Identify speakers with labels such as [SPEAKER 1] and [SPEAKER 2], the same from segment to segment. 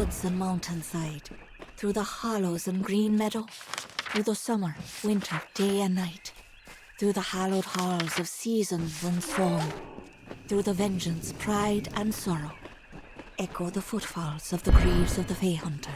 [SPEAKER 1] woods and mountainside, through the hollows and green meadow, through the summer, winter, day and night, through the hallowed halls of seasons and song, through the vengeance, pride and sorrow, echo the footfalls of the Greaves of the Fey Hunter.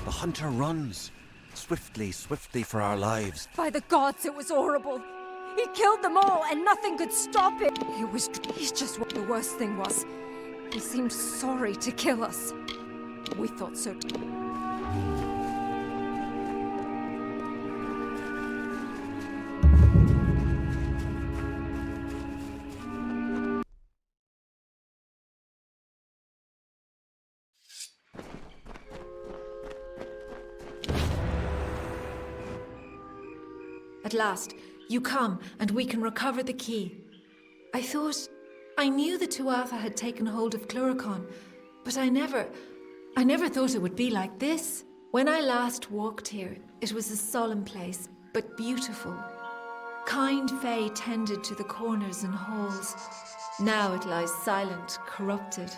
[SPEAKER 2] The hunter runs. Swiftly, swiftly for our lives.
[SPEAKER 3] By the gods, it was horrible. He killed them all, and nothing could stop it. He's just what the worst thing was. He seemed sorry to kill us. We thought so too.
[SPEAKER 4] At last, you come, and we can recover the key. I knew the Tuatha had taken hold of Cluricon, but I never thought it would be like this. When I last walked here, it was a solemn place, but beautiful. Kind Fae tended to the corners and halls. Now it lies silent, corrupted,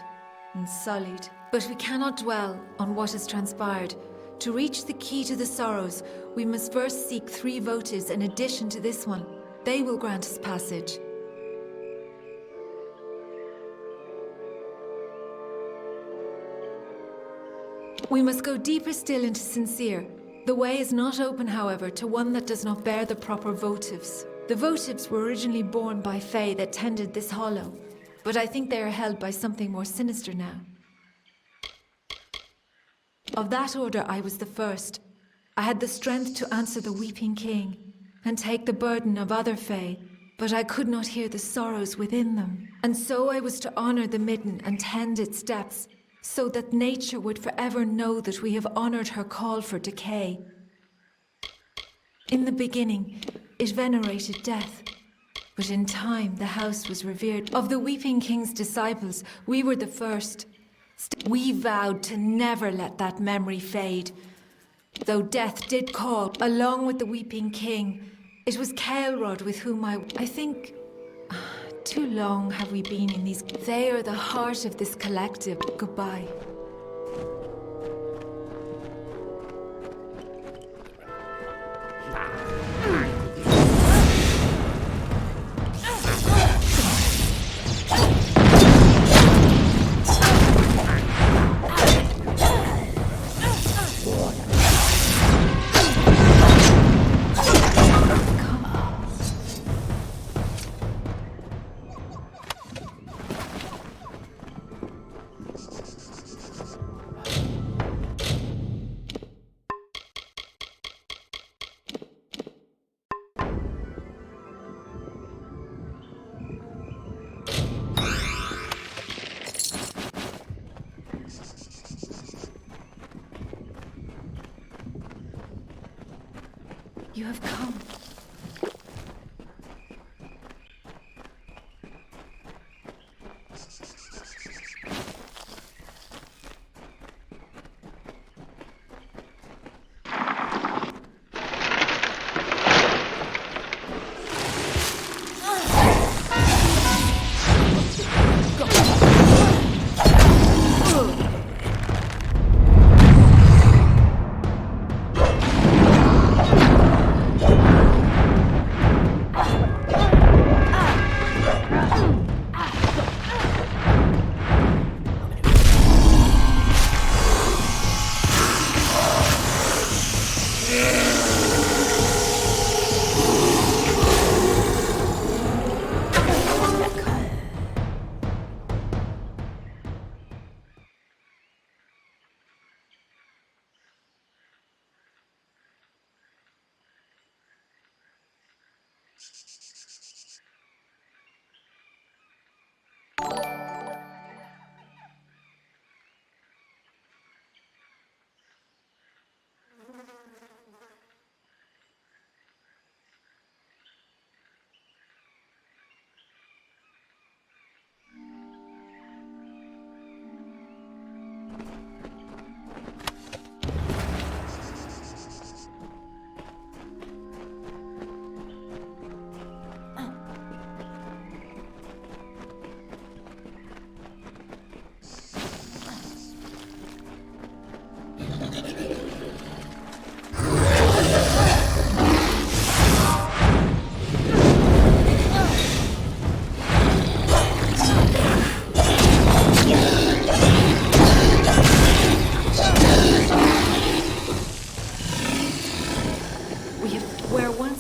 [SPEAKER 4] and sullied. But we cannot dwell on what has transpired. To reach the key to the Sorrows, we must first seek 3 votives in addition to this one. They will grant us passage. We must go deeper still into Sincere. The way is not open, however, to one that does not bear the proper votives. The votives were originally borne by Fae that tended this hollow, but I think they are held by something more sinister now. Of that order, I was the first. I had the strength to answer the Weeping King and take the burden of other Fae, but I could not hear the sorrows within them. And so I was to honor the midden and tend its depths, so that nature would forever know that we have honored her call for decay. In the beginning, it venerated death, but in time the house was revered. Of the Weeping King's disciples, we were the first. We vowed to never let that memory fade. Though death did call, along with the Weeping King, it was Kael'rod with whom I think... Too long have we been in these... They are the heart of this collective. Goodbye. You have come.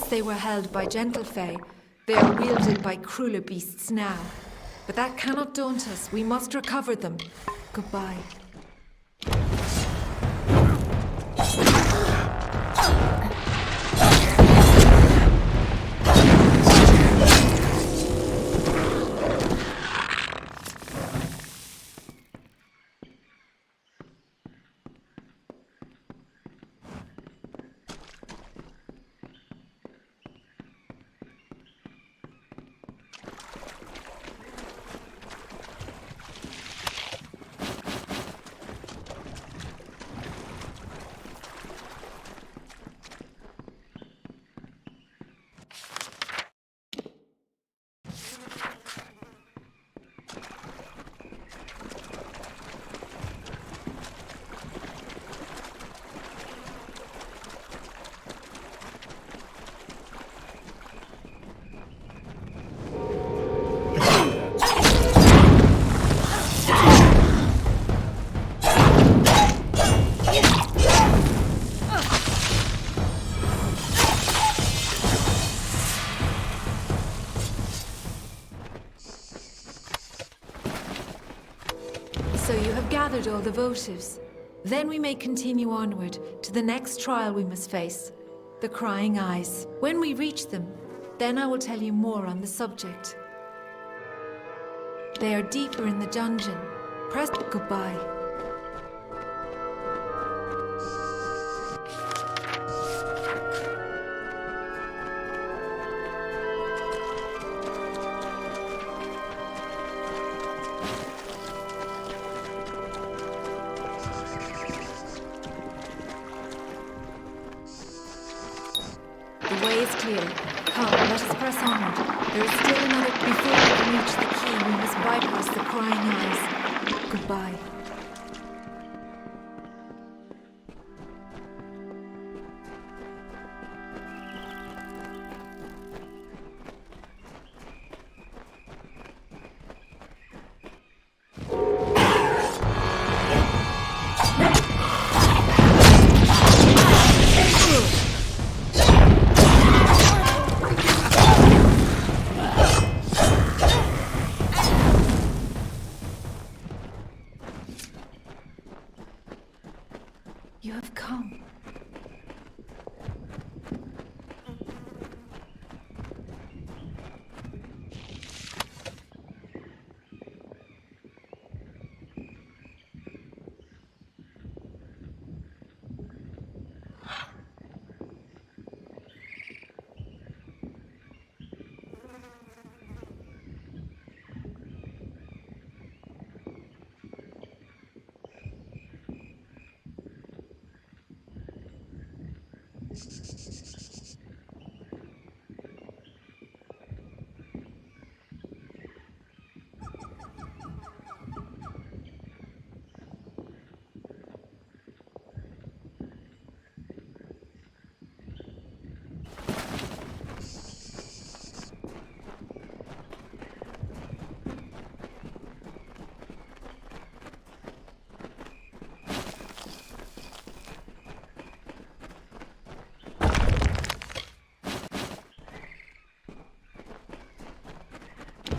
[SPEAKER 4] They were held by gentle Fae. They are wielded by crueler beasts now. But that cannot daunt us. We must recover them. Goodbye. gathered all the votives. Then we may continue onward to the next trial we must face, the Crying Eyes. When we reach them, then I will tell you more on the subject. They are deeper in the dungeon. Press goodbye.
[SPEAKER 3] The way is clear. Come, let us press onward. There is still another. Before we can reach the key, we must bypass the Crying Eyes. Goodbye. You have come.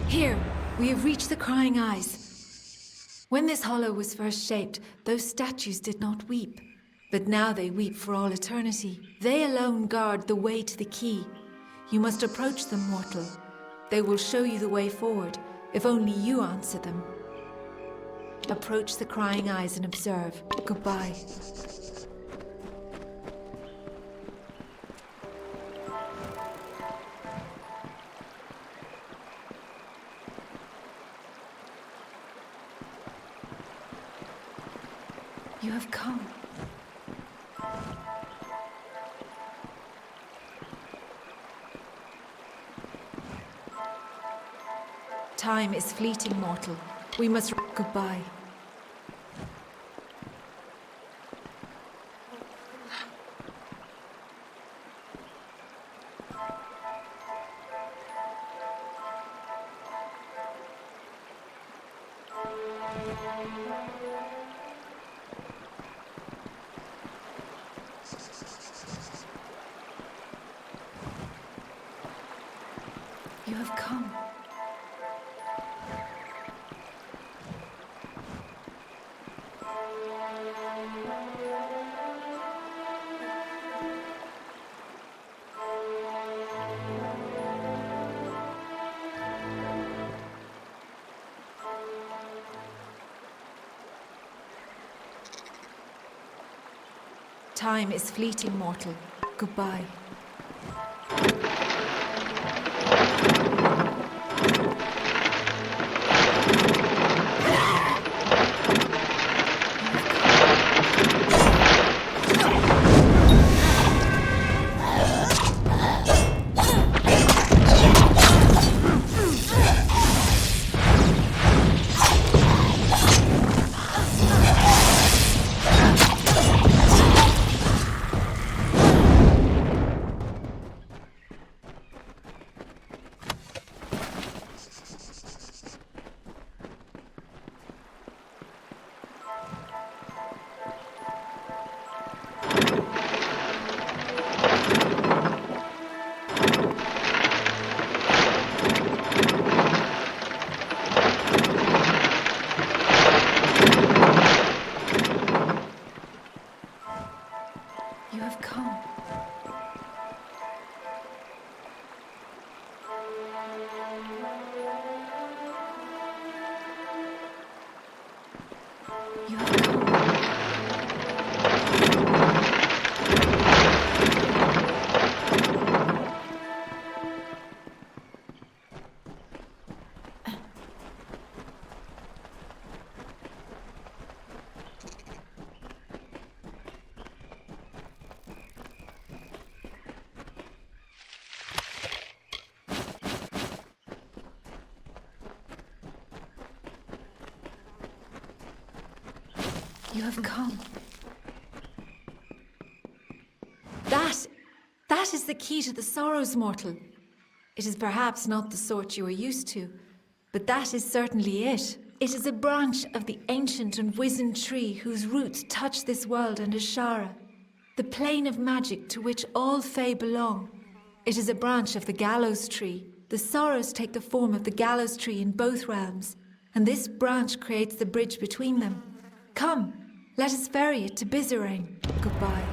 [SPEAKER 3] Here, we have reached the Crying Eyes. When this hollow was first shaped, those statues did not weep. But now they weep for all eternity. They alone guard the way to the key. You must approach them, mortal. They will show you the way forward, if only you answer them. Approach the Crying Eyes and observe. Goodbye. You have come. Time is fleeting, mortal. We must goodbye. You have come. Time is fleeting, mortal. Goodbye. You have come. That is the key to the sorrows, mortal. It is perhaps not the sort you are used to, but that is certainly it. It is a branch of the ancient and wizened tree whose roots touch this world and Ashara, the plane of magic to which all Fae belong. It is a branch of the gallows tree. The sorrows take the form of the gallows tree in both realms, and this branch creates the bridge between them. Come, let us ferry it to Bizarane. Goodbye.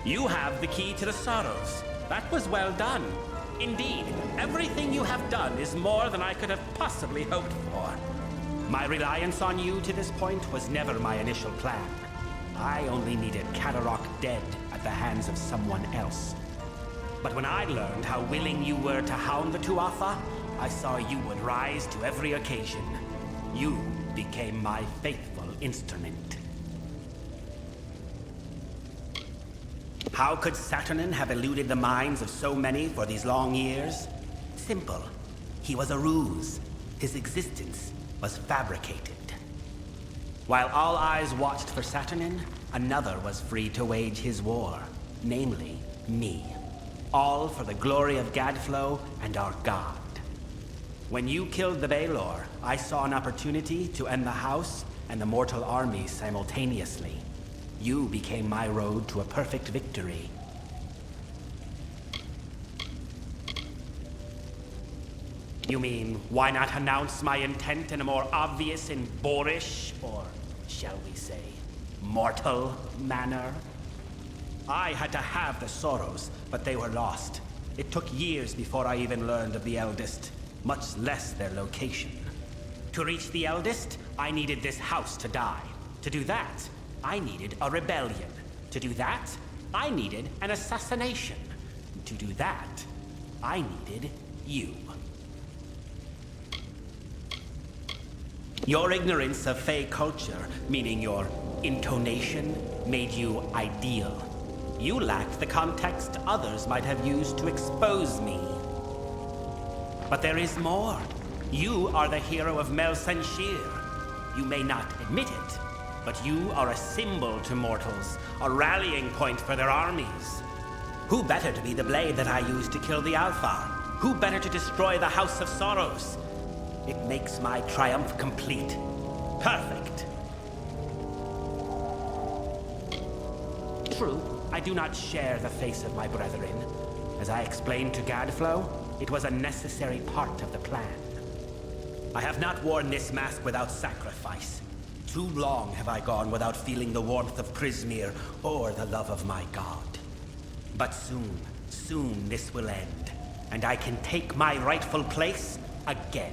[SPEAKER 5] You have the key to the sorrows. That was well done. Indeed, everything you have done is more than I could have possibly hoped for. My reliance on you to this point was never my initial plan. I only needed Kadarok dead at the hands of someone else. But when I learned how willing you were to hound the Tuatha, I saw you would rise to every occasion. You became my faithful instrument. How could Saturnin have eluded the minds of so many for these long years? Simple. He was a ruse. His existence was fabricated. While all eyes watched for Saturnin, another was free to wage his war. Namely, me. All for the glory of Gadflow and our god. When you killed the Baelor, I saw an opportunity to end the House and the mortal armies simultaneously. You became my road to a perfect victory. You mean, why not announce my intent in a more obvious and boorish, or shall we say, mortal manner? I had to have the sorrows, but they were lost. It took years before I even learned of the Eldest, much less their location. To reach the Eldest, I needed this house to die. To do that, I needed a rebellion. To do that, I needed an assassination. To do that, I needed you. Your ignorance of Fae culture, meaning your intonation, made you ideal. You lacked the context others might have used to expose me. But there is more. You are the hero of Mel Senshir. You may not admit it, but you are a symbol to mortals, a rallying point for their armies. Who better to be the blade that I used to kill the Alfar? Who better to destroy the House of Sorrows? It makes my triumph complete. Perfect. True, I do not share the face of my brethren. As I explained to Gadflow, it was a necessary part of the plan. I have not worn this mask without sacrifice. Too long have I gone without feeling the warmth of Prismeer or the love of my god. But soon this will end, and I can take my rightful place again.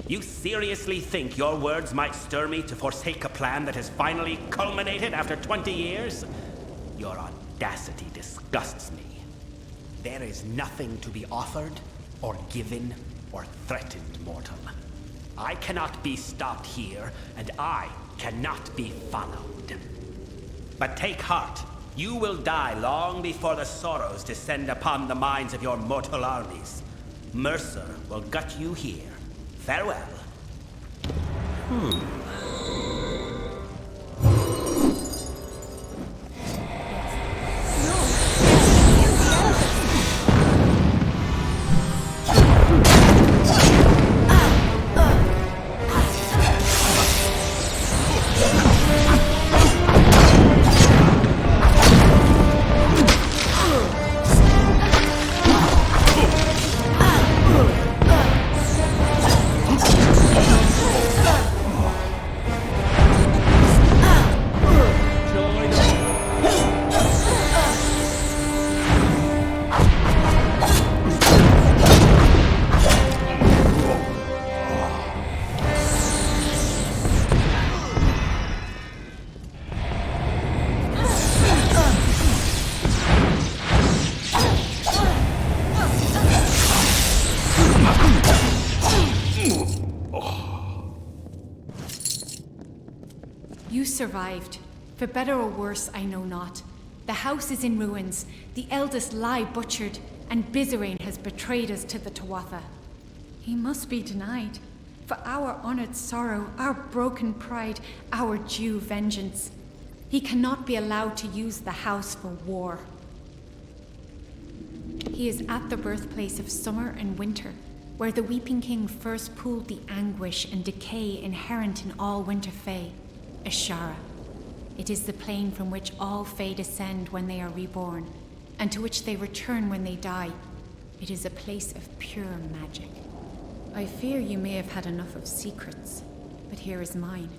[SPEAKER 5] You seriously think your words might stir me to forsake a plan that has finally culminated after 20 years? Your audacity disgusts me. There is nothing to be offered, or given, or threatened, mortal. I cannot be stopped here, and I cannot be followed. But take heart. You will die long before the sorrows descend upon the minds of your mortal armies. Mercer will gut you here. Farewell.
[SPEAKER 4] You survived. For better or worse, I know not. The house is in ruins, the eldest lie butchered, and Bizerain has betrayed us to the Tuatha. He must be denied. For our honored sorrow, our broken pride, our due vengeance. He cannot be allowed to use the house for war. He is at the birthplace of summer and winter, where the Weeping King first pooled the anguish and decay inherent in all Winter Fae. Ashara. It is the plane from which all Fae descend when they are reborn, and to which they return when they die. It is a place of pure magic. I fear you may have had enough of secrets, but here is mine.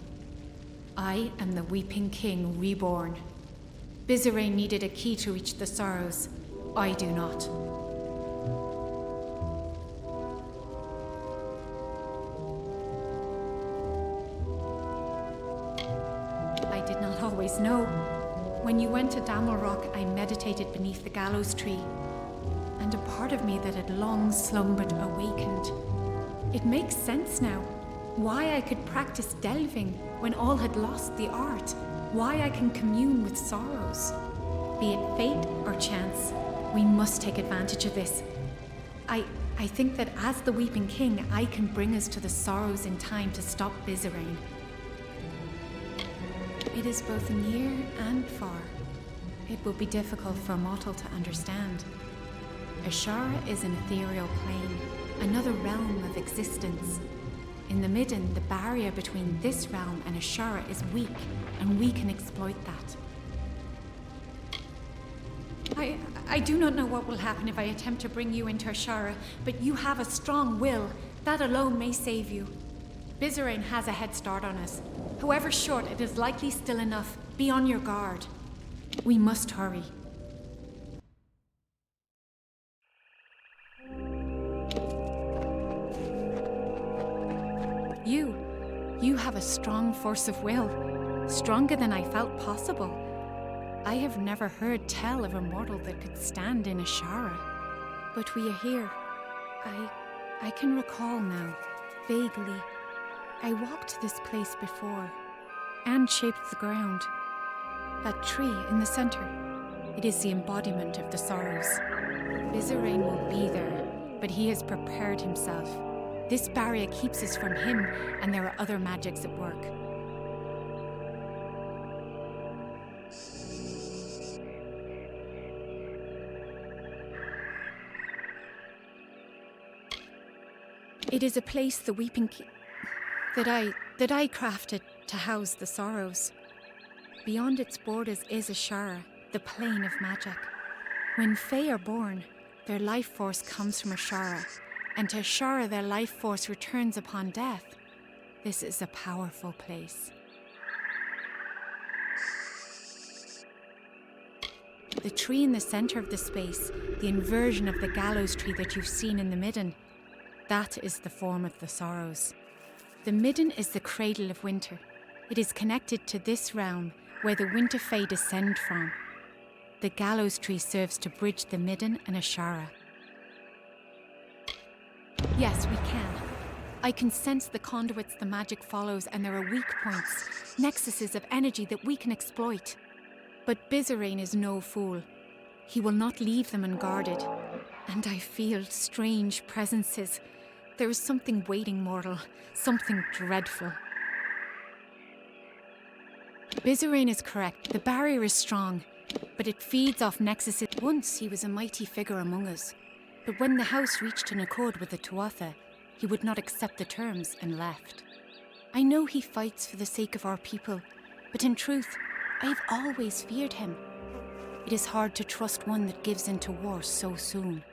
[SPEAKER 4] I am the Weeping King reborn. Bizerain needed a key to reach the Sorrows. I do not. Always know. When you went to Damelrock, I meditated beneath the gallows tree, and a part of me that had long slumbered awakened. It makes sense now. Why I could practice delving when all had lost the art. Why I can commune with sorrows. Be it fate or chance, we must take advantage of this. I think that as the Weeping King, I can bring us to the Sorrows in time to stop Bizerain. It is both near and far. It will be difficult for a mortal to understand. Ashara is an ethereal plane, another realm of existence. In the Midden, the barrier between this realm and Ashara is weak, and we can exploit that. I do not know what will happen if I attempt to bring you into Ashara, but you have a strong will. That alone may save you. Bizerain has a head start on us. However short, it is likely still enough. Be on your guard. We must hurry. You have a strong force of will. Stronger than I felt possible. I have never heard tell of a mortal that could stand in Ashara. But we are here. I can recall now, vaguely. I walked this place before, and shaped the ground. That tree in the center, it is the embodiment of the Sorrows. Bizerain will be there, but he has prepared himself. This barrier keeps us from him, and there are other magics at work. It is a place the Weeping King that I crafted to house the Sorrows. Beyond its borders is Ashara, the plane of magic. When Fae are born, their life force comes from Ashara, and to Ashara their life force returns upon death. This is a powerful place. The tree in the center of the space, the inversion of the gallows tree that you've seen in the Midden, that is the form of the Sorrows. The Midden is the cradle of winter. It is connected to this realm where the Winter Fae descend from. The gallows tree serves to bridge the Midden and Ashara. Yes, we can. I can sense the conduits the magic follows, and there are weak points, nexuses of energy that we can exploit. But Bizerain is no fool. He will not leave them unguarded.
[SPEAKER 6] And I feel strange presences. There is something waiting, mortal. Something dreadful. Bizarane is correct. The barrier is strong, but it feeds off Nexus. Once he was a mighty figure among us, but when the house reached an accord with the Tuatha, he would not accept the terms and left. I know he fights for the sake of our people, but in truth, I have always feared him. It is hard to trust one that gives into war so soon.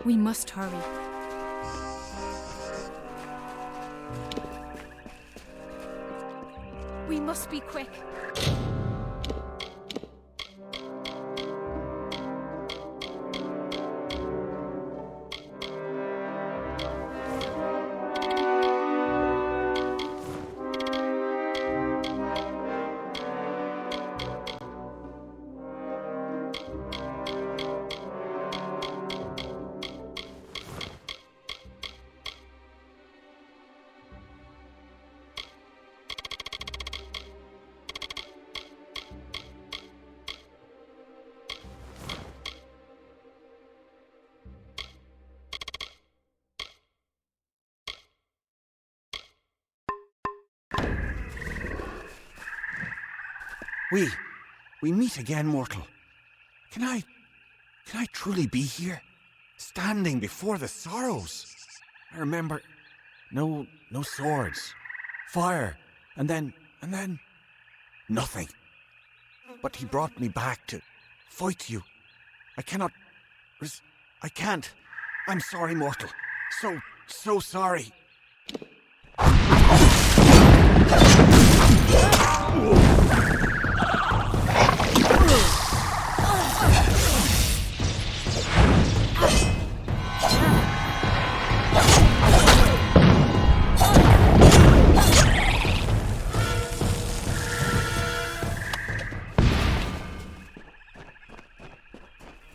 [SPEAKER 6] We must hurry. We must be quick.
[SPEAKER 2] We meet again, mortal. Can I truly be here? Standing before the sorrows? I remember no swords, fire, and then nothing. But he brought me back to fight you. I can't. I'm sorry, mortal. So sorry.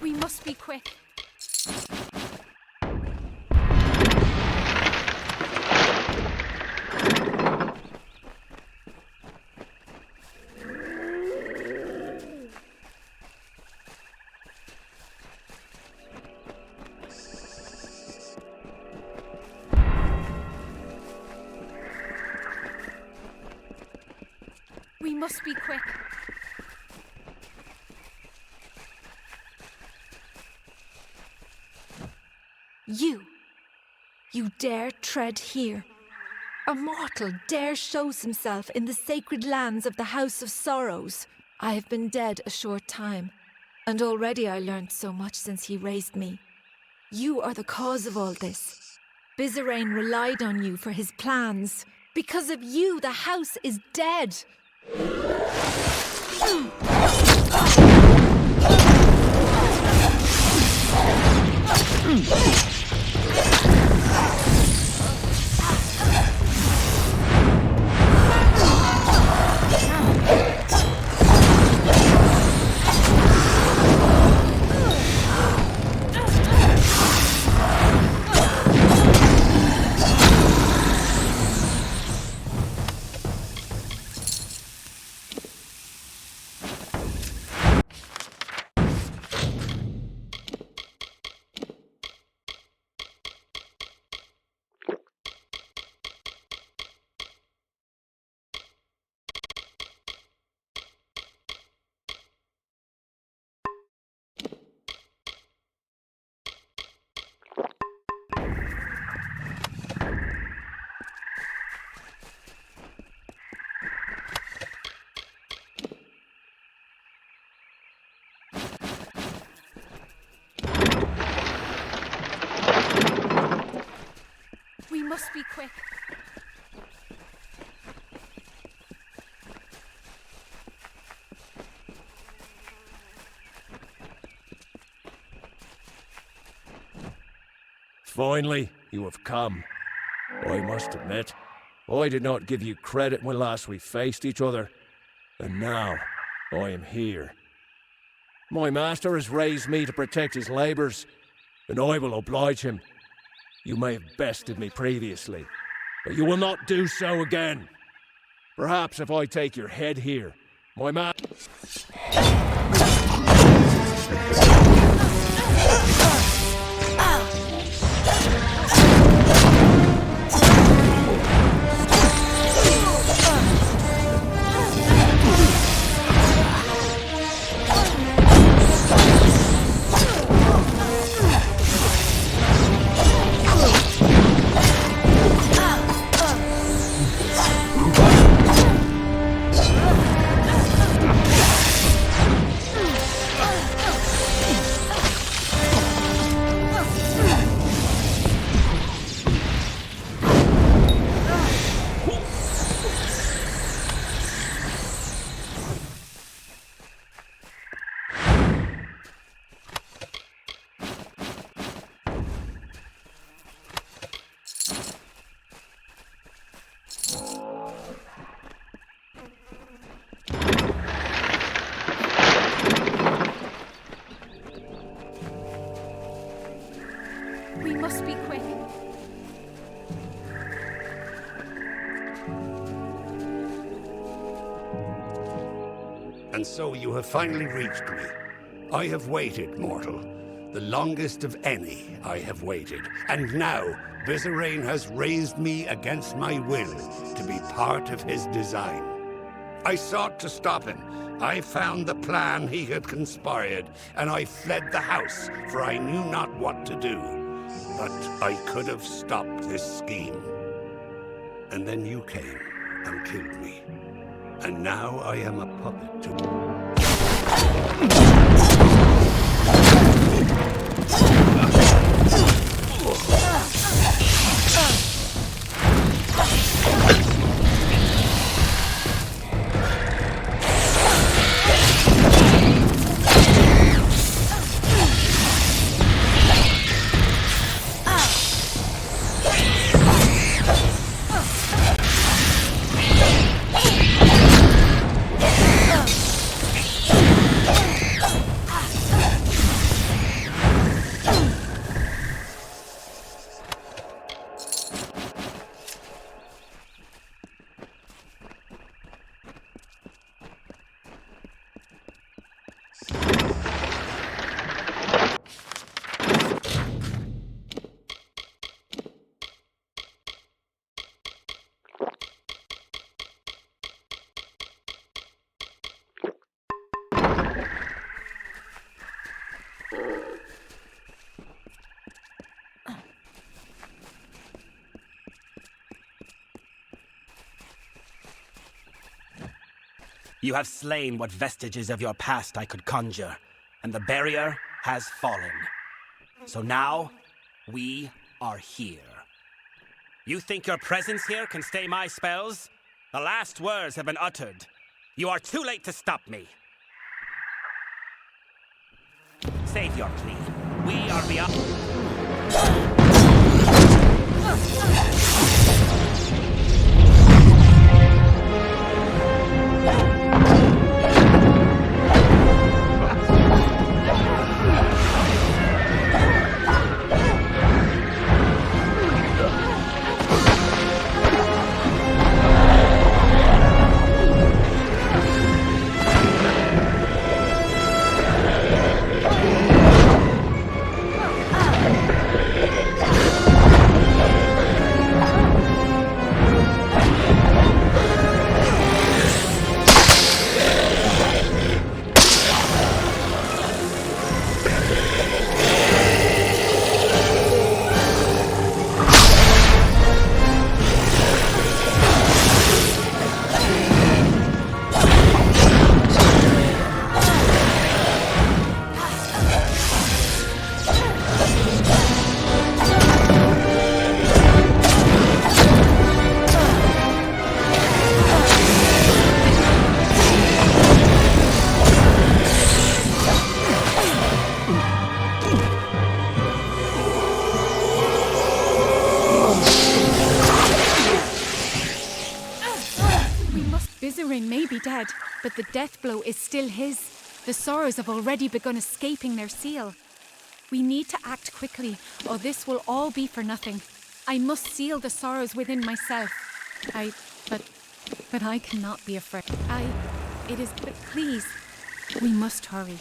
[SPEAKER 6] We must be quick. We must be quick.
[SPEAKER 4] You dare tread here? A mortal dare shows himself in the sacred lands of the House of Sorrows. I have been dead a short time, and already I learned so much since he raised me. You are the cause of all this. Bizarane relied on you for his plans. Because of you, the house is dead.
[SPEAKER 6] We must be quick.
[SPEAKER 7] Finally, you have come. I must admit, I did not give you credit when last we faced each other, and now I am here. My master has raised me to protect his labours, and I will oblige him. You may have bested me previously, but you will not do so again. Perhaps if I take your head here, my
[SPEAKER 6] We must be quick.
[SPEAKER 8] And so you have finally reached me. I have waited, mortal. The longest of any I have waited. And now, Vizirain has raised me against my will to be part of his design. I sought to stop him. I found the plan he had conspired, and I fled the house, for I knew not what to do. But I could have stopped this scheme. And then you came and killed me. And now I am a puppet
[SPEAKER 5] You have slain what vestiges of your past I could conjure, and the barrier has fallen. So now, we are here. You think your presence here can stay my spells? The last words have been uttered. You are too late to stop me. Save your plea. We are beyond...
[SPEAKER 6] Vizirain may be dead, but the death blow is still his. The Sorrows have already begun escaping their seal. We need to act quickly, or this will all be for nothing. I must seal the Sorrows within myself. But I cannot be afraid. But please, we must hurry.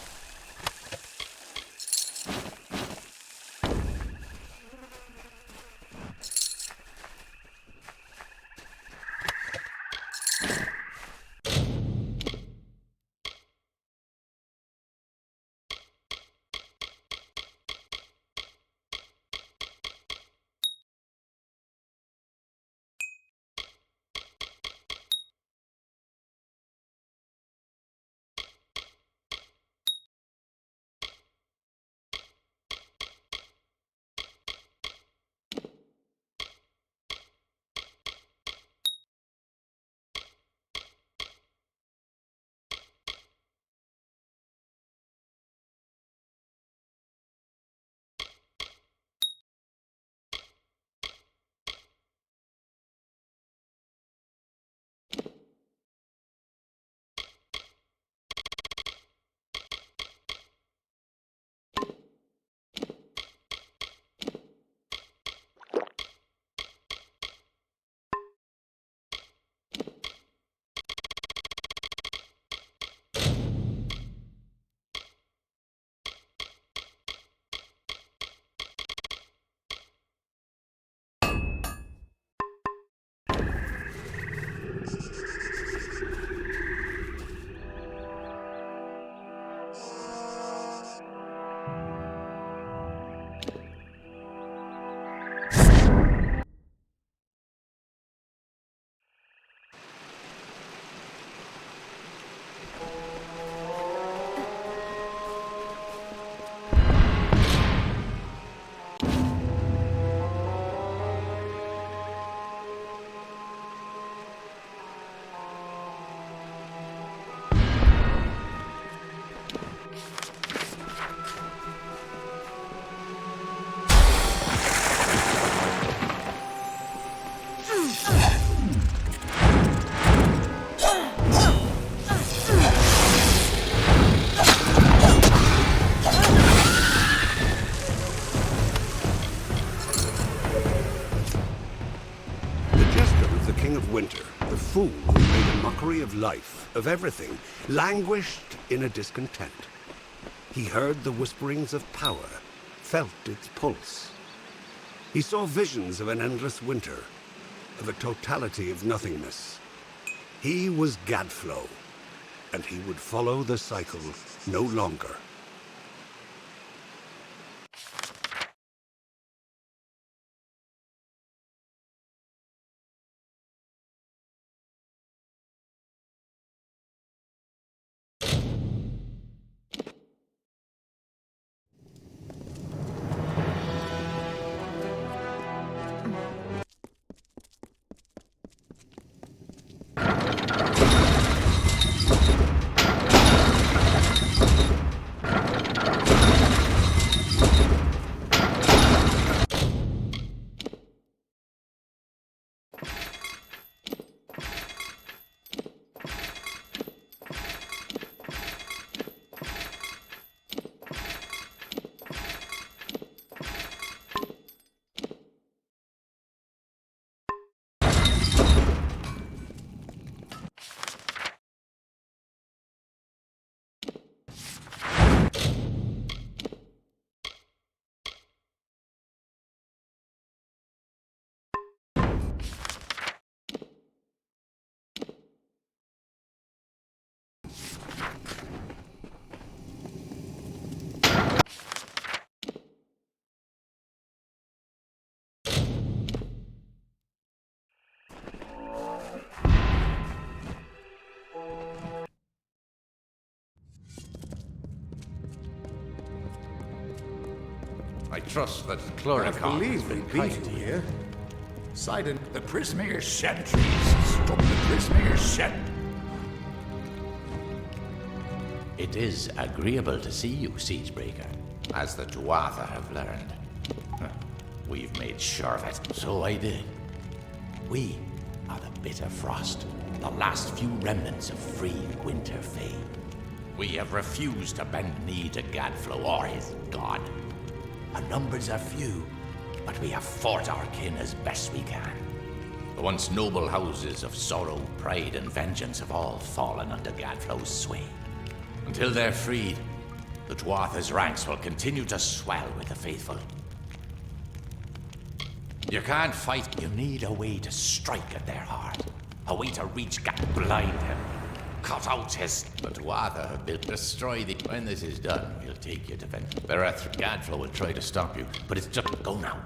[SPEAKER 8] king of winter, the fool who made a mockery of life, of everything, languished in a discontent. He heard the whisperings of power, felt its pulse. He saw visions of an endless winter, of a totality of nothingness. He was Gadflow, and he would follow the cycle no longer.
[SPEAKER 9] I trust that
[SPEAKER 10] I
[SPEAKER 9] Chloricon
[SPEAKER 10] believe
[SPEAKER 9] has
[SPEAKER 10] they
[SPEAKER 9] been
[SPEAKER 10] beat
[SPEAKER 9] kind
[SPEAKER 10] you
[SPEAKER 9] to you.
[SPEAKER 10] here. Sidon,
[SPEAKER 9] The Prismere sentries stop the Prismere sent.
[SPEAKER 11] It is agreeable to see you, Siegebreaker, as the Tuatha have learned. Huh. We've made sure of it. So I did. We are the Bitter Frost, the last few remnants of free Winter Fae. We have refused to bend knee to Gadflow or his god. Our numbers are few, but we have fought our kin as best we can. The once noble houses of Sorrow, Pride, and Vengeance have all fallen under Gadflow's sway. Until they're freed, the Tuatha's ranks will continue to swell with the faithful. You can't fight. You need a way to strike at their heart. A way to reach blind him. Cut out his... The Tuatha have built... Destroy the... When this is done, we'll take you to Bereth. Gadflow will try to stop you, but it's just... Go now.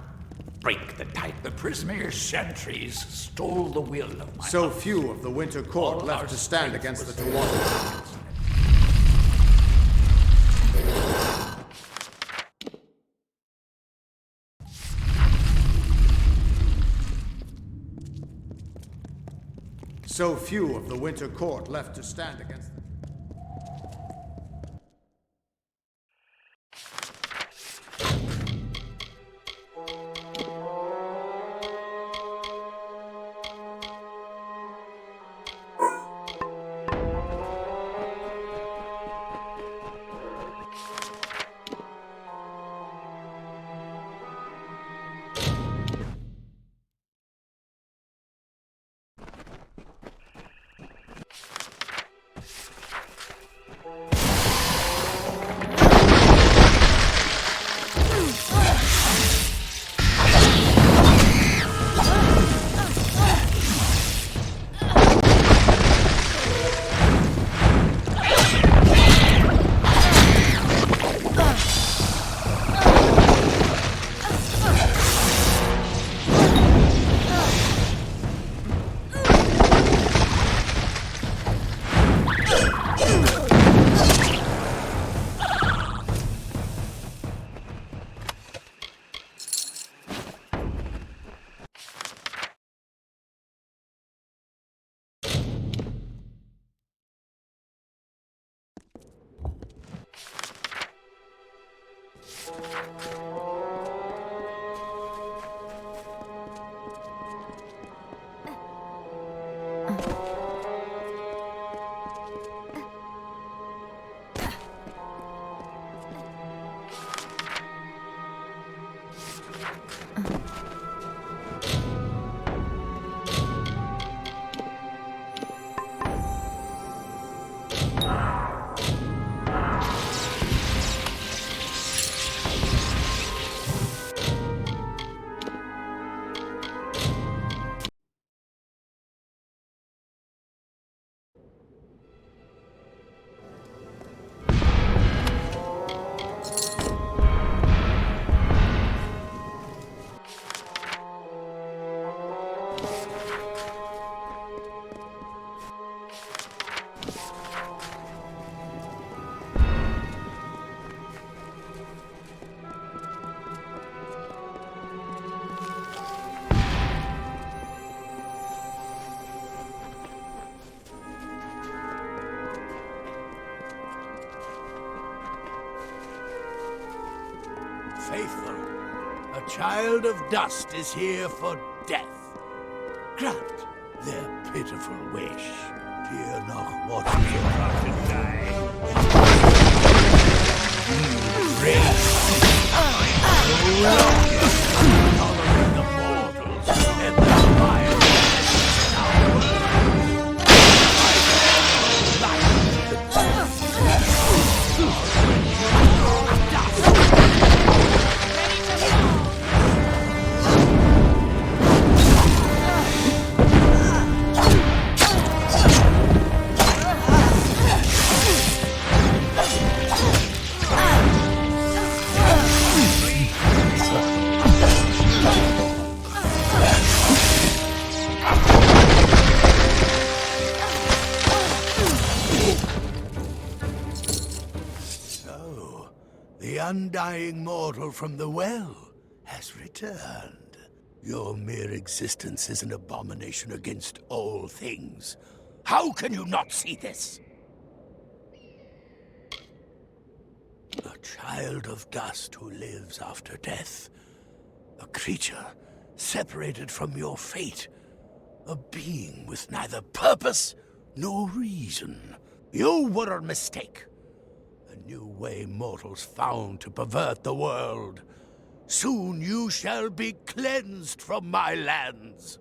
[SPEAKER 11] Break the tide.
[SPEAKER 9] The Prismere sentries stole the will of my...
[SPEAKER 10] so few of the Winter Court
[SPEAKER 9] All
[SPEAKER 10] left
[SPEAKER 9] our
[SPEAKER 10] to stand
[SPEAKER 9] strength
[SPEAKER 10] against the
[SPEAKER 9] was
[SPEAKER 10] Tuatha. So few of the Winter Court left to stand against the...
[SPEAKER 8] child of dust is here for death. Grant their pitiful wish. Fear not what is about to die. Following the mortals and the fire. The undying mortal from the well has returned. Your mere existence is an abomination against all things. How can you not see this? A child of dust who lives after death. A creature separated from your fate. A being with neither purpose nor reason. You were a mistake. A new way mortals found to pervert the world. Soon you shall be cleansed from my lands.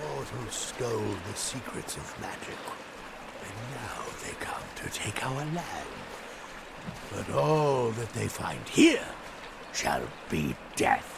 [SPEAKER 8] Mortals stole the secrets of magic, and now they come to take our land. But all that they find here shall be death.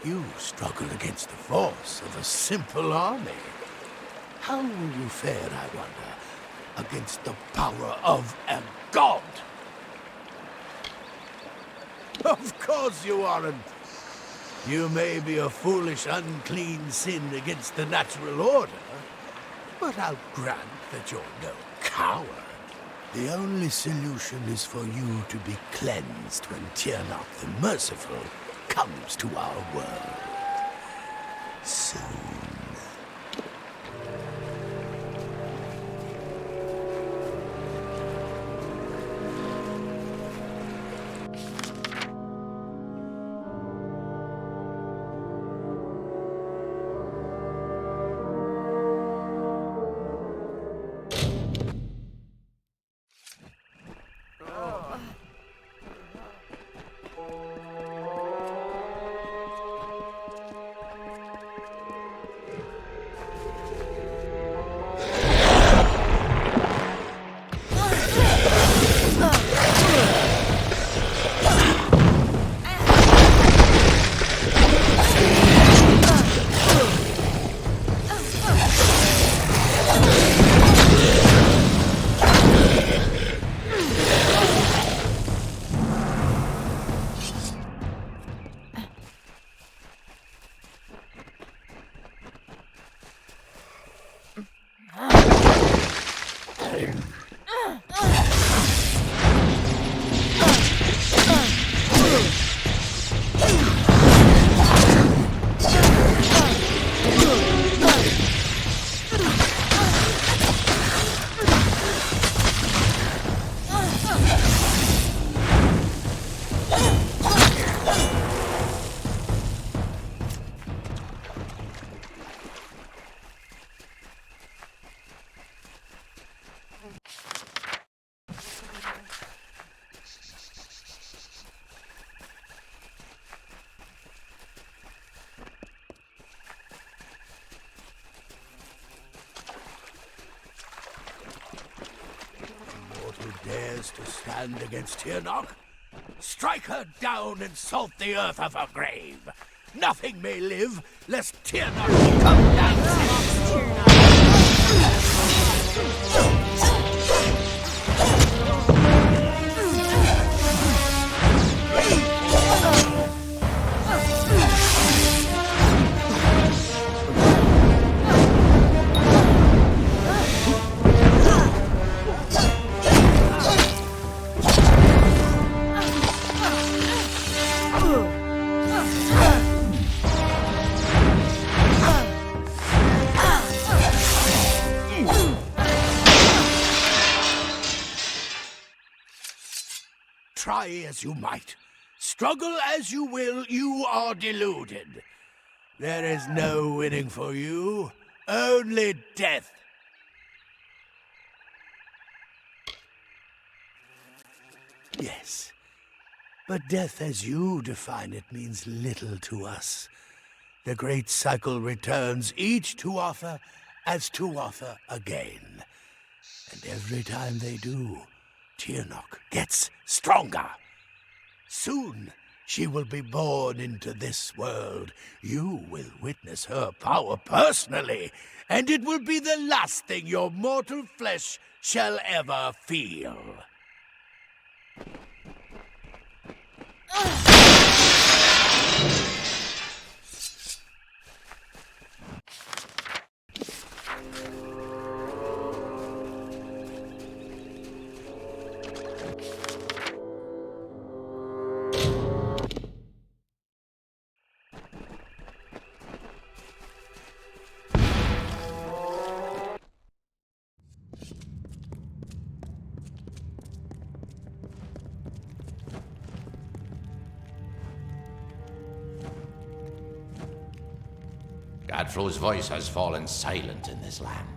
[SPEAKER 12] You struggle against the force of a simple army. How will you fare, I wonder, against the power of a god? Of course you aren't. You may be a foolish, unclean sin against the natural order, but I'll grant that you're no coward. The only solution is for you to be cleansed when Tiernok the Merciful comes to our world. Soon. Who dares to stand against Tiernok? Strike her down and salt the earth of her grave. Nothing may live, lest Tiernok come down. Try as you might, struggle as you will, you are deluded. There is no winning for you, only death. Yes, but death as you define it means little to us. The great cycle returns, each Tuatha as Tuatha again. And every time they do, Tiernok gets stronger. Soon, she will be born into this world. You will witness her power personally, and it will be the last thing your mortal flesh shall ever feel.
[SPEAKER 11] Gadfro's voice has fallen silent in this land.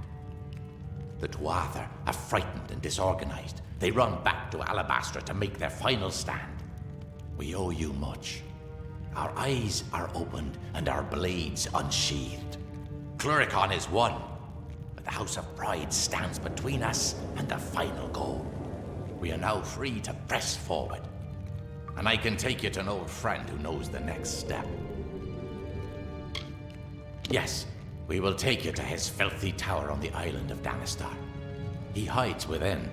[SPEAKER 11] The Tuatha are frightened and disorganized. They run back to Alabastra to make their final stand. We owe you much. Our eyes are opened and our blades unsheathed. Cluricon is won, but the House of Pride stands between us and the final goal. We are now free to press forward. And I can take you to an old friend who knows the next step. Yes, we will take you to his filthy tower on the island of Danistar. He hides within,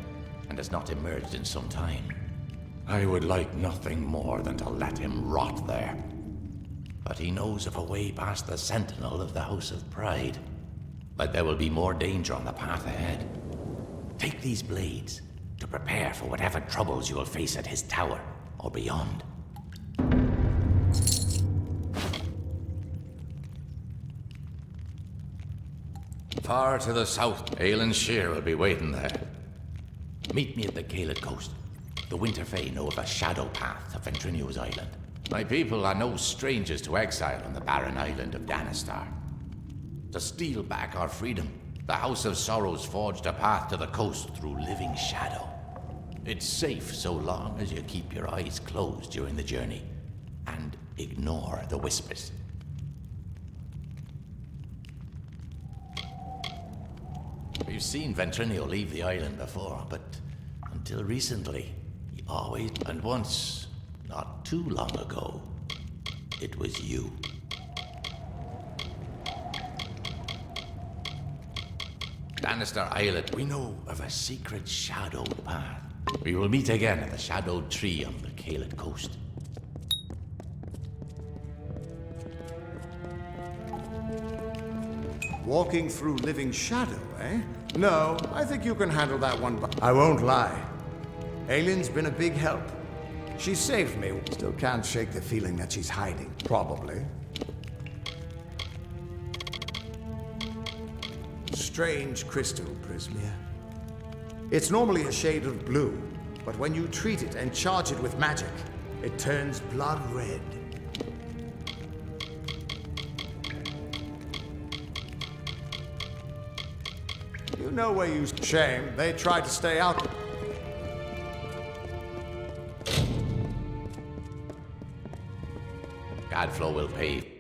[SPEAKER 11] and has not emerged in some time. I would like nothing more than to let him rot there. But he knows of a way past the Sentinel of the House of Pride. But there will be more danger on the path ahead. Take these blades to prepare for whatever troubles you will face at his tower or beyond. Far to the south, Aelin Shear will be waiting there. Meet me at the Caelid coast. The Winter Fae know of a shadow path to Ventrinio's island. My people are no strangers to exile on the barren island of Danistar. To steal back our freedom, the House of Sorrows forged a path to the coast through living shadow. It's safe so long as you keep your eyes closed during the journey and ignore the whispers. We've seen Ventrinio leave the island before, but until recently, he always... And once, not too long ago, it was you. Danistar Islet, we know of a secret shadowed path. We will meet again at the shadowed tree on the Caelid coast.
[SPEAKER 10] Walking through living shadow, eh? No, I think you can handle that one. I won't lie. Aylin's been a big help. She saved me. Still can't shake the feeling that she's hiding. Probably. Strange crystal, Prismia. It's normally a shade of blue, but when you treat it and charge it with magic, it turns blood red. You know where you... Shame, they tried to stay out.
[SPEAKER 11] Gadflow will pay.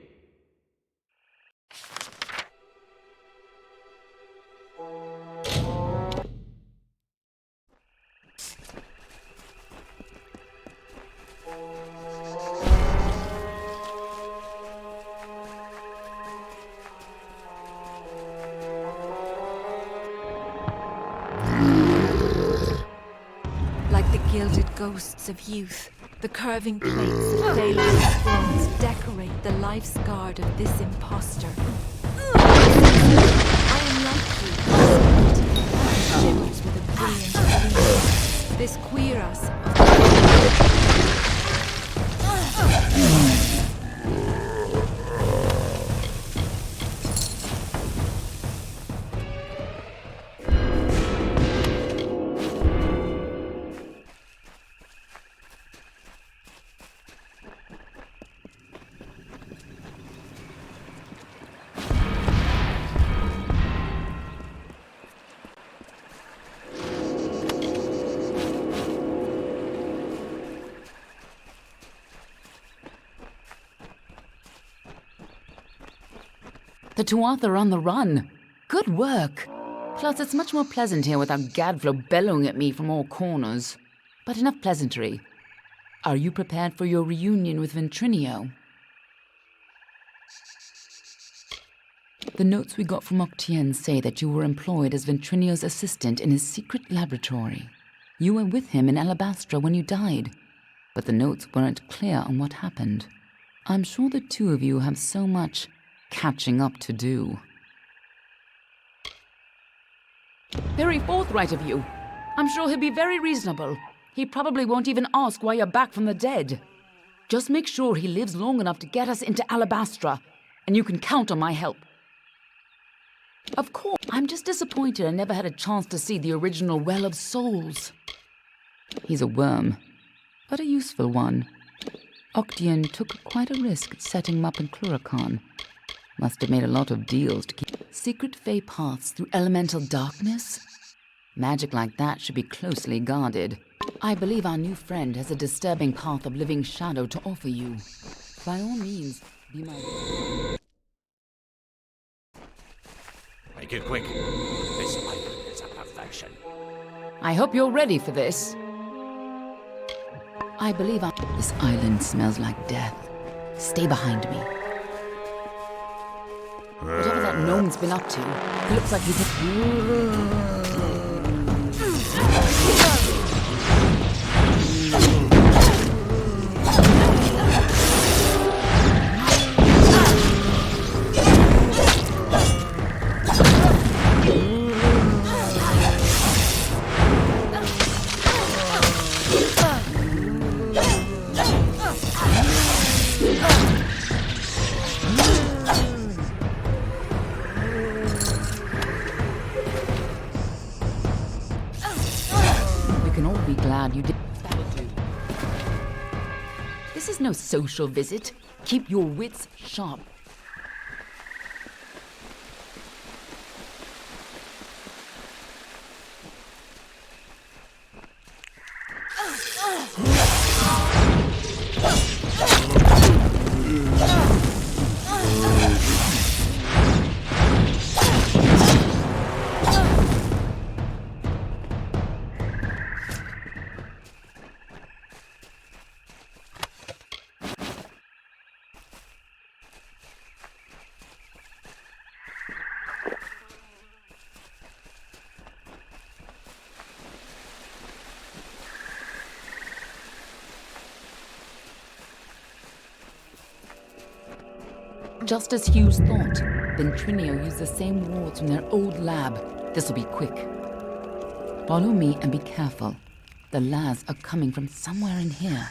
[SPEAKER 3] Like the gilded ghosts of youth, the curving plates of daylight thrones decorate the life's guard of this impostor. I am like you, and shimmers with a brilliant gleam. This cuirass of
[SPEAKER 13] The Tuatha are on the run. Good work. Plus, it's much more pleasant here without Gadflow bellowing at me from all corners. But enough pleasantry. Are you prepared for your reunion with Ventrinio? The notes we got from Octien say that you were employed as Ventrinio's assistant in his secret laboratory. You were with him in Alabastra when you died, but the notes weren't clear on what happened. I'm sure the two of you have so much catching up to do. Very forthright of you. I'm sure he'll be very reasonable. He probably won't even ask why you're back from the dead. Just make sure he lives long enough to get us into Alabastra, and you can count on my help. Of course, I'm just disappointed I never had a chance to see the original Well of Souls. He's a worm, but a useful one. Octien took quite a risk setting him up in Cluracan. Must have made a lot of deals to keep secret Fae paths through elemental darkness. Magic like that should be closely guarded. I believe our new friend has a disturbing path of living shadow to offer you. By all means, be my...
[SPEAKER 11] Make it quick. This island is a perfection.
[SPEAKER 13] I hope you're ready for this. I believe this island smells like death. Stay behind me. Whatever that gnome's been up to, it looks like he's... You did. That'll do. This is no social visit. Keep your wits sharp. Just as Hughes thought, Ventrinio used the same wards from their old lab. This'll be quick. Follow me and be careful. The lads are coming from somewhere in here.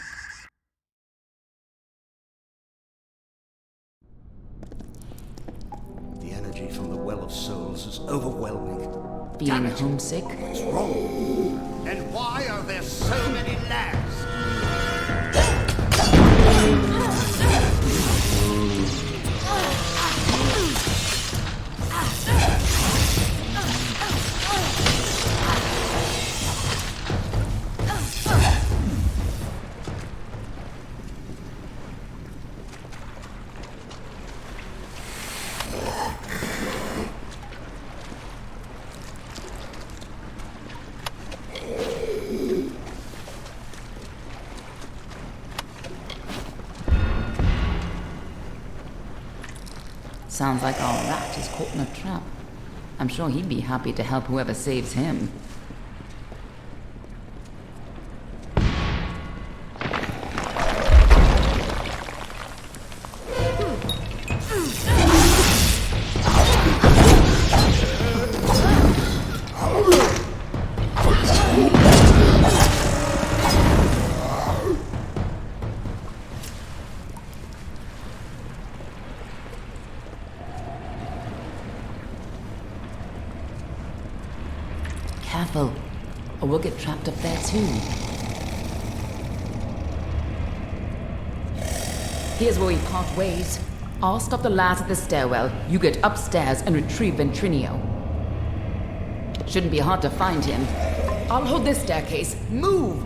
[SPEAKER 14] The energy from the Well of Souls is overwhelming.
[SPEAKER 13] Feeling homesick?
[SPEAKER 14] What's wrong? And why are there so many lads?
[SPEAKER 13] Sounds like our rat is caught in a trap. I'm sure he'd be happy to help whoever saves him. Careful, or we'll get trapped up there too. Here's where we part ways. I'll stop the lads at the stairwell. You get upstairs and retrieve Ventrinio. Shouldn't be hard to find him. I'll hold this staircase. Move!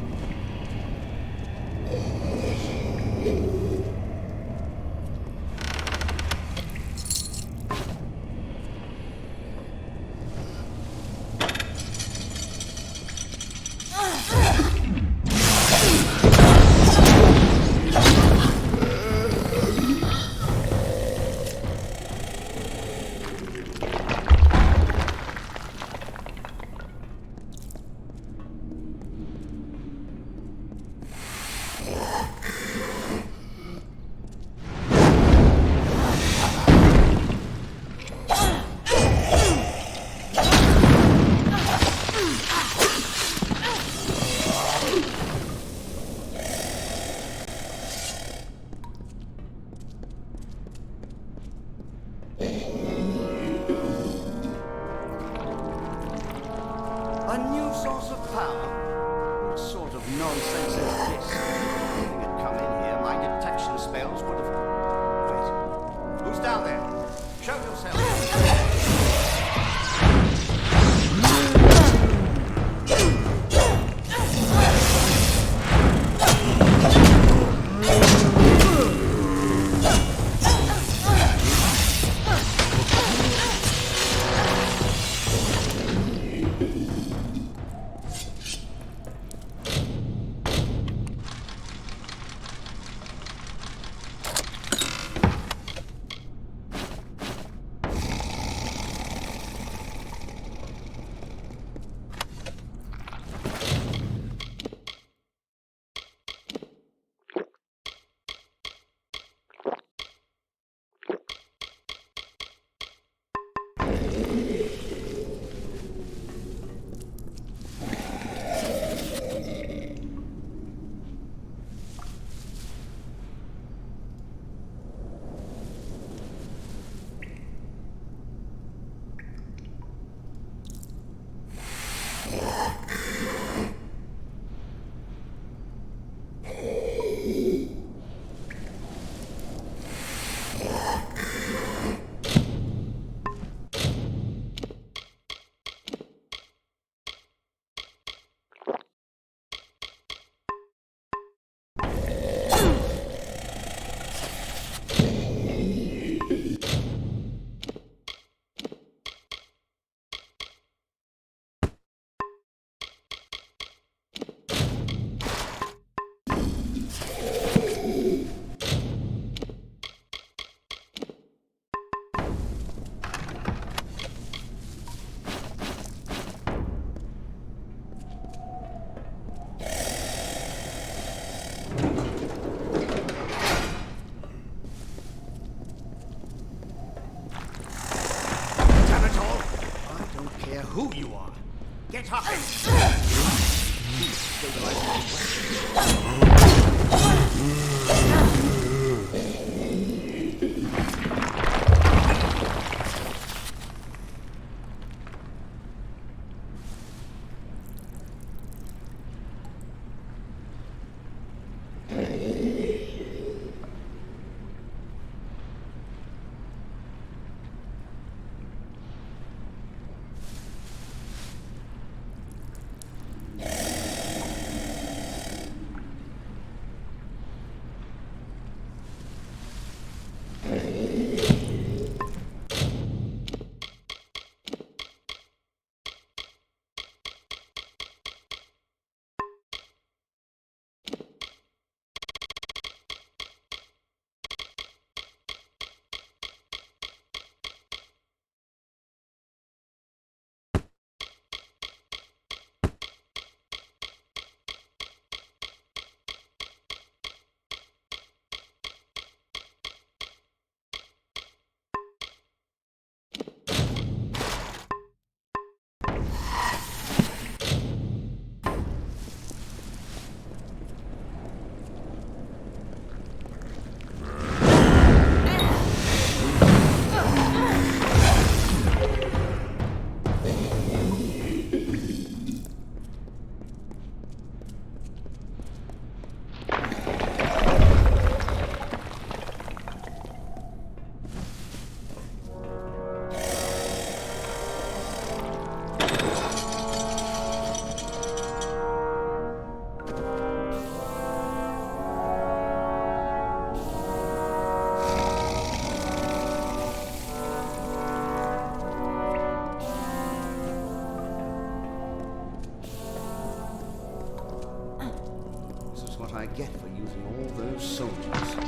[SPEAKER 14] soldiers.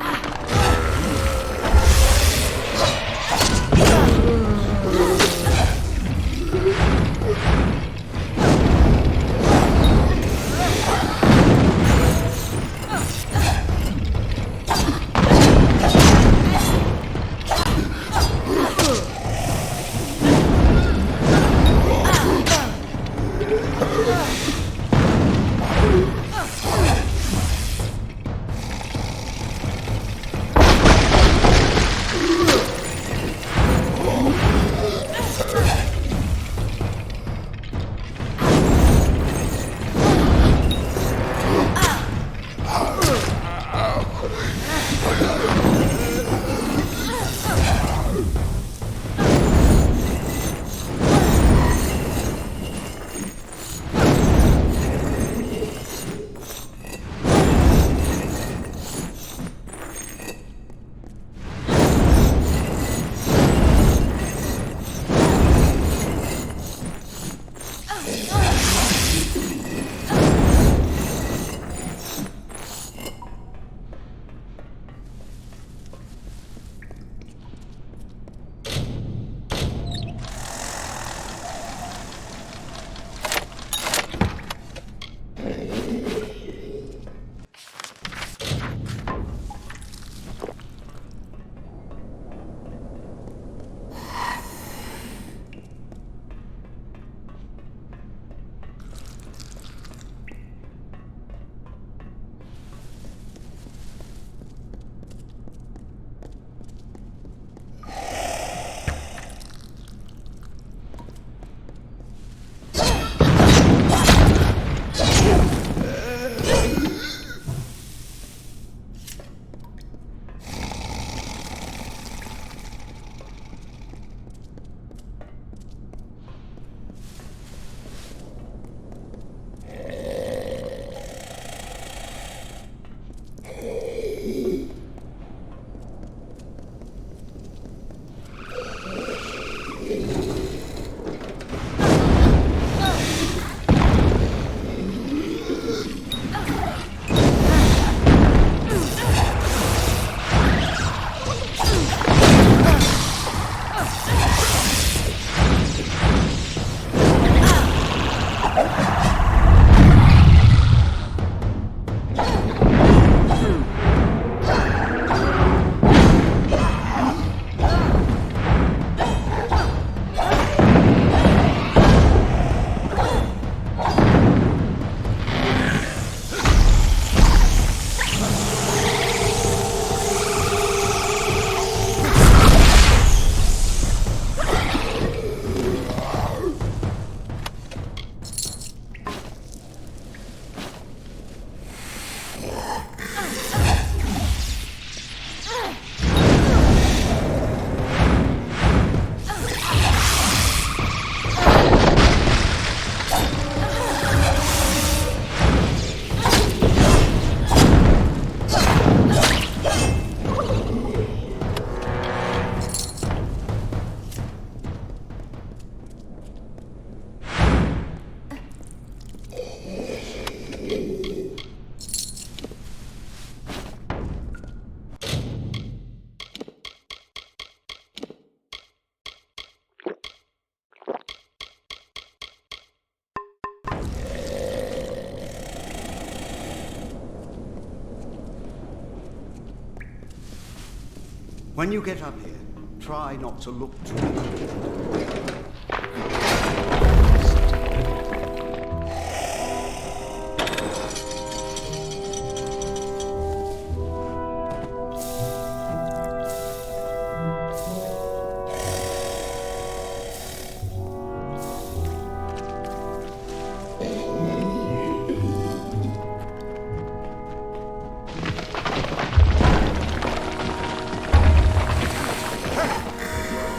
[SPEAKER 14] When you get up here, try not to look too much.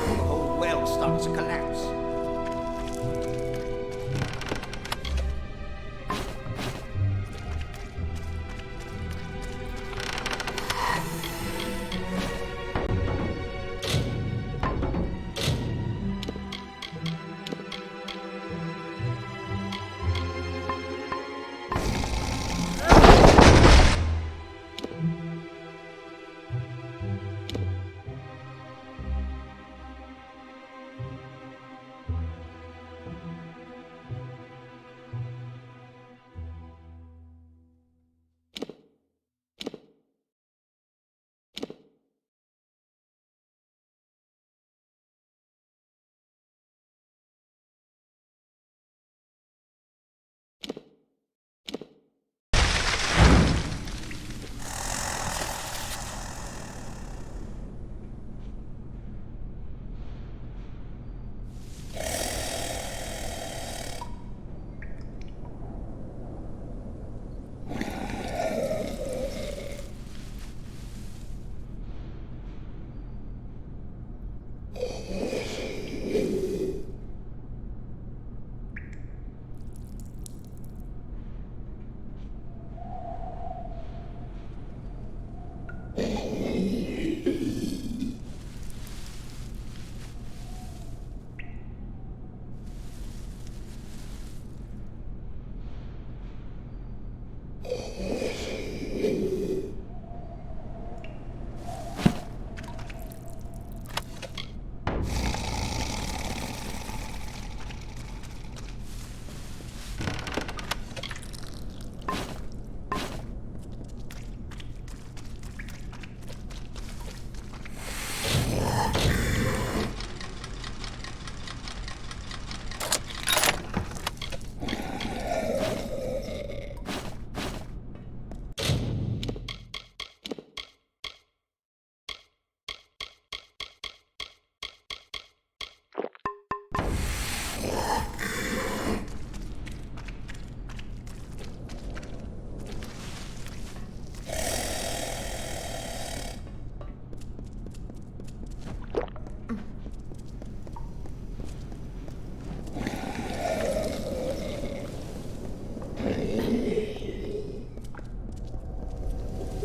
[SPEAKER 14] The whole well starts to collapse.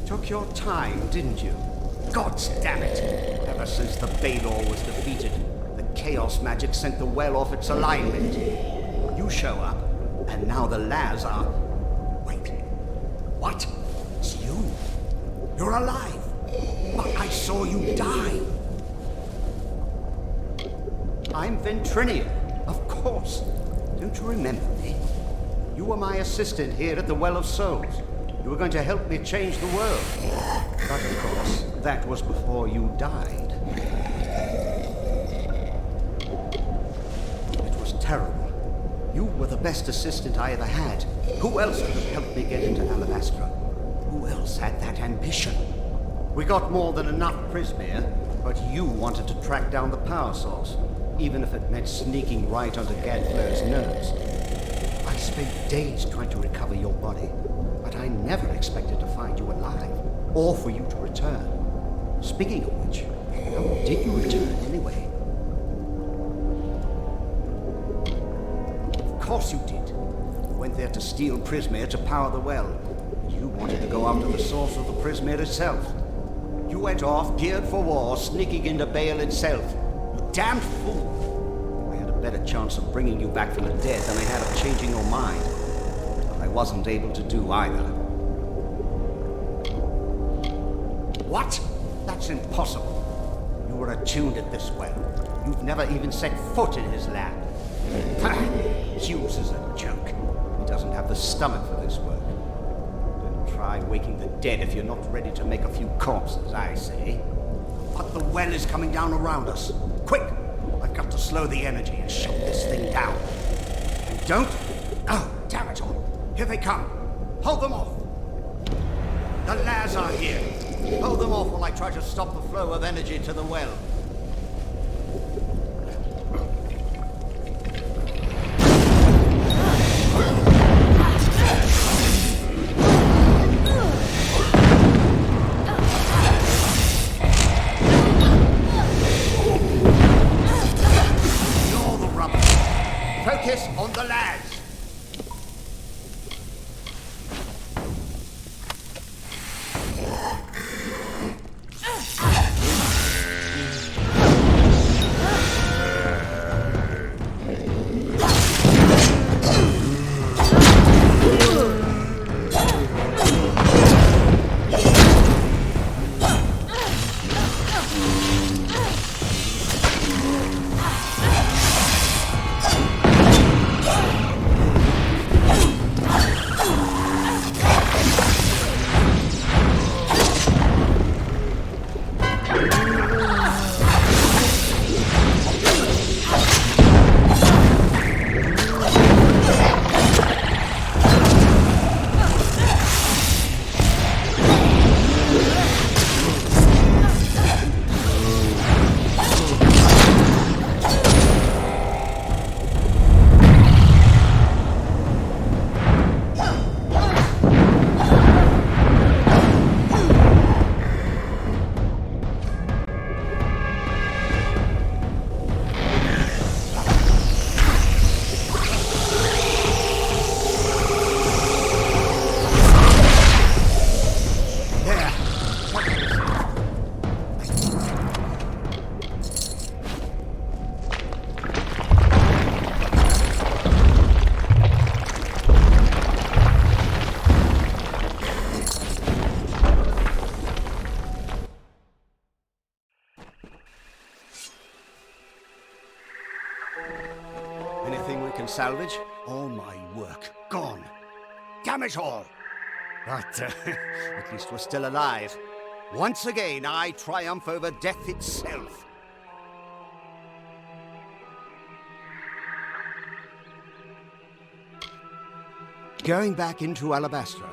[SPEAKER 14] Took your time, didn't you? Gods damn it! Ever since the Balor was defeated, the Chaos magic sent the well off its alignment. You show up, and now the Laz are... Wait. What? It's you. You're alive. But I saw you die. I'm Ventrinian, of course. Don't you remember me? You were my assistant here at the Well of Souls. You were going to help me change the world. But of course, that was before you died. It was terrible. You were the best assistant I ever had. Who else could have helped me get into Alabastra? Who else had that ambition? We got more than enough Prismere, but you wanted to track down the power source, even if it meant sneaking right onto Gadflair's nerves. I spent days trying to recover your body, but I never expected to find you alive, or for you to return. Speaking of which, how did you return anyway? Of course you did. You went there to steal Prismere to power the well. You wanted to go after the source of the Prismere itself. You went off, geared for war, sneaking into Baal itself. You damned fool! I had a better chance of bringing you back from the dead than I had of changing your mind. But I wasn't able to do either. What? That's impossible. You were attuned at this well. You've never even set foot in his land. Hughes is a joke. He doesn't have the stomach for this work. Don't try waking the dead if you're not ready to make a few corpses, I say. But the well is coming down around us. Quick! I've got to slow the energy and shut this thing down. And don't... Oh, damn it all. Here they come. Hold them off. The Laz are here. Hold them off while I try to stop the flow of energy to the well. Ignore the rubbish. Focus on the Laz. can salvage. All my work gone. Damn it all! But at least we're still alive. Once again, I triumph over death itself. Going back into Alabastra.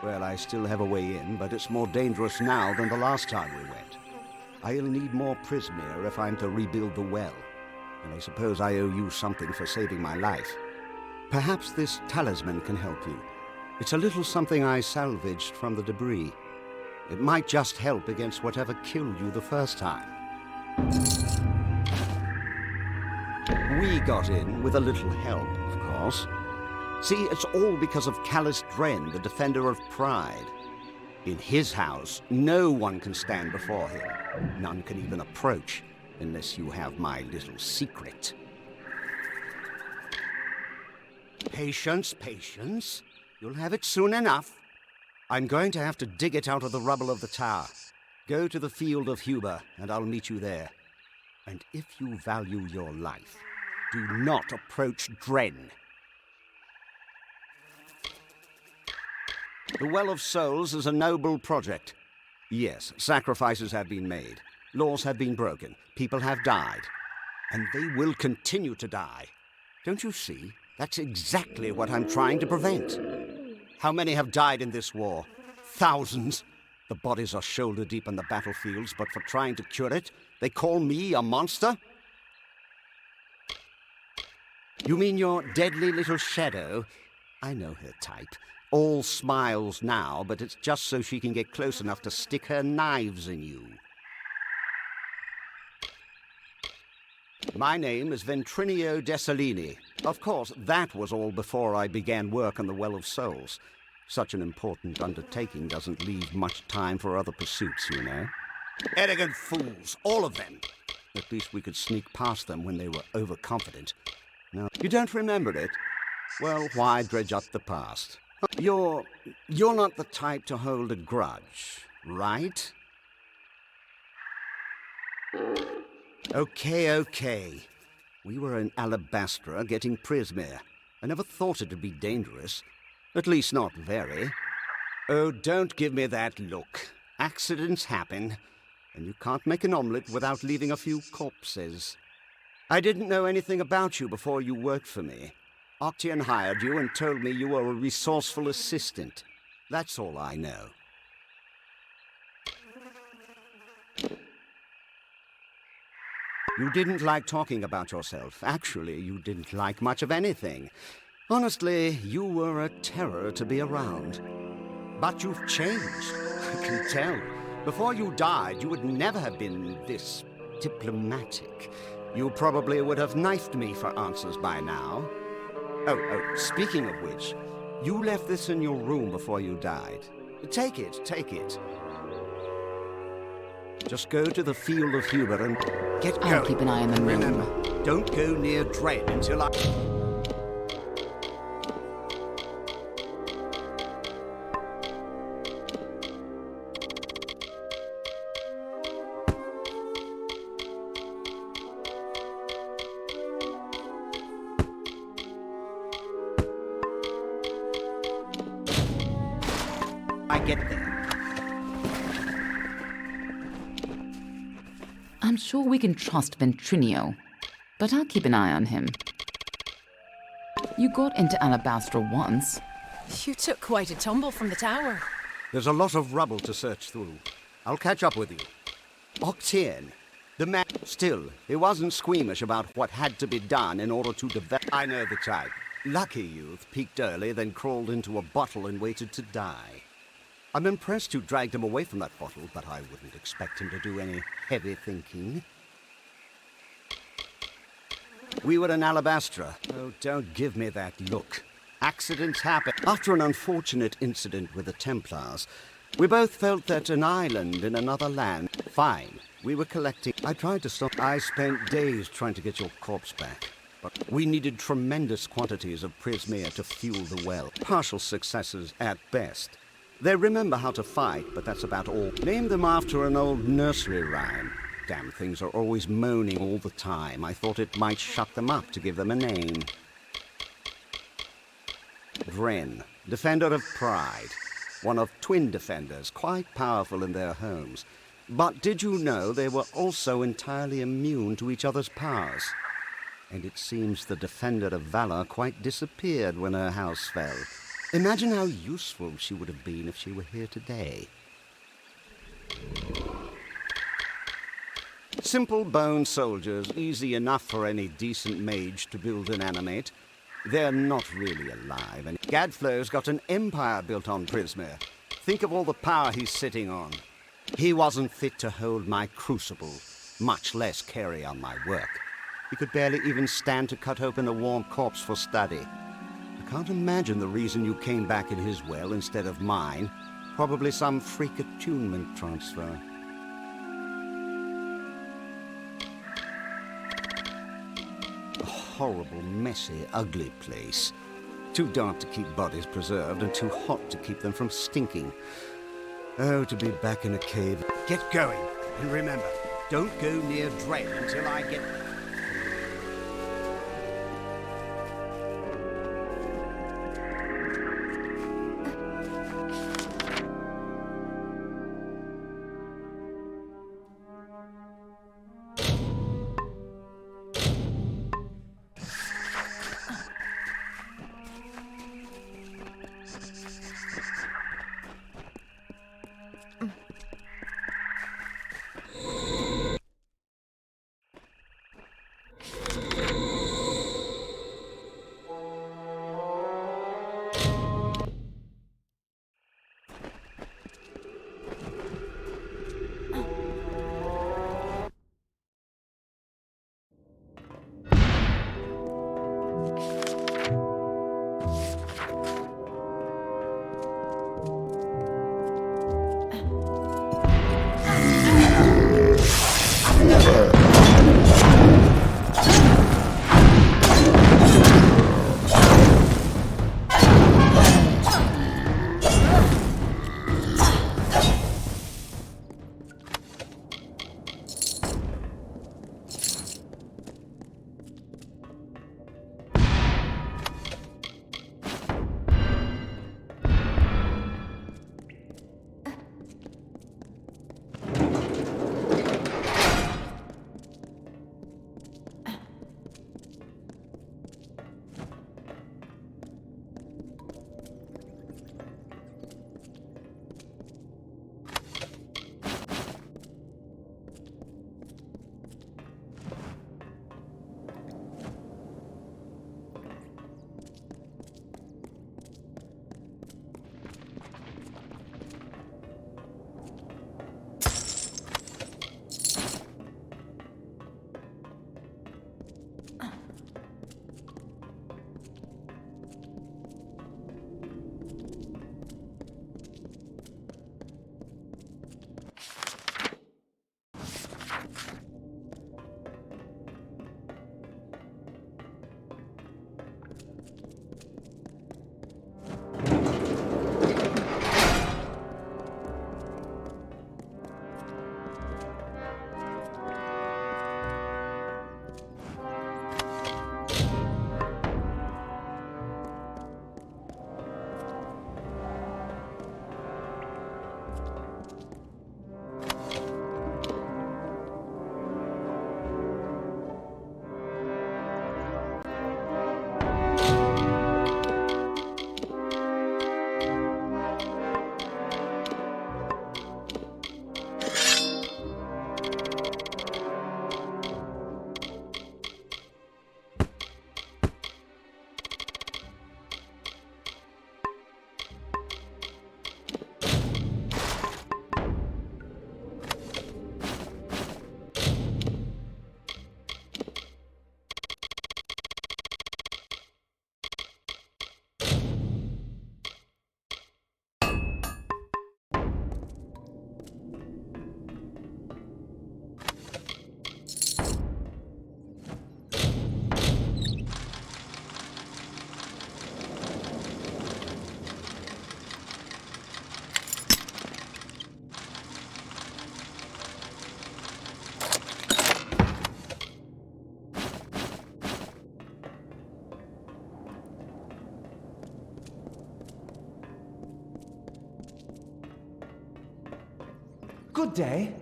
[SPEAKER 14] Well, I still have a way in, but it's more dangerous now than the last time we went. I'll need more Prismere if I'm to rebuild the well. And I suppose I owe you something for saving my life. Perhaps this talisman can help you. It's a little something I salvaged from the debris. It might just help against whatever killed you the first time. We got in with a little help, of course. See, it's all because of Callus Dren, the defender of pride. In his house, no one can stand before him. None can even approach, unless you have my little secret. Patience, patience. You'll have it soon enough. I'm going to have to dig it out of the rubble of the tower. Go to the field of Huber, and I'll meet you there. And if you value your life, do not approach Dren. The Well of Souls is a noble project. Yes, sacrifices have been made. Laws have been broken. People have died. And they will continue to die. Don't you see? That's exactly what I'm trying to prevent. How many have died in this war? Thousands. The bodies are shoulder deep in the battlefields, but for trying to cure it, they call me a monster? You mean your deadly little shadow? I know her type. All smiles now, but it's just so she can get close enough to stick her knives in you. My name is Ventrinio Dessalini. Of course, that was all before I began work on the Well of Souls. Such an important undertaking doesn't leave much time for other pursuits, you know. Arrogant fools, all of them. At least we could sneak past them when they were overconfident. Now, you don't remember it? Well, why dredge up the past? You're not the type to hold a grudge, right? Okay. We were in Alabastra getting Prismere. I never thought it'd be dangerous. At least not very. Oh, don't give me that look. Accidents happen, and you can't make an omelette without leaving a few corpses. I didn't know anything about you before you worked for me. Octian hired you and told me you were a resourceful assistant. That's all I know. You didn't like talking about yourself. Actually, you didn't like much of anything. Honestly, you were a terror to be around. But you've changed. I can tell. Before you died, you would never have been this diplomatic. You probably would have knifed me for answers by now. Oh, speaking of which, you left this in your room before you died. Take it. Just go to the field of Huber and get going.
[SPEAKER 13] I'll keep an eye on the room.
[SPEAKER 14] Remember, don't go near Dren until I... get there.
[SPEAKER 13] I'm sure we can trust Ventrinio, but I'll keep an eye on him. You got into Alabastra once.
[SPEAKER 15] You took quite a tumble from the tower.
[SPEAKER 14] There's a lot of rubble to search through. I'll catch up with you. Octian, the man... Still, he wasn't squeamish about what had to be done in order to develop... I know the type. Lucky youth, peaked early, then crawled into a bottle and waited to die. I'm impressed you dragged him away from that bottle, but I wouldn't expect him to do any heavy thinking. We were in Alabastra. Oh, don't give me that look. Accidents happen. After an unfortunate incident with the Templars, we both felt that an island in another land... Fine. We were collecting... I tried to stop... I spent days trying to get your corpse back. But we needed tremendous quantities of Prismere to fuel the well. Partial successes at best. They remember how to fight, but that's about all. Name them after an old nursery rhyme. Damn things are always moaning all the time. I thought it might shut them up to give them a name. Vren, Defender of Pride. One of twin defenders, quite powerful in their homes. But did you know they were also entirely immune to each other's powers? And it seems the Defender of Valor quite disappeared when her house fell. Imagine how useful she would have been if she were here today. Simple bone soldiers, easy enough for any decent mage to build and animate. They're not really alive, and Gadflow's got an empire built on Prismere. Think of all the power he's sitting on. He wasn't fit to hold my crucible, much less carry on my work. He could barely even stand to cut open a warm corpse for study. I can't imagine the reason you came back in his well instead of mine. Probably some freak attunement transfer. A horrible, messy, ugly place. Too dark to keep bodies preserved and too hot to keep them from stinking. Oh, to be back in a cave. Get going, and remember, don't go near Dren until I get...
[SPEAKER 16] Good day.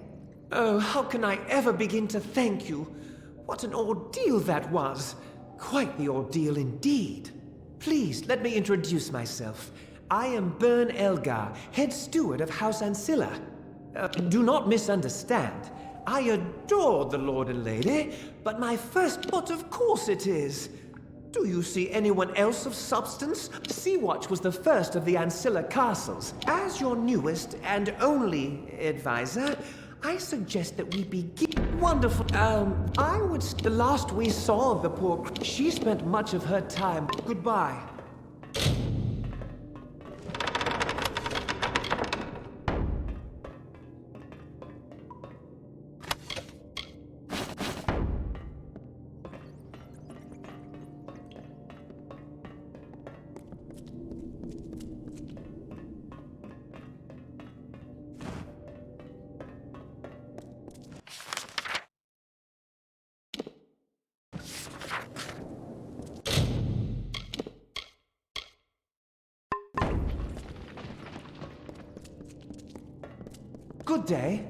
[SPEAKER 16] Oh, how can I ever begin to thank you? What an ordeal that was. Quite the ordeal indeed. Please, let me introduce myself. I am Bern Elgar, head steward of House Ancilla. Do not misunderstand. I adore the Lord and Lady, but my first but of course it is. Do you see anyone else of substance? Sea-Watch was the first of the Ancilla castles. As your newest and only advisor, I suggest that we begin. Wonderful. The last we saw of the poor, she spent much of her time. Goodbye. Good day.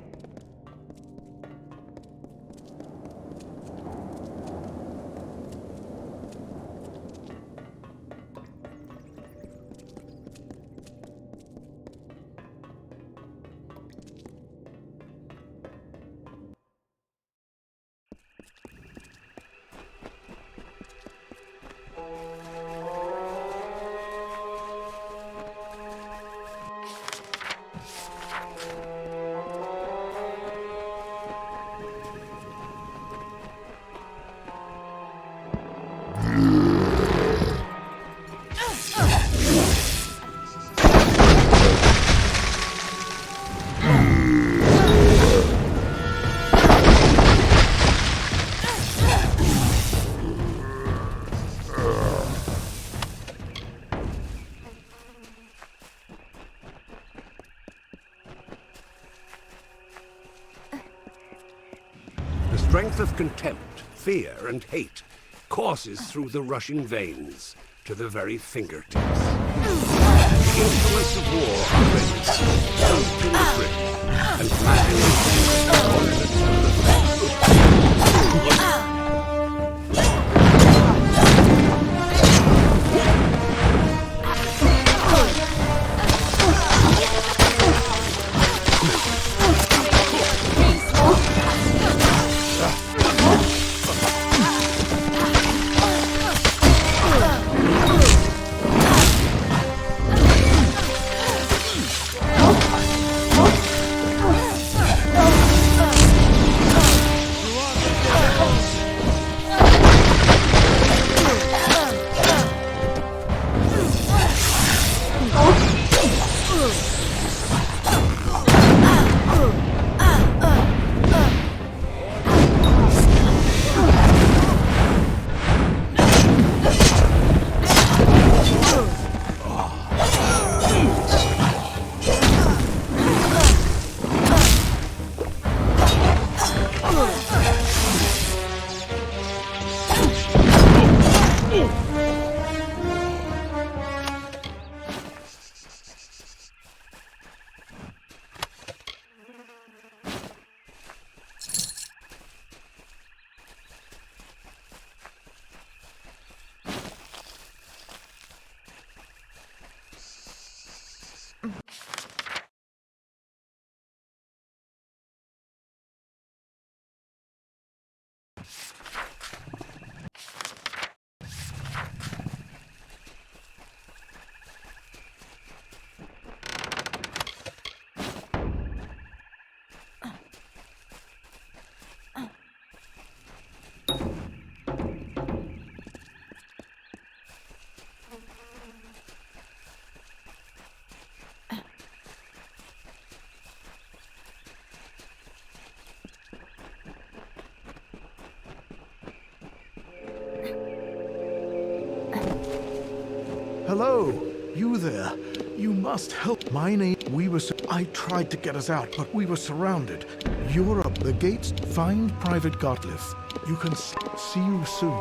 [SPEAKER 8] Strength of contempt, fear, and hate courses through the rushing veins to the very fingertips. The influence of war already dumped in the grip and maculating the toilets of the
[SPEAKER 17] Hello, you there. You must help. My name. I tried to get us out, but we were surrounded. You're up. The gates. Find Private Gottlieb. You can see you soon.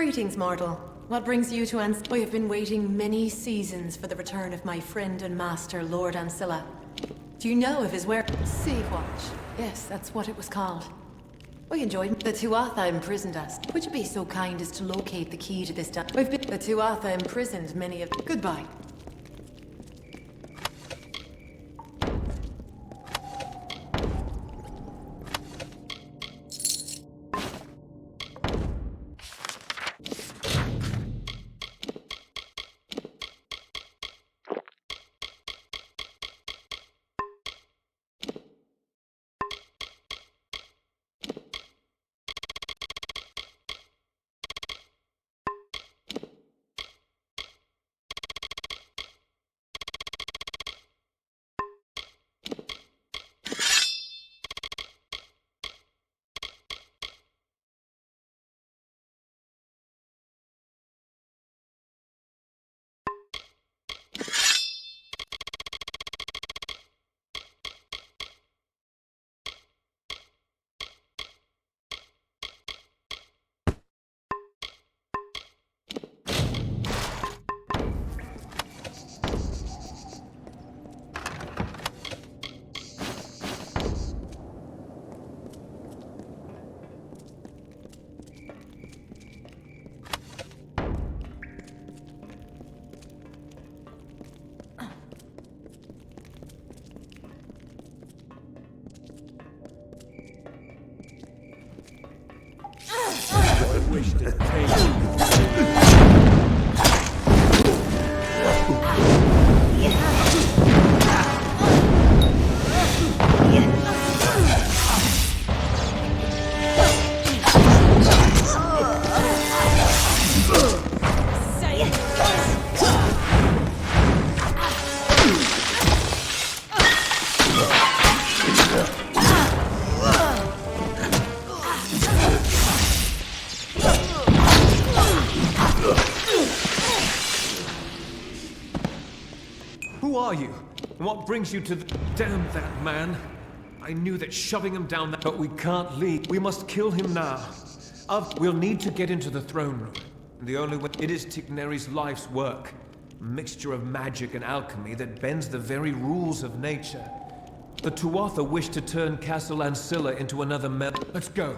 [SPEAKER 15] Greetings, mortal. What brings you to I have been waiting many seasons for the return of my friend and master, Lord Ancilla. Do you know of his Save Watch. Yes, that's what it was called. We enjoyed the Tuatha imprisoned us. Would you be so kind as to locate the key to this The Tuatha imprisoned many of... Goodbye.
[SPEAKER 16] Who are you? And what brings you to the... Damn that man. I knew that shoving him down that... But we can't leave. We must kill him now. We'll need to get into the throne room. And the only way... It is Tigneri's life's work. A mixture of magic and alchemy that bends the very rules of nature. The Tuatha wish to turn Castle Ancilla into another Let's go.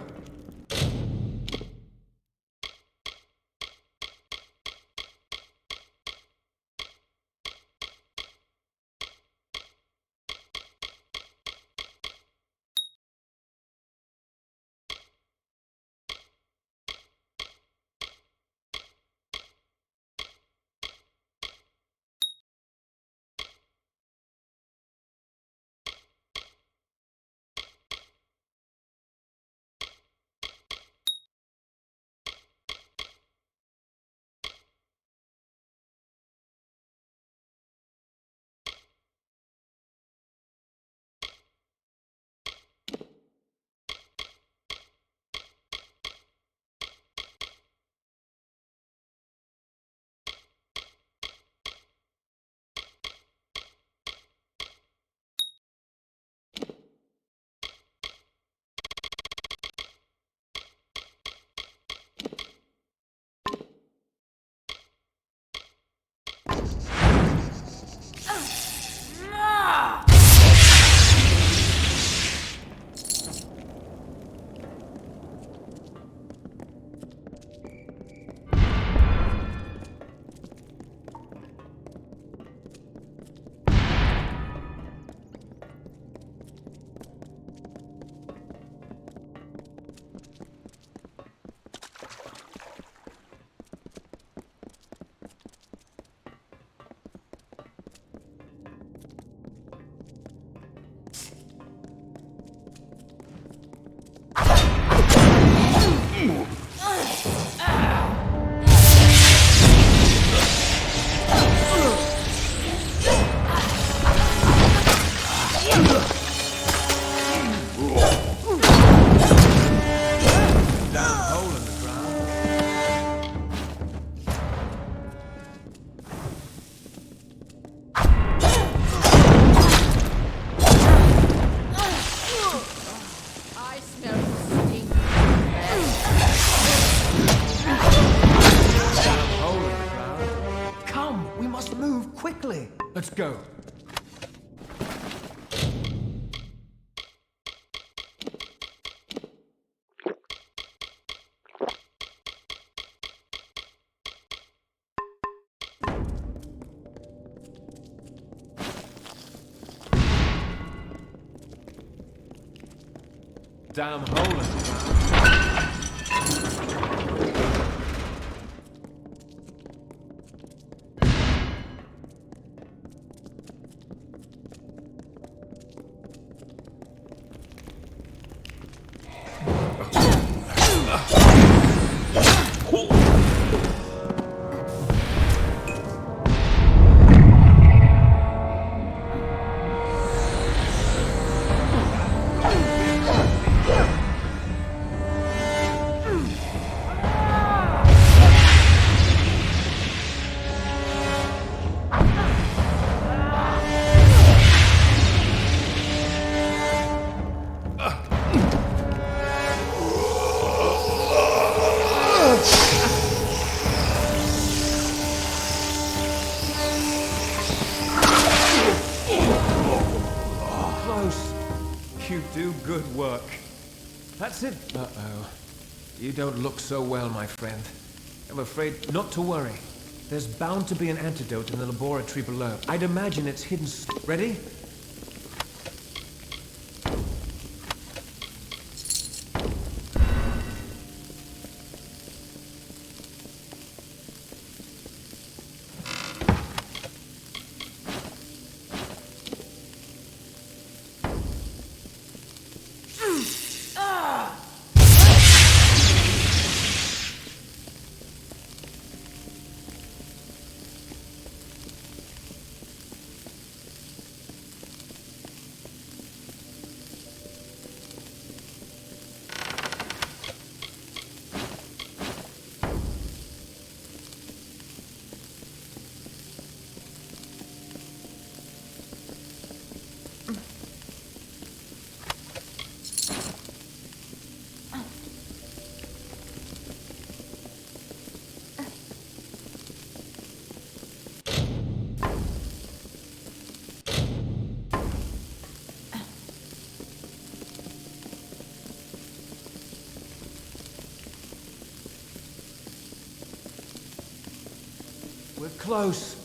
[SPEAKER 13] I smell stinking.
[SPEAKER 16] go. Damn hole. You do good work. That's it. Uh-oh. You don't look so well, my friend. I'm afraid not to worry. There's bound to be an antidote in the laboratory below. I'd imagine it's hidden. Ready? We're close.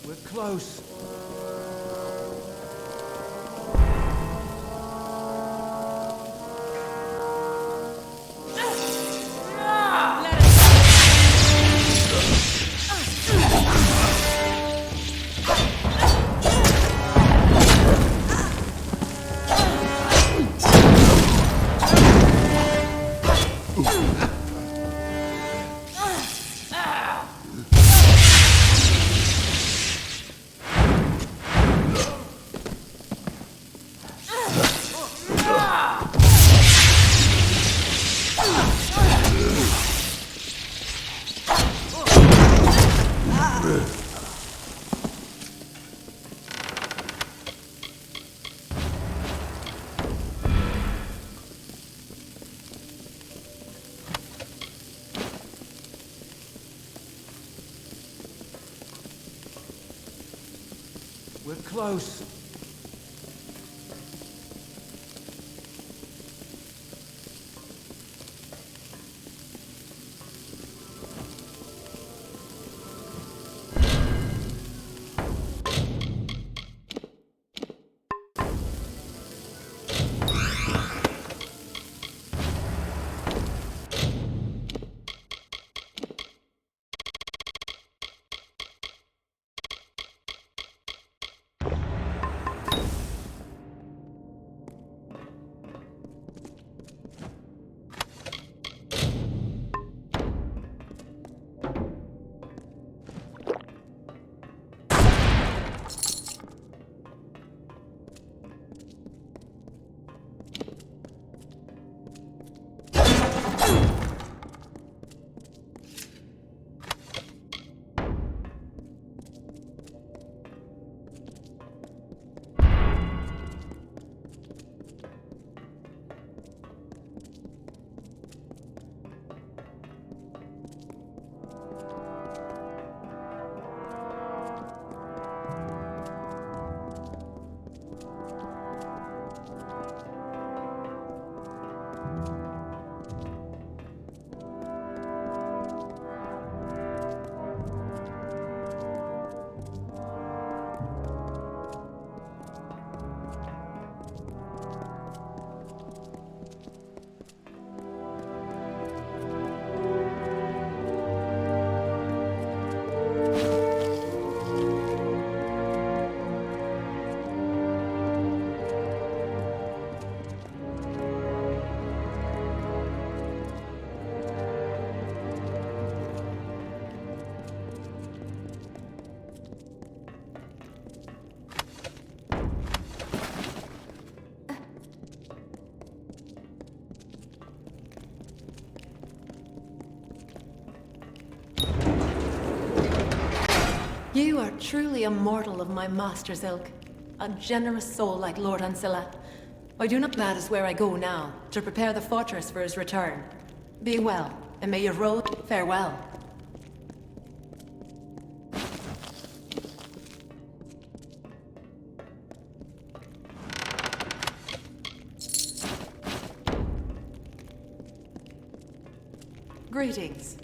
[SPEAKER 16] We're close. We're close.
[SPEAKER 15] You are truly a mortal of my master's ilk. A generous soul like Lord Ancilla. I do not. That is where I go now, to prepare the fortress for his return. Be well, and may your road farewell. Greetings.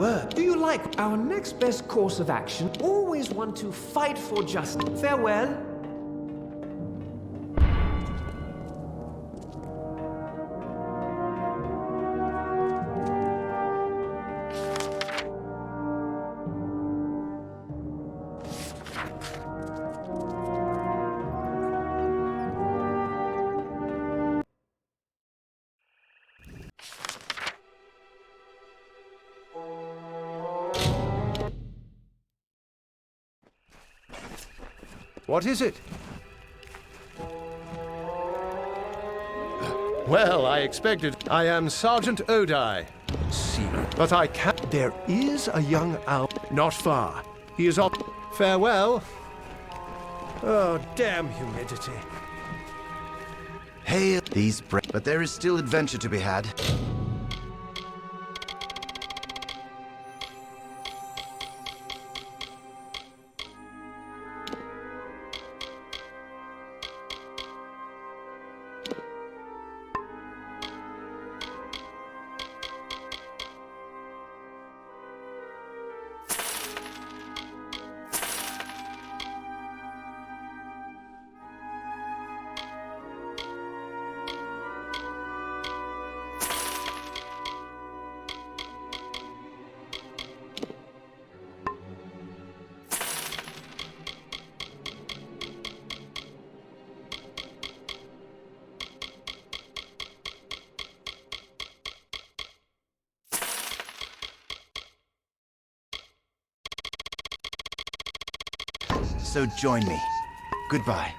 [SPEAKER 16] word. Do you like our next best course of action? Always want to fight for justice. Farewell.
[SPEAKER 12] What is it?
[SPEAKER 18] Well, I expected. I am Sergeant Odai.
[SPEAKER 12] See,
[SPEAKER 18] But I can't.
[SPEAKER 12] there is a young owl not far. He is on.
[SPEAKER 18] Farewell.
[SPEAKER 12] Oh, damn humidity.
[SPEAKER 19] Hail these but there is still adventure to be had. So join me. Goodbye.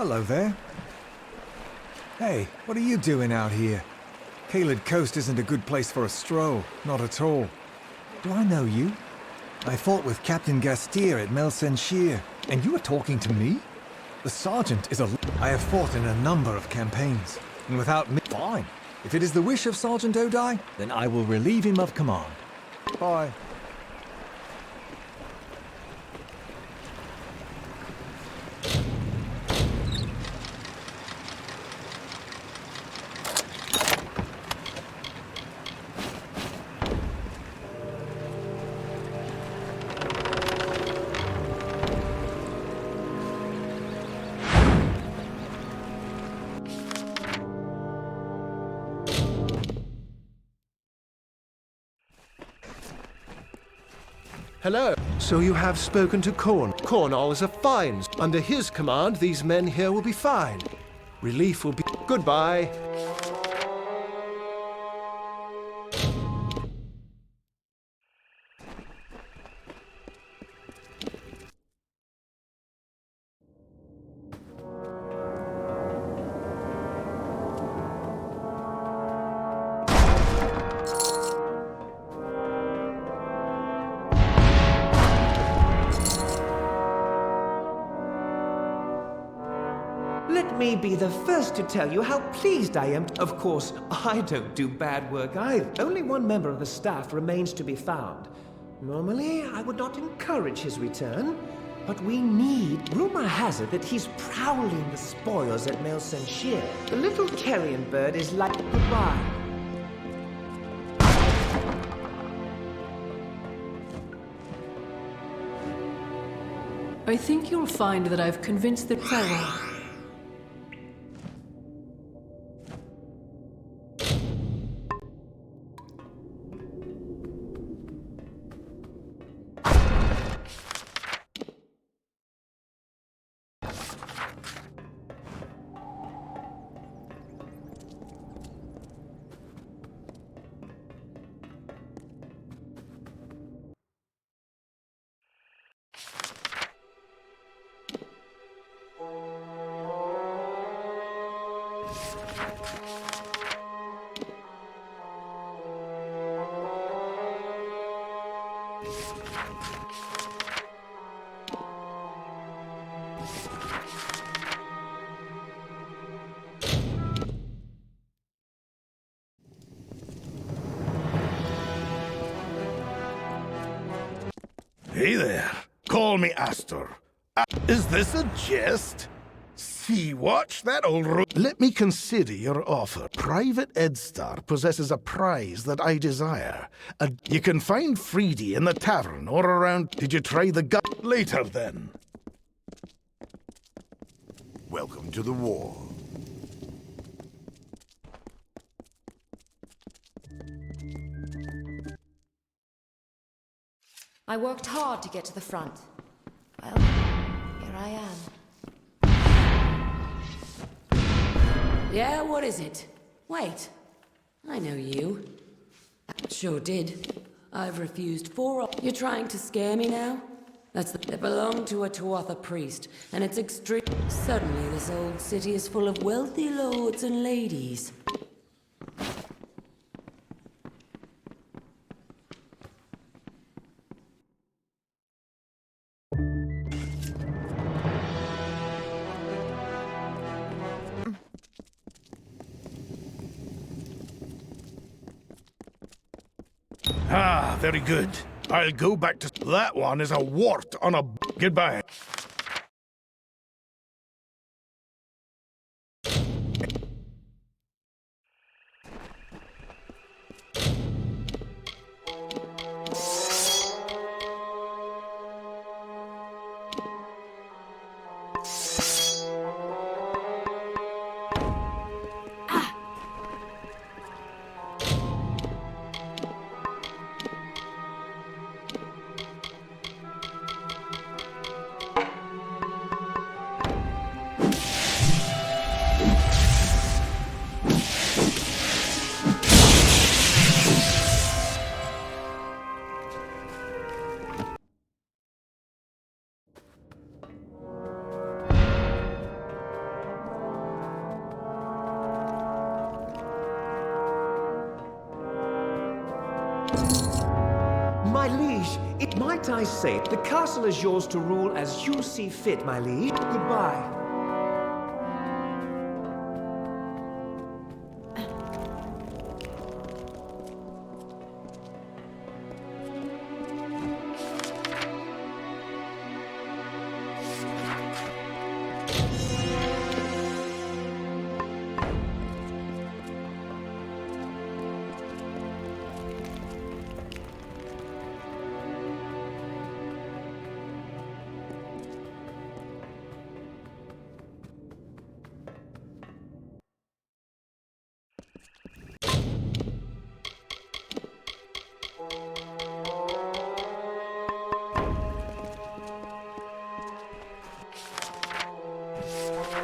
[SPEAKER 20] Hello there. Hey, what are you doing out here? Caelid Coast isn't a good place for a stroll, not at all. Do I know you? I fought with Captain Gastier at Melsenshire, and you were talking to me? The sergeant is a... I have fought in a number of campaigns, and without me... Fine. If it is the wish of Sergeant Odai, then I will relieve him of command. Bye.
[SPEAKER 18] Hello. So you have spoken to Cornwall is a fine. Under his command, these men here will be fine. Relief will be... Goodbye.
[SPEAKER 16] Let me be the first to tell you how pleased I am. Of course, I don't do bad work either. Only one member of the staff remains to be found. Normally, I would not encourage his return, but we need... Rumor has it that he's prowling the spoils at Melson Shear. The little carrion bird is like... Goodbye.
[SPEAKER 15] I think you'll find that I've convinced the farewell.
[SPEAKER 17] Hey there. Call me Astor. Is this a jest? See, watch that old Let me consider your offer. Private Edstar possesses a prize that I desire. You can find Freedy in the tavern or around... Did you try the gun? Later, then. Welcome to the war.
[SPEAKER 21] I worked hard to get to the front. Well, here I am.
[SPEAKER 22] Yeah, what is it? Wait, I know you. Sure did. I've refused 4... You're trying to scare me now? They belong to a Tuatha priest, and it's extreme... Suddenly this old city is full of wealthy lords and ladies.
[SPEAKER 17] Ah, very good. I'll go back to... That one is a wart on a... Goodbye.
[SPEAKER 16] My liege, might I say, the castle is yours to rule as you see fit, my liege. Goodbye.
[SPEAKER 1] Oh!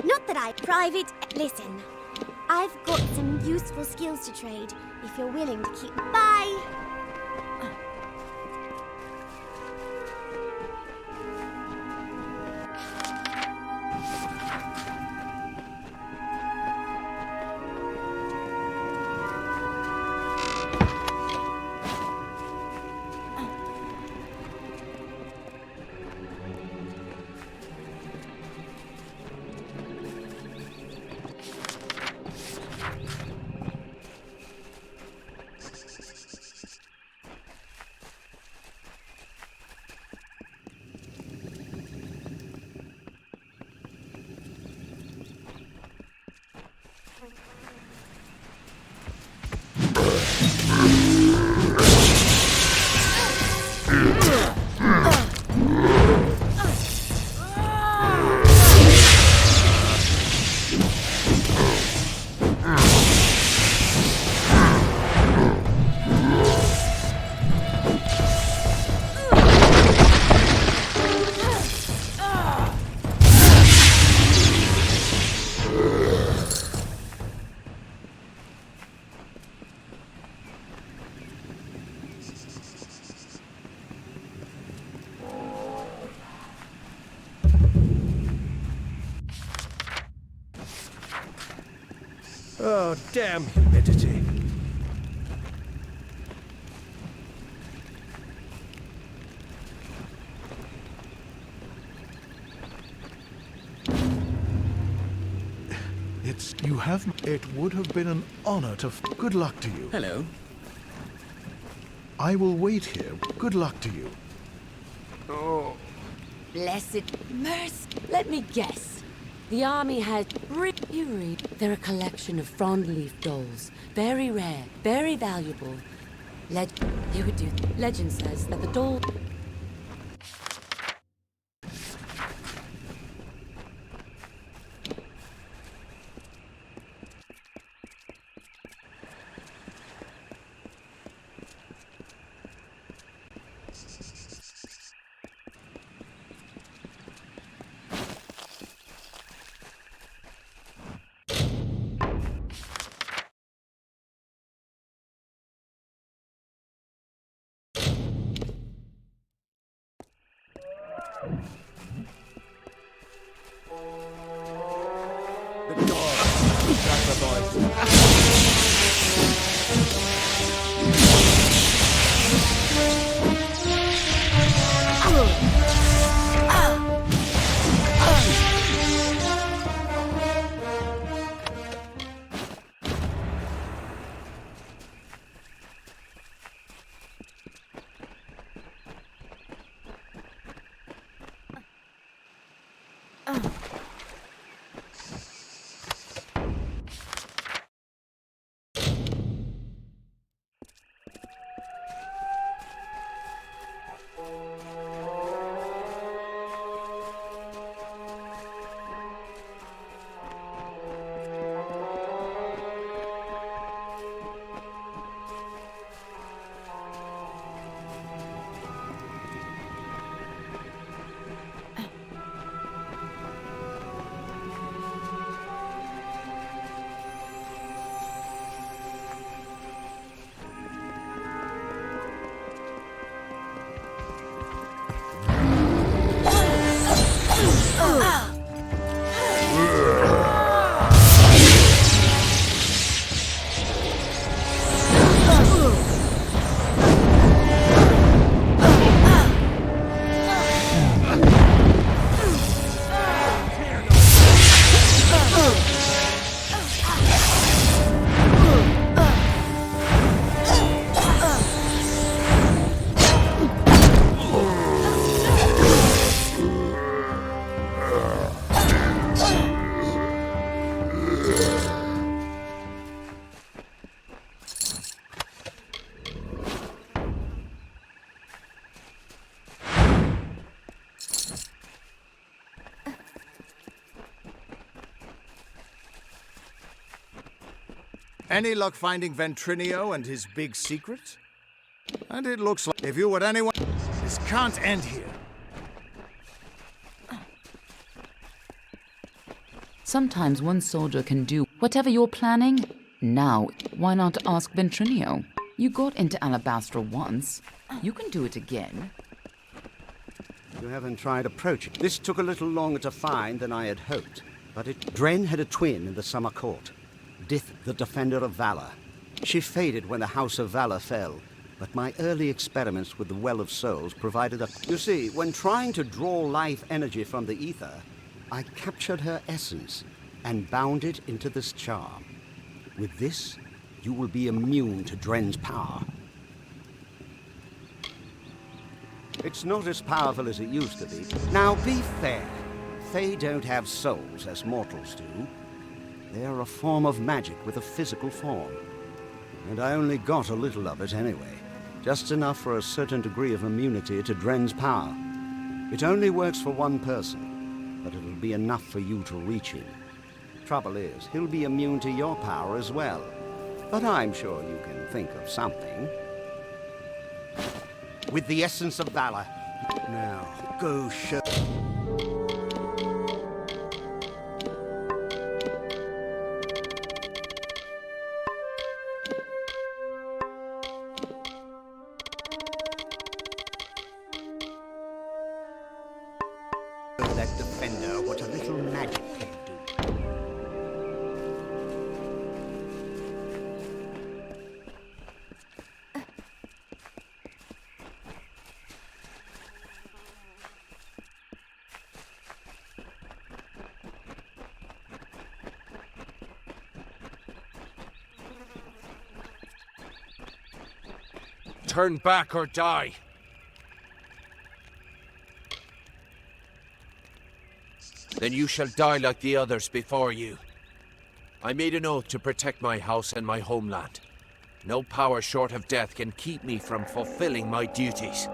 [SPEAKER 1] Not that I... Private... Listen. I've got some useful skills to trade, if you're willing to keep... Bye!
[SPEAKER 7] Oh, damn humidity.
[SPEAKER 17] You have... It would have been an honor to... Good luck to you.
[SPEAKER 11] Hello.
[SPEAKER 17] I will wait here. Good luck to you.
[SPEAKER 22] Oh. Blessed mercy. Let me guess. The army has... You read. They're a collection of frond-leaf dolls. Very rare, very valuable. You would do... Legend says that the doll...
[SPEAKER 7] The dog. Sacrifice.
[SPEAKER 10] Any luck finding Ventrinio and his big secret? And it looks like if you would anyone... This can't end here.
[SPEAKER 13] Sometimes one soldier can do whatever you're planning. Now, why not ask Ventrinio? You got into Alabastra once. You can do it again.
[SPEAKER 14] You haven't tried approaching. This took a little longer to find than I had hoped. But Dren had a twin in the Summer Court. Dith, the Defender of Valor. She faded when the House of Valor fell. But my early experiments with the Well of Souls provided a... You see, when trying to draw life energy from the ether, I captured her essence and bound it into this charm. With this, you will be immune to Dren's power. It's not as powerful as it used to be. Now, be fair. Fae don't have souls as mortals do. They're a form of magic with a physical form. And I only got a little of it anyway. Just enough for a certain degree of immunity to Dren's power. It only works for one person, but it'll be enough for you to reach him. Trouble is, he'll be immune to your power as well. But I'm sure you can think of something. With the essence of valor. Now, go show... that defender what a little magic can do.
[SPEAKER 7] Turn back or die. Then you shall die like the others before you. I made an oath to protect my house and my homeland. No power short of death can keep me from fulfilling my duties.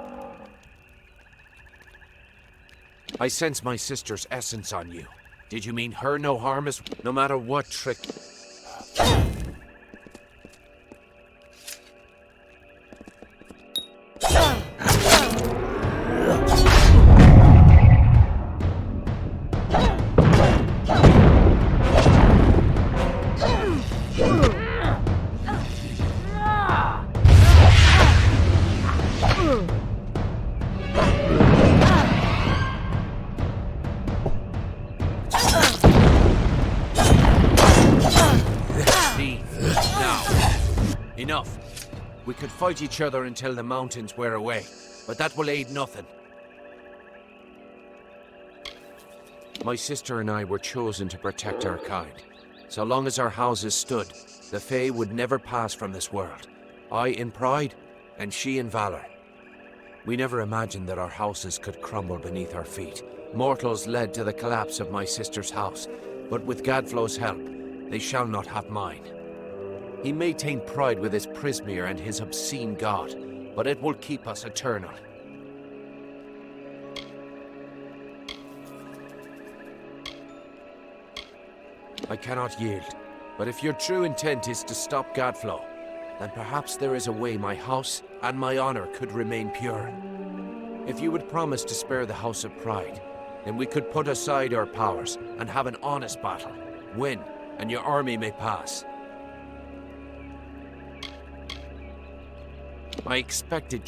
[SPEAKER 7] I sense my sister's essence on you. Did you mean her no harm as... No matter what trick... Enough. We could fight each other until the mountains wear away, but that will aid nothing. My sister and I were chosen to protect our kind. So long as our houses stood, the Fae would never pass from this world. I in pride, and she in valor. We never imagined that our houses could crumble beneath our feet. Mortals led to the collapse of my sister's house, but with Gadflow's help, they shall not have mine. He may taint pride with his Prismeer and his obscene god, but it will keep us eternal. I cannot yield, but if your true intent is to stop Gadflow, then perhaps there is a way my house and my honor could remain pure. If you would promise to spare the House of Pride, then we could put aside our powers and have an honest battle, win, and your army may pass. My expected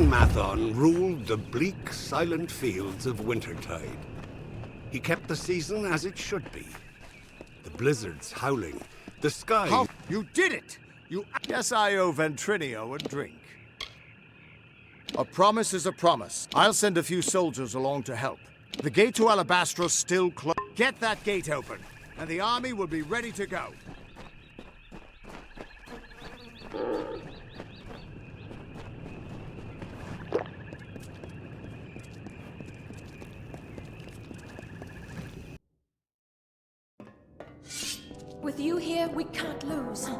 [SPEAKER 8] King Mathon ruled the bleak, silent fields of Wintertide. He kept the season as it should be. The blizzards howling, the sky...
[SPEAKER 10] How? You did it! You... Yes, I owe Ventrinio a drink. A promise is a promise. I'll send a few soldiers along to help. The gate to Alabastra still closed. Get that gate open, and the army will be ready to go.
[SPEAKER 21] With you here, we can't lose.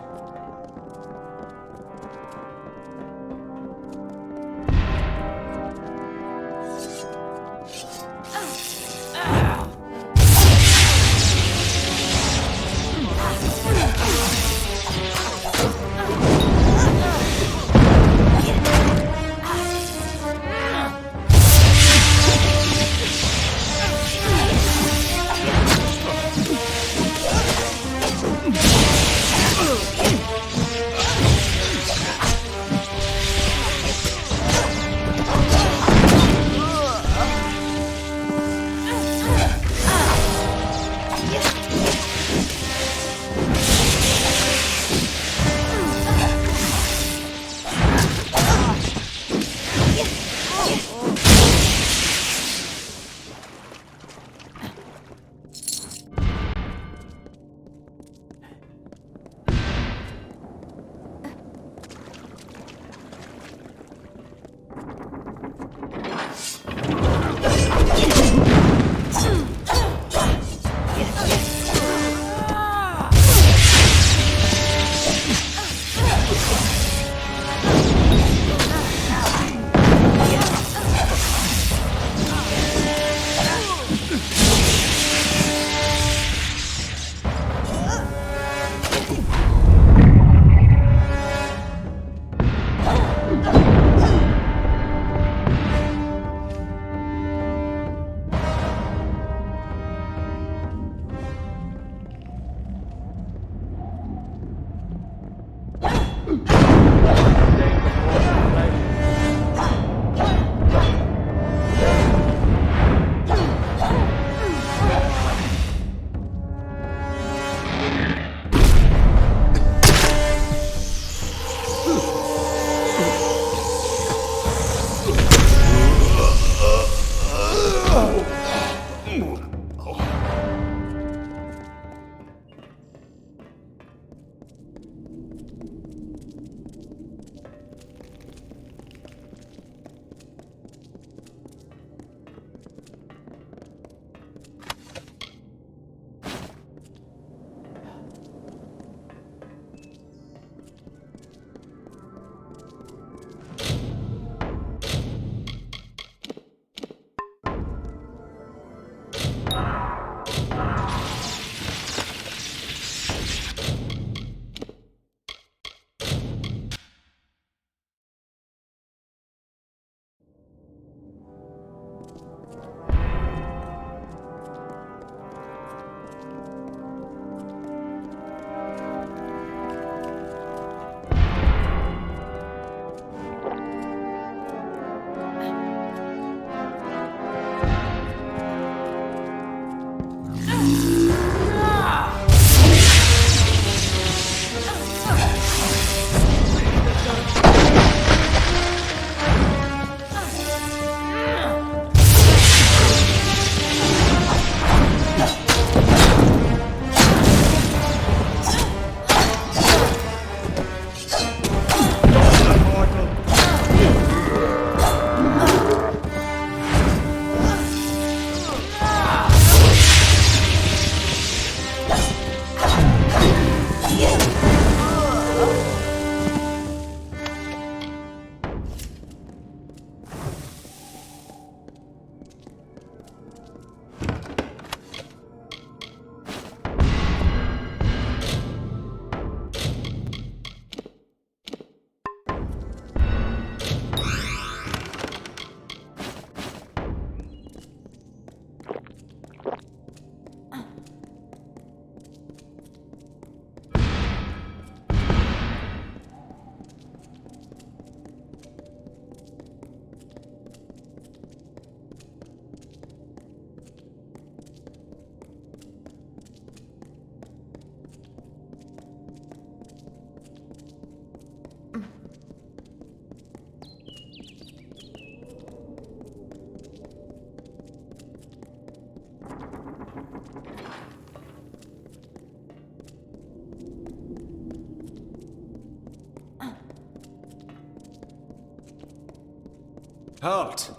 [SPEAKER 2] Halt!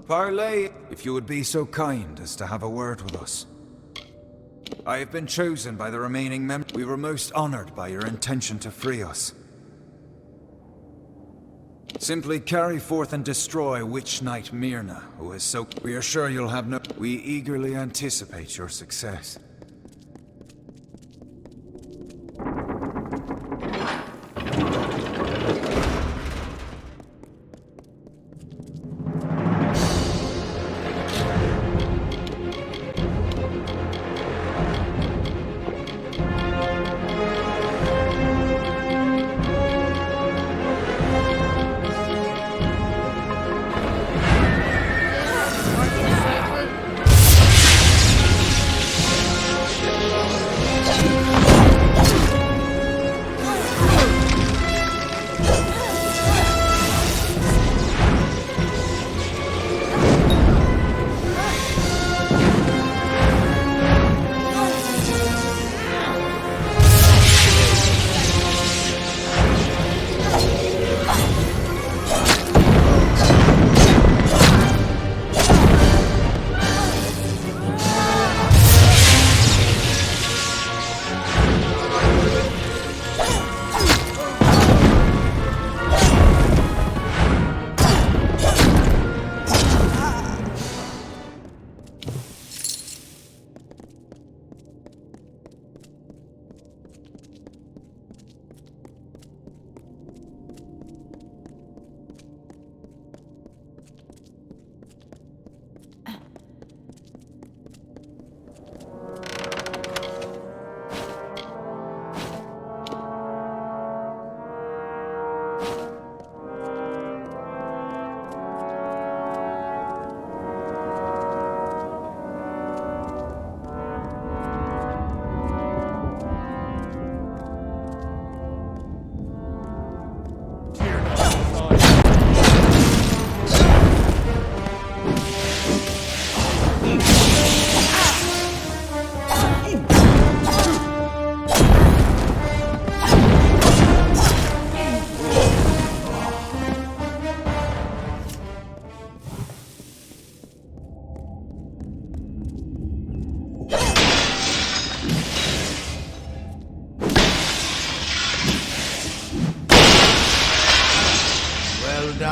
[SPEAKER 2] Parley, if you would be so kind as to have a word with us. I have been chosen by the remaining members. We were most honored by your intention to free us. Simply carry forth and destroy Witch Knight Myrna, who is so... We are sure you'll have no... We eagerly anticipate your success.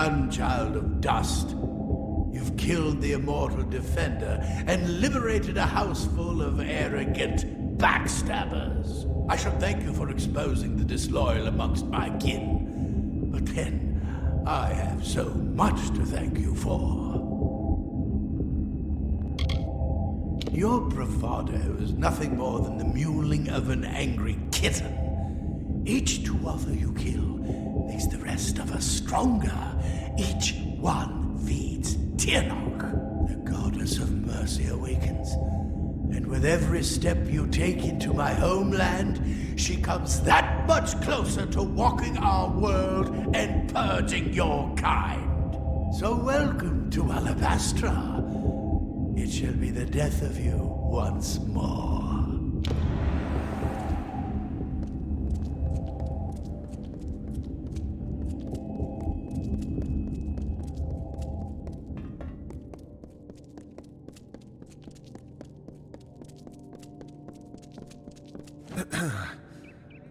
[SPEAKER 12] done, child of dust. You've killed the immortal defender and liberated a house full of arrogant backstabbers. I should thank you for exposing the disloyal amongst my kin. But then, I have so much to thank you for. Your bravado is nothing more than the mewling of an angry kitten. Each Tuatha you kill makes the rest of us stronger. Each one feeds Tirnoch. The goddess of mercy awakens. And with every step you take into my homeland, she comes that much closer to walking our world and purging your kind. So welcome to Alabastra. It shall be the death of you once more.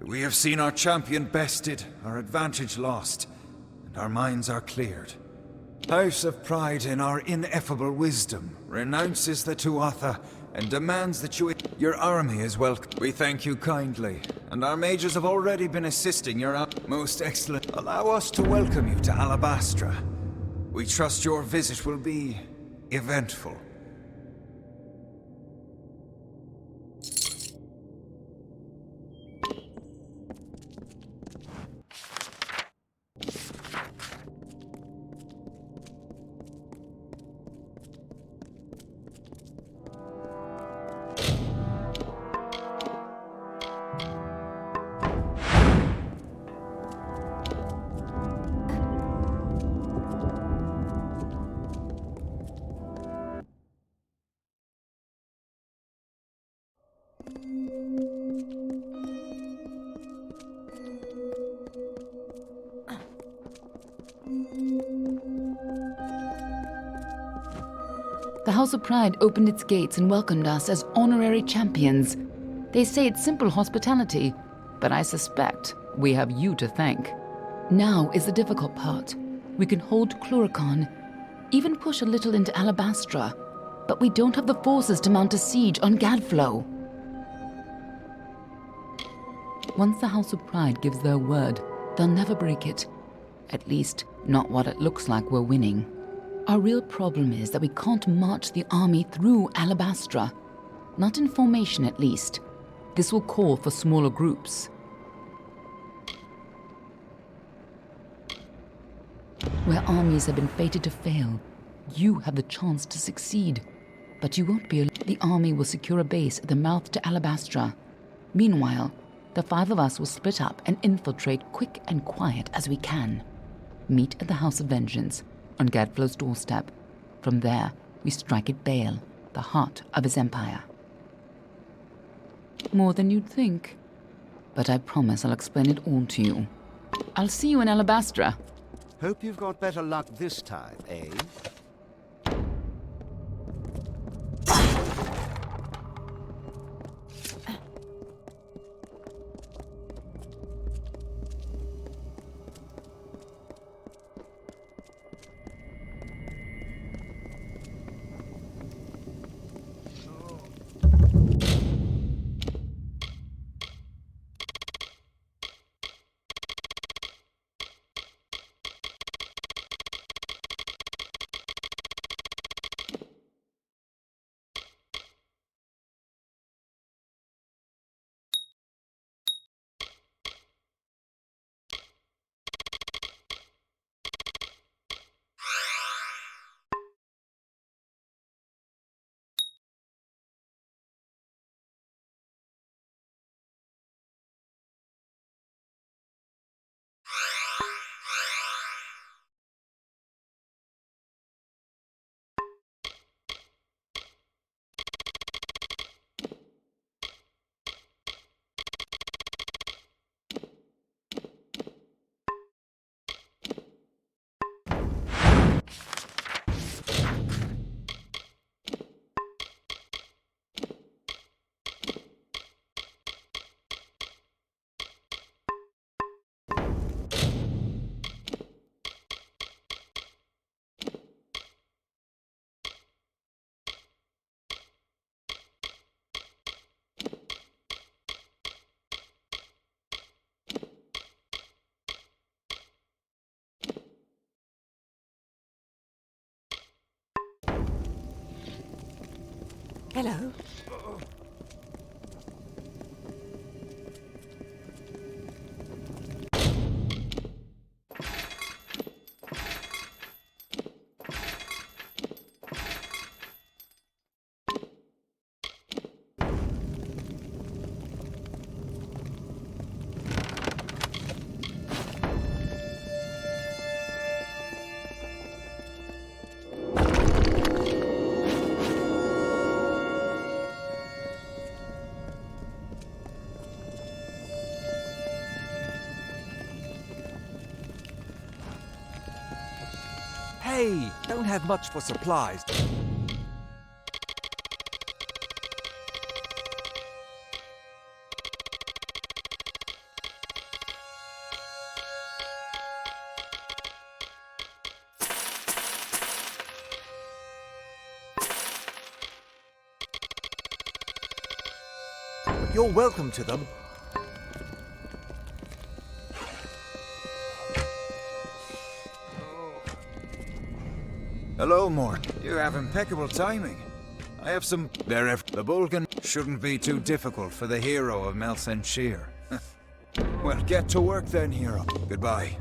[SPEAKER 2] We have seen our champion bested, our advantage lost, and our minds are cleared. House of Pride, in our ineffable wisdom, renounces the Tuatha and demands that your army is welcome. We thank you kindly, and our mages have already been assisting your most excellent. Allow us to welcome you to Alabastra. We trust your visit will be eventful.
[SPEAKER 13] The House of Pride opened its gates and welcomed us as honorary champions. They say it's simple hospitality, but I suspect we have you to thank. Now is the difficult part. We can hold Cluracan, even push a little into Alabastra, but we don't have the forces to mount a siege on Gadflow. Once the House of Pride gives their word, they'll never break it. At least, not while it looks like we're winning. Our real problem is that we can't march the army through Alabastra. Not in formation, at least. This will call for smaller groups. Where armies have been fated to fail, you have the chance to succeed. But you won't be alone. The army will secure a base at the mouth to Alabastra. Meanwhile, the 5 of us will split up and infiltrate quick and quiet as we can. Meet at the House of Vengeance, on Gadflow's doorstep. From there, we strike at Baal, the heart of his empire. More than you'd think. But I promise I'll explain it all to you. I'll see you in Alabastra.
[SPEAKER 14] Hope you've got better luck this time, eh?
[SPEAKER 4] Hello.
[SPEAKER 20] Hey, don't have much for supplies. You're welcome to them.
[SPEAKER 2] Hello, Mort. You have impeccable timing. I have some... The Bolgan shouldn't be too difficult for the hero of Melsenshir. Well, get to work then, hero. Goodbye.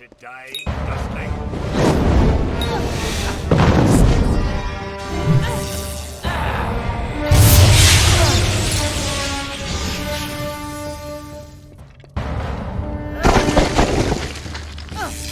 [SPEAKER 8] To die, Dustling.
[SPEAKER 1] Ah!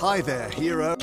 [SPEAKER 20] Hi there, hero.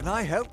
[SPEAKER 20] Can I help?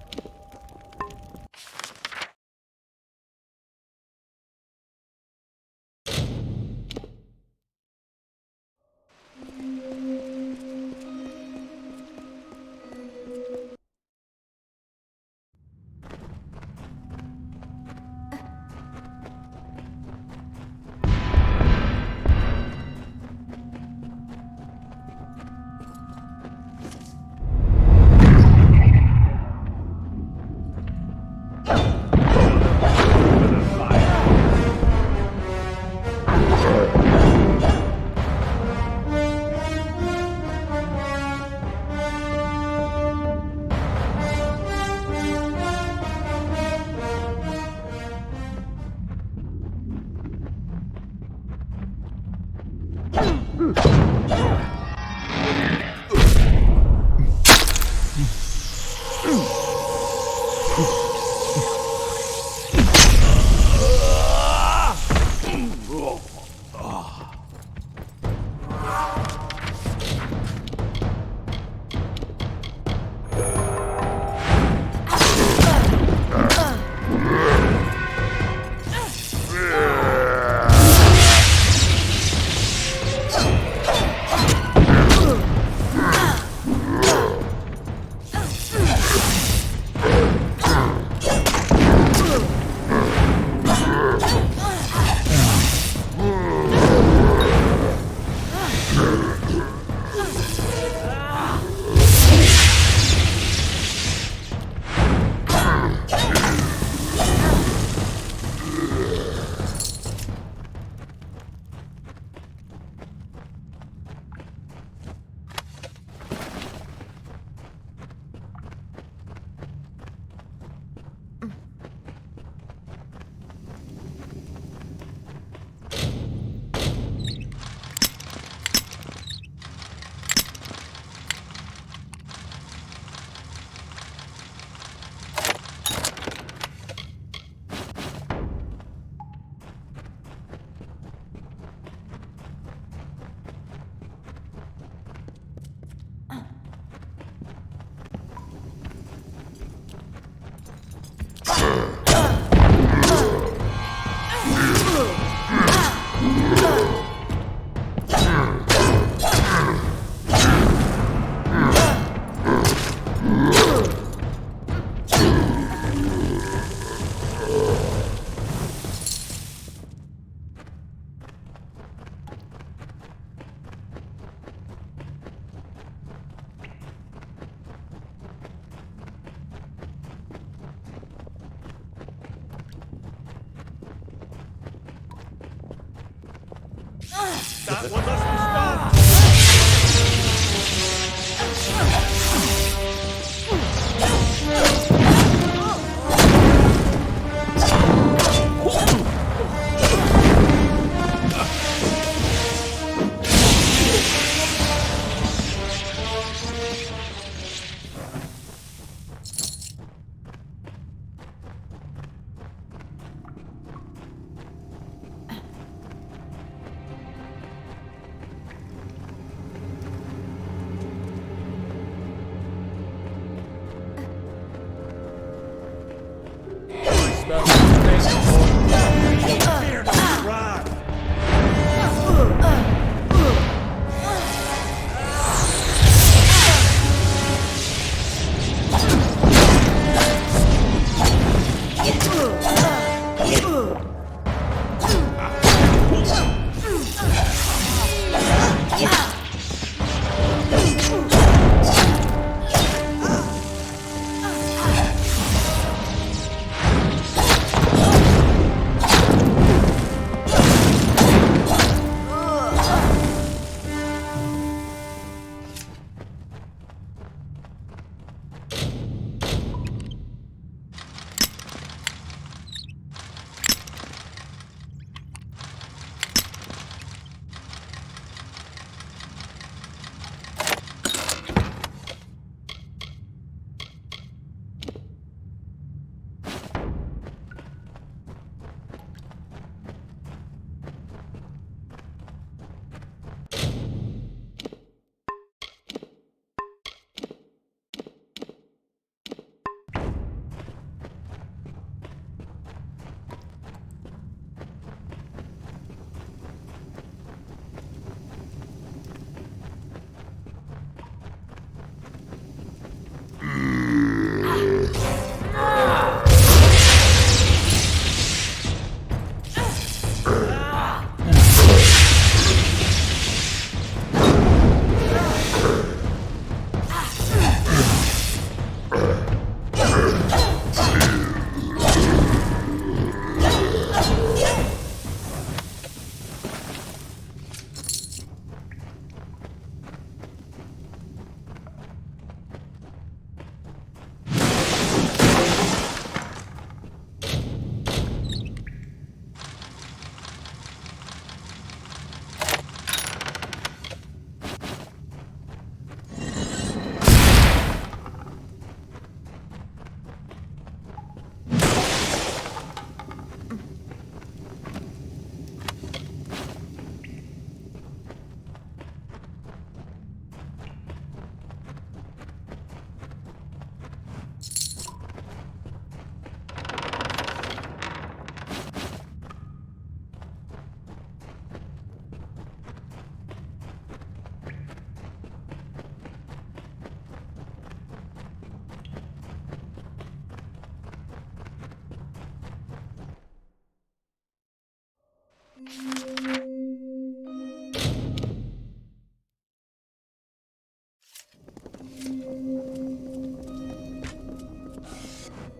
[SPEAKER 9] That one must be stopped!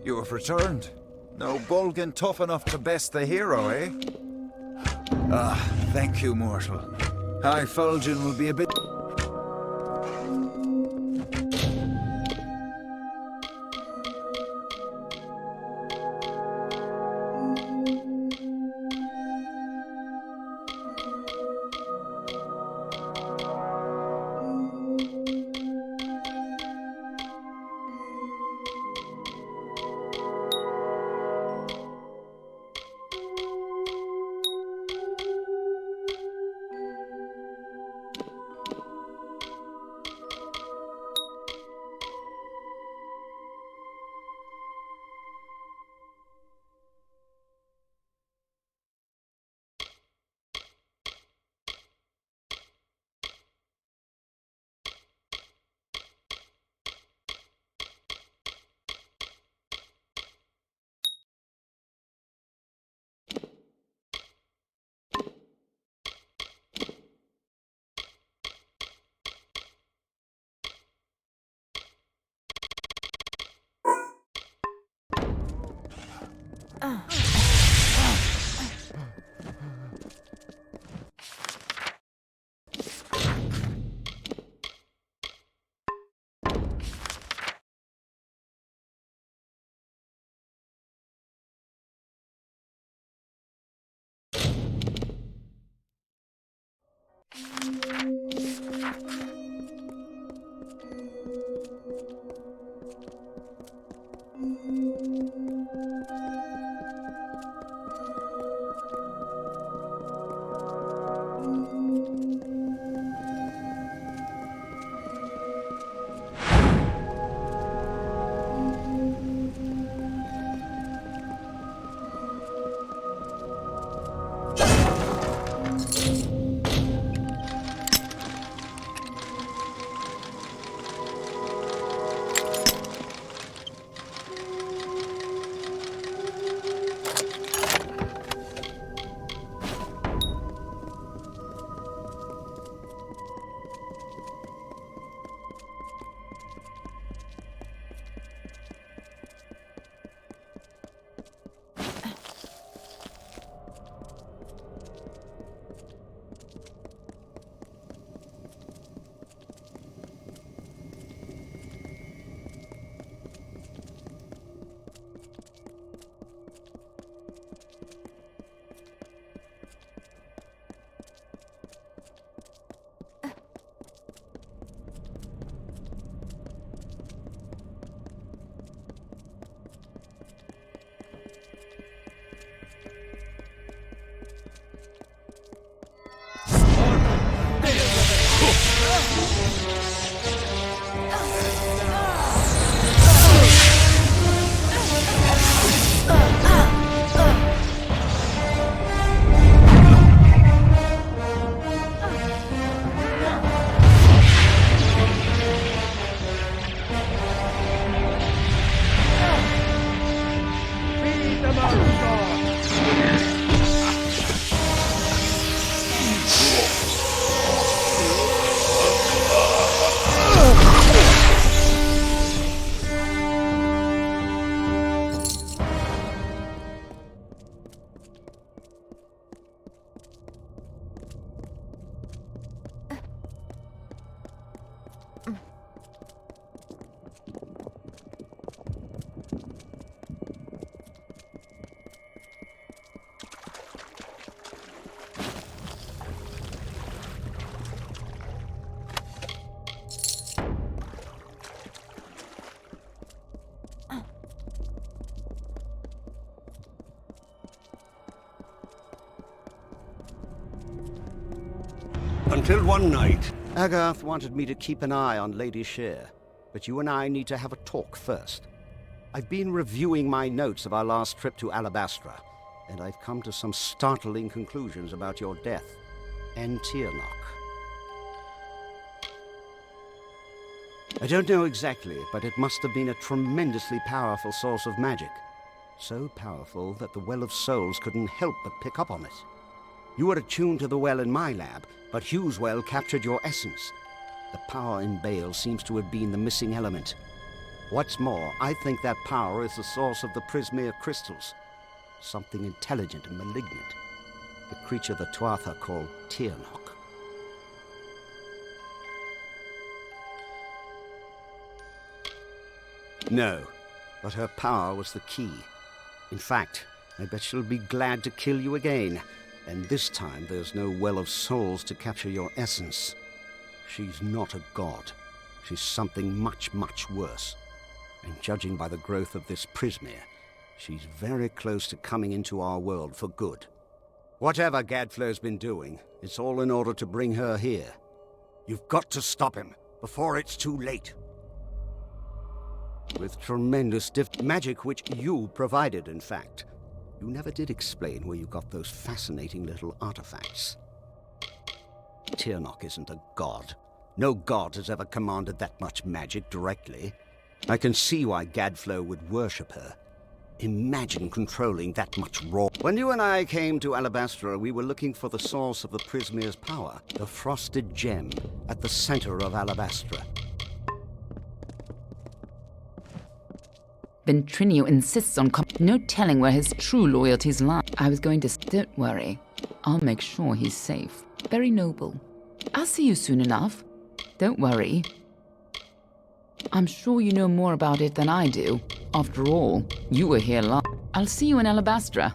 [SPEAKER 2] You have returned. No Bolgan tough enough to best the hero, eh? Ah, thank you, mortal. High Fulgen will be a bit...
[SPEAKER 14] Until one night, Agarth wanted me to keep an eye on Lady Sher, but you and I need to have a talk first. I've been reviewing my notes of our last trip to Alabastra, and I've come to some startling conclusions about your death and Tirnoch. I don't know exactly, but it must have been a tremendously powerful source of magic. So powerful that the Well of Souls couldn't help but pick up on it. You were attuned to the well in my lab, but Hugh's well captured your essence. The power in Bale seems to have been the missing element. What's more, I think that power is the source of the Prismere crystals. Something intelligent and malignant. The creature the Tuatha call Tirnoch. No, but her power was the key. In fact, I bet she'll be glad to kill you again. And this time there's no Well of Souls to capture your essence. She's not a god. She's something much, much worse. And judging by the growth of this Prismere, she's very close to coming into our world for good. Whatever Gadflo's been doing, it's all in order to bring her here. You've got to stop him before it's too late. With tremendous magic which you provided, in fact. You never did explain where you got those fascinating little artifacts. Tirnoch isn't a god. No god has ever commanded that much magic directly. I can see why Gadflo would worship her. Imagine controlling that much raw... When you and I came to Alabastra, we were looking for the source of the Prismere's power, the frosted gem at the center of Alabastra.
[SPEAKER 13] Ventrinio insists on no telling where his true loyalties lie. I was going to... Don't worry. I'll make sure he's safe. Very noble. I'll see you soon enough. Don't worry. I'm sure you know more about it than I do. After all, you were here last. I'll see you in Alabastra.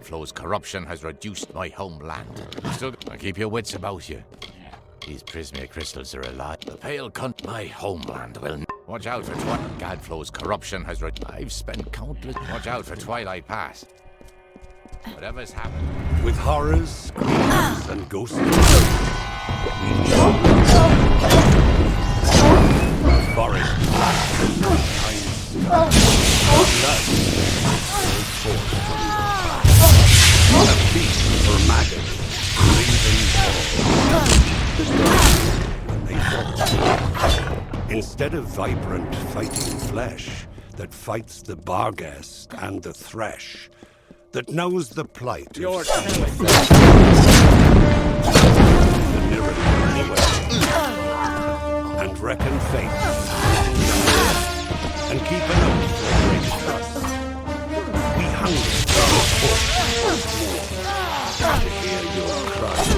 [SPEAKER 11] Gadflow's corruption has reduced my homeland. Still, keep your wits about you. These Prismia crystals are alive. The pale cunt, my homeland will. Watch out for Gadflow's corruption has I've spent countless. Watch out for Twilight Pass. Whatever's happened.
[SPEAKER 8] With horrors, creatures, and ghosts. Forest black and blood a feast for maggots, when they fall. Instead of vibrant fighting flesh that fights the barghest and the thresh, that knows the plight of the and reckon fate, and keep an oath for great trust. We hunger for more, to hear your cries.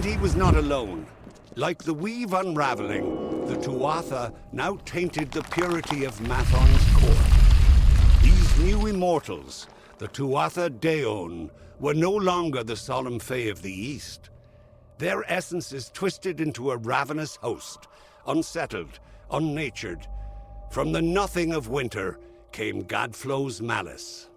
[SPEAKER 8] And he was not alone. Like the weave unraveling, the Tuatha now tainted the purity of Mathon's court. These new immortals, the Tuatha Deon, were no longer the solemn Fae of the East. Their essences twisted into a ravenous host, unsettled, unnatured. From the nothing of winter came Gadflow's malice.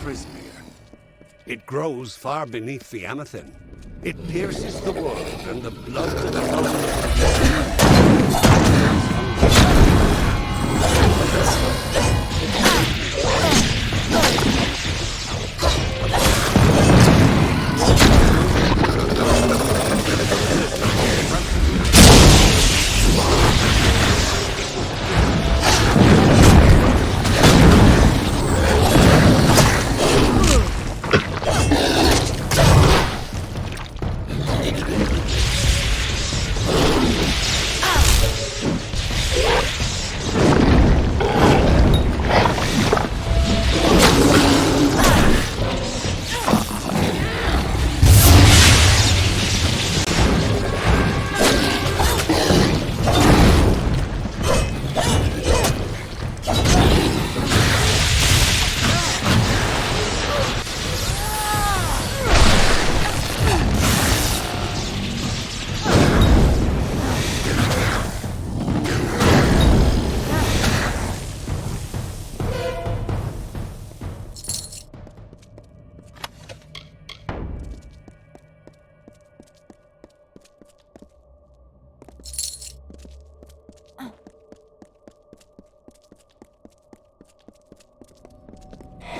[SPEAKER 8] Prismere. It grows far beneath the Amethyst. It pierces the world, and the blood that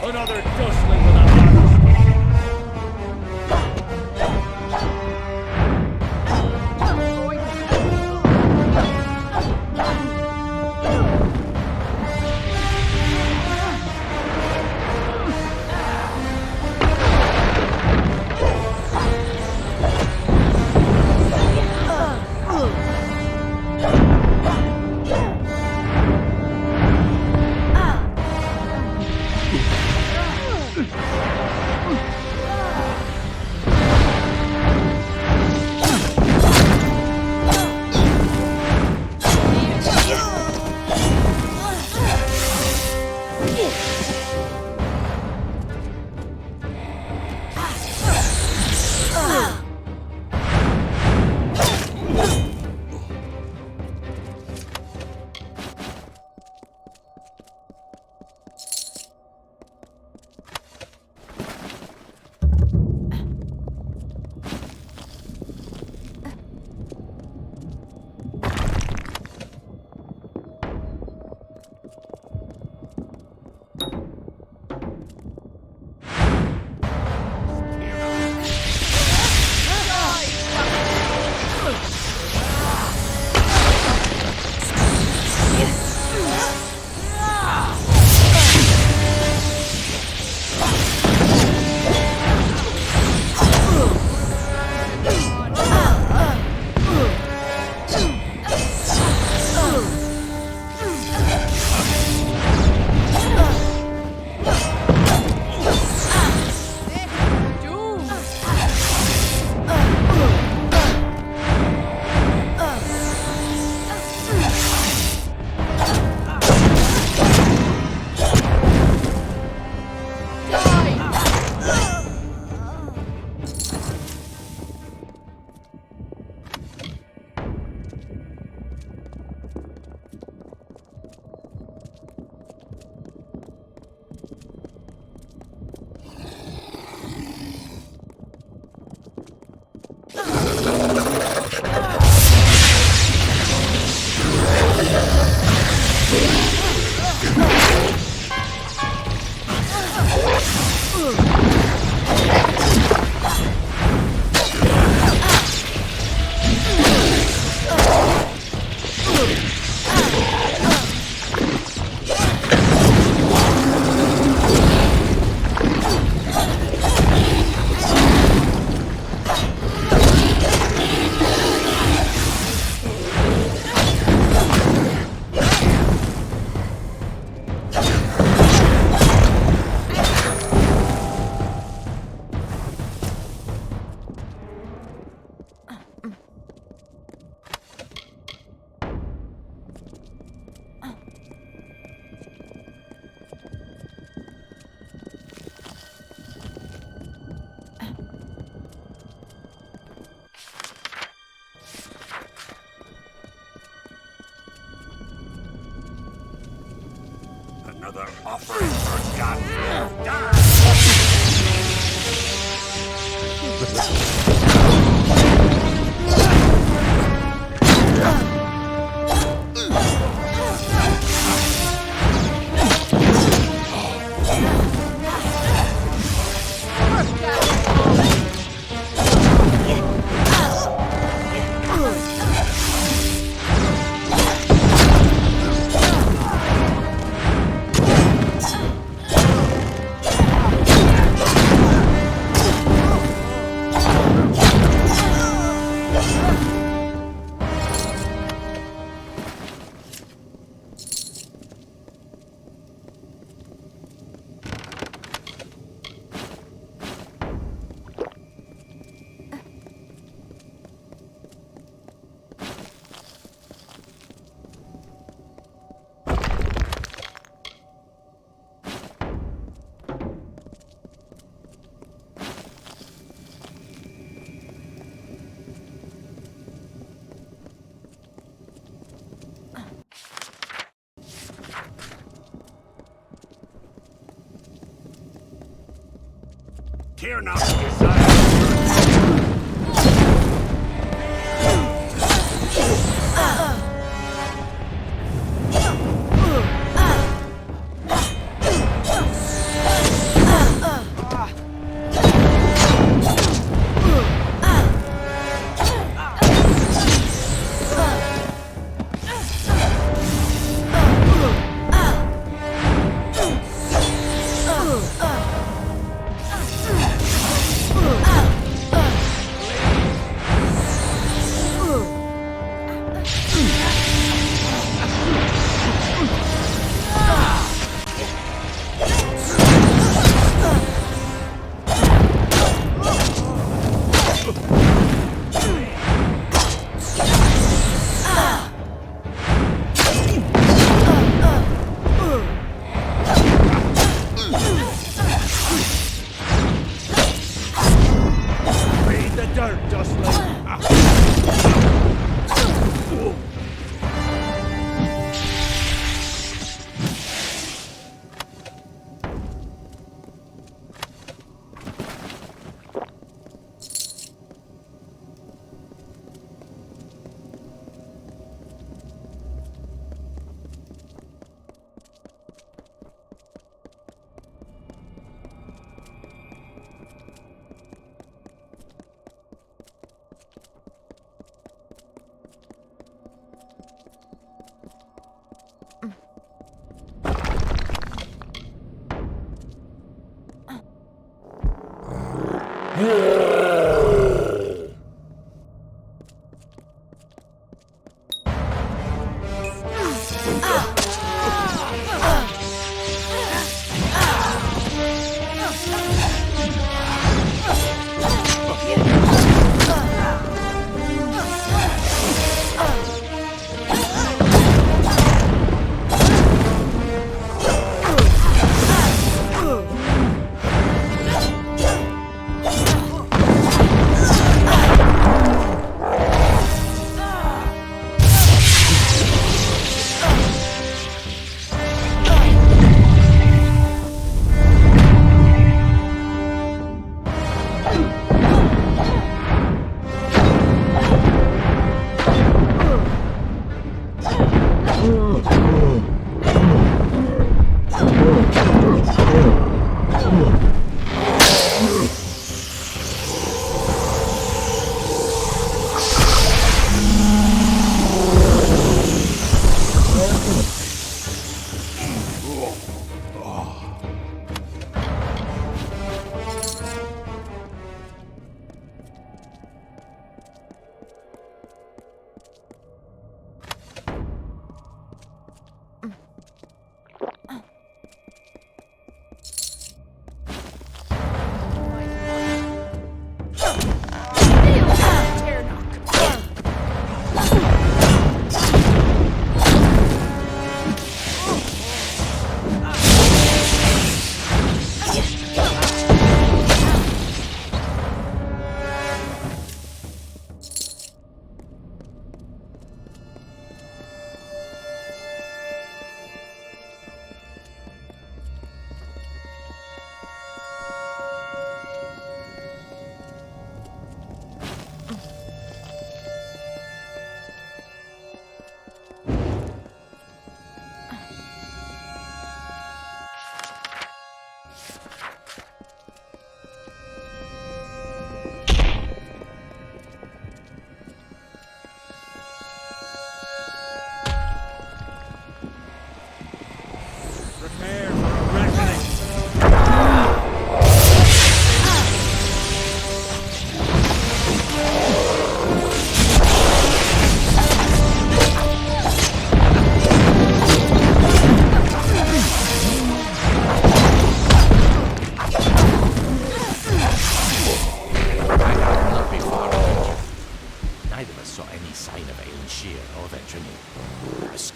[SPEAKER 7] Another dustling with a
[SPEAKER 8] Another offering for Godfrey. Tyrnok desires.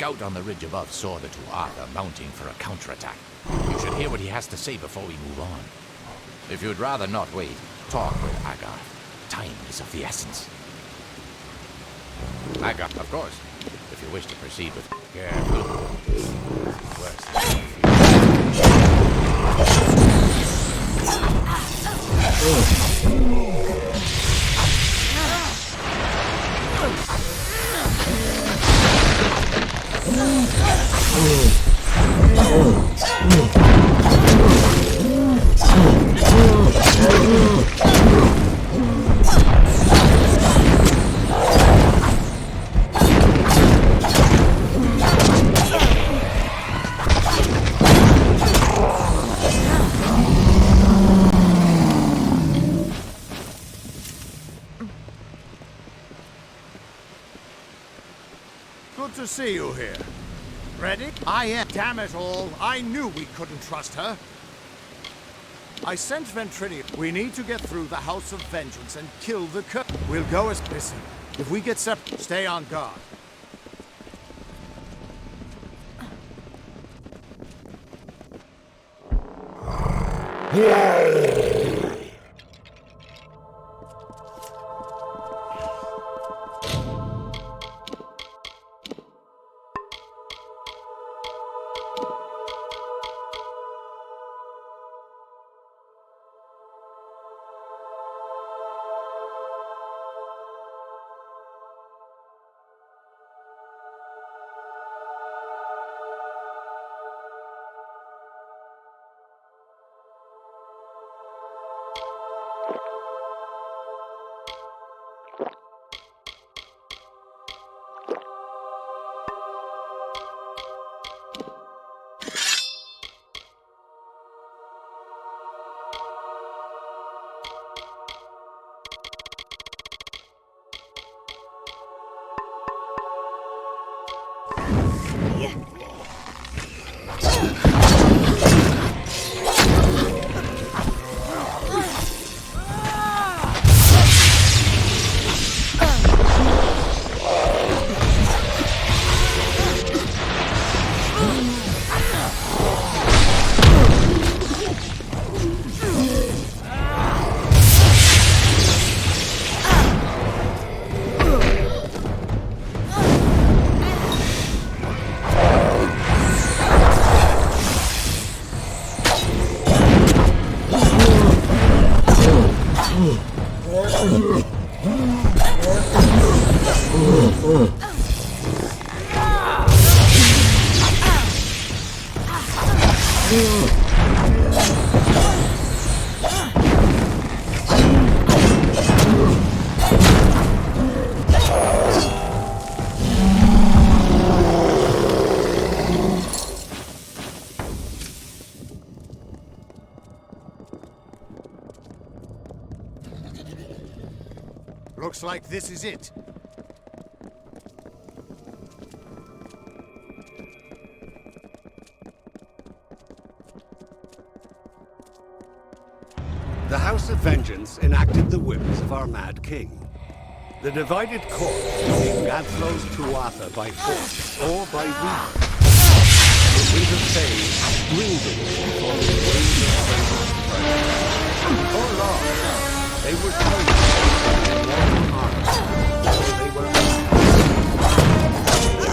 [SPEAKER 11] scout on the ridge above saw the Tuatha mounting for a counterattack. You should hear what he has to say before we move on. If you'd rather not wait, talk with Agarth. Time is of the essence. Agarth, of course, if you wish to proceed with careful. Worse than
[SPEAKER 10] Good to see you here. Ready? I am. Damn it all. I knew we couldn't trust her. I sent Ventrinius. We need to get through the House of Vengeance and kill the Cur. We'll go as... Listen, if we get separated, stay on guard. Looks like this is it.
[SPEAKER 8] The House of Vengeance enacted the whims of our mad king. The divided court took Gadflow's Tuatha by force or by reason. The winter phase brooded before the waves of For long, they were told in mortal arms, though they were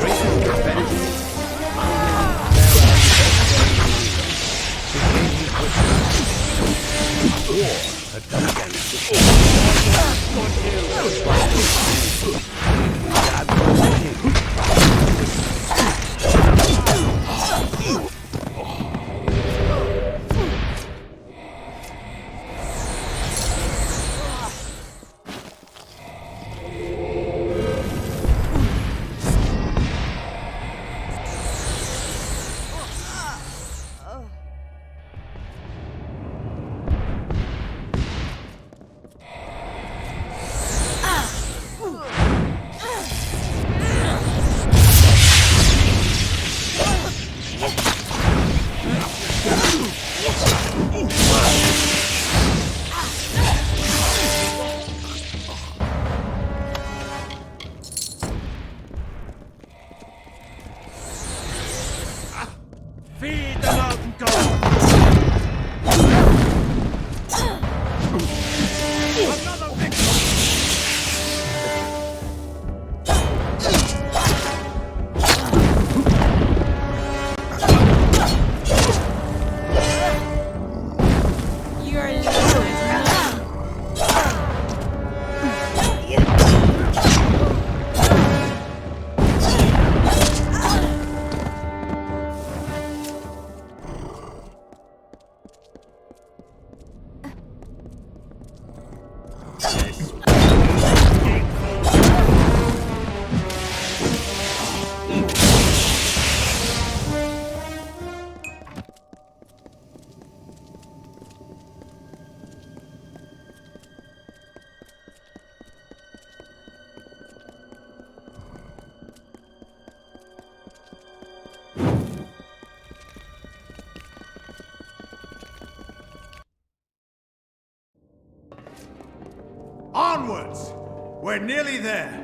[SPEAKER 8] great competitors, war had come against the
[SPEAKER 9] Feed the mountain god! Another victim!
[SPEAKER 1] You're losing.
[SPEAKER 10] We're nearly there.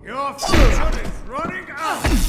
[SPEAKER 10] Your future is running out!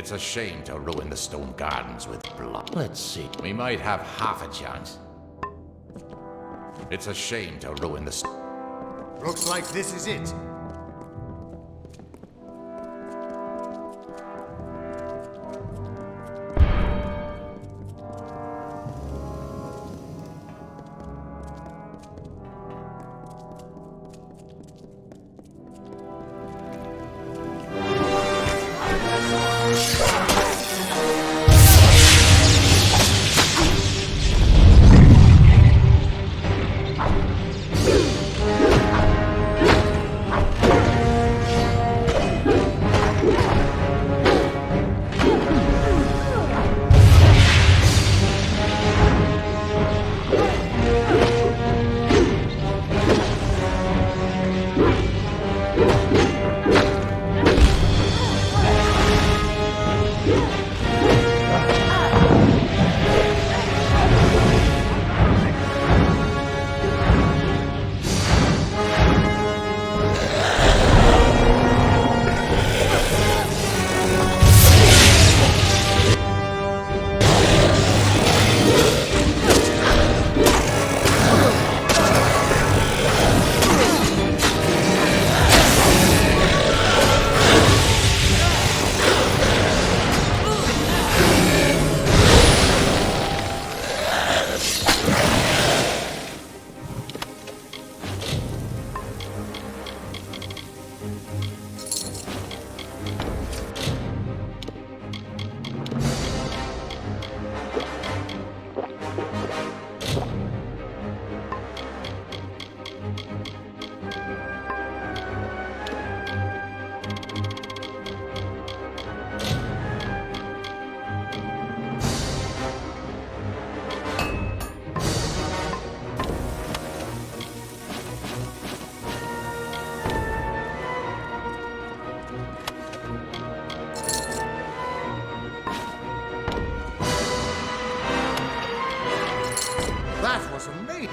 [SPEAKER 11] It's a shame to ruin the stone gardens with blood. Let's see. We might have half a chance. It's a shame to ruin the
[SPEAKER 10] Looks like this is it.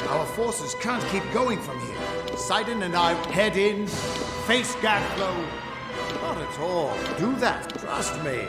[SPEAKER 10] Our forces can't keep going from here. Sidon and I head in, face Gadflow. Not at all. Do that, trust me.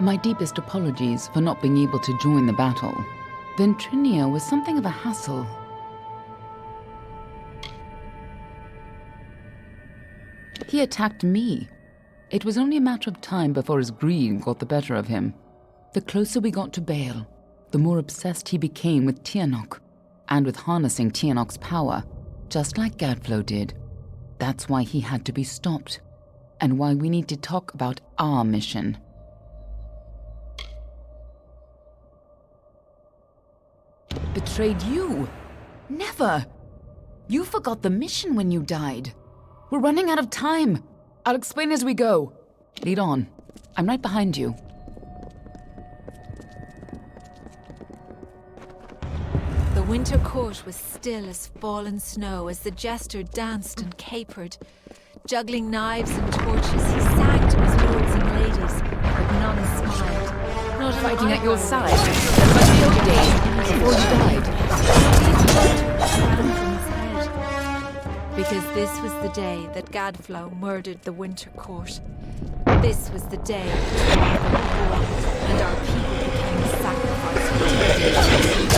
[SPEAKER 13] My deepest apologies for not being able to join the battle. Ventrinia was something of a hassle. He attacked me. It was only a matter of time before his greed got the better of him. The closer we got to Baal, the more obsessed he became with Tianok, and with harnessing Tianok's power, just like Gadflow did. That's why he had to be stopped, and why we need to talk about our mission. Betrayed you? Never! You forgot the mission when you died. We're running out of time. I'll explain as we go. Lead on. I'm right behind you.
[SPEAKER 3] The winter court was still as fallen snow as the jester danced and capered. Juggling knives and torches, he sang to his lords and ladies, but none smiled. Not
[SPEAKER 13] Fighting at your side. That must be your day before you died.
[SPEAKER 3] Because this was the day that Gadflow murdered the winter court. This was the day that and our people became sacrificed for temptation.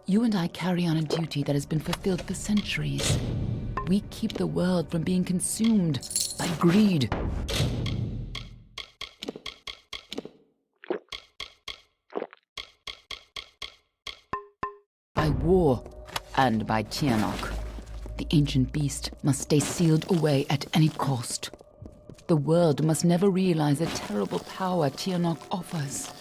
[SPEAKER 13] You and and I carry on a duty that has been fulfilled for centuries. We keep the world from being consumed by greed. By war and by Tianok. The ancient beast must stay sealed away at any cost. The world must never realize the terrible power Tianok offers.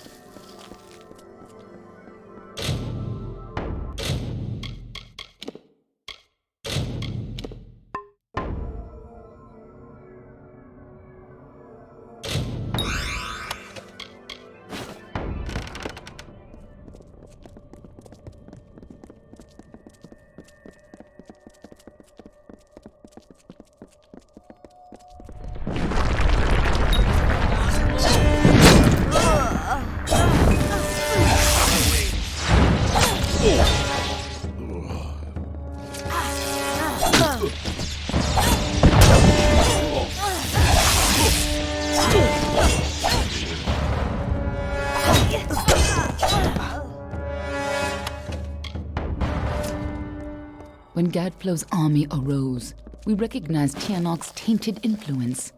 [SPEAKER 13] When Gadflow's army arose, we recognized Tianok's tainted influence.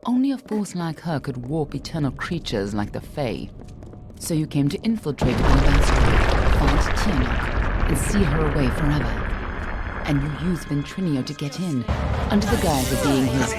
[SPEAKER 13] Only a force like her could warp eternal creatures like the Fae. So you came to infiltrate Alabastra, fight Tianok, and seal her away forever. And you used Ventrinio to get in, under the guise of being his...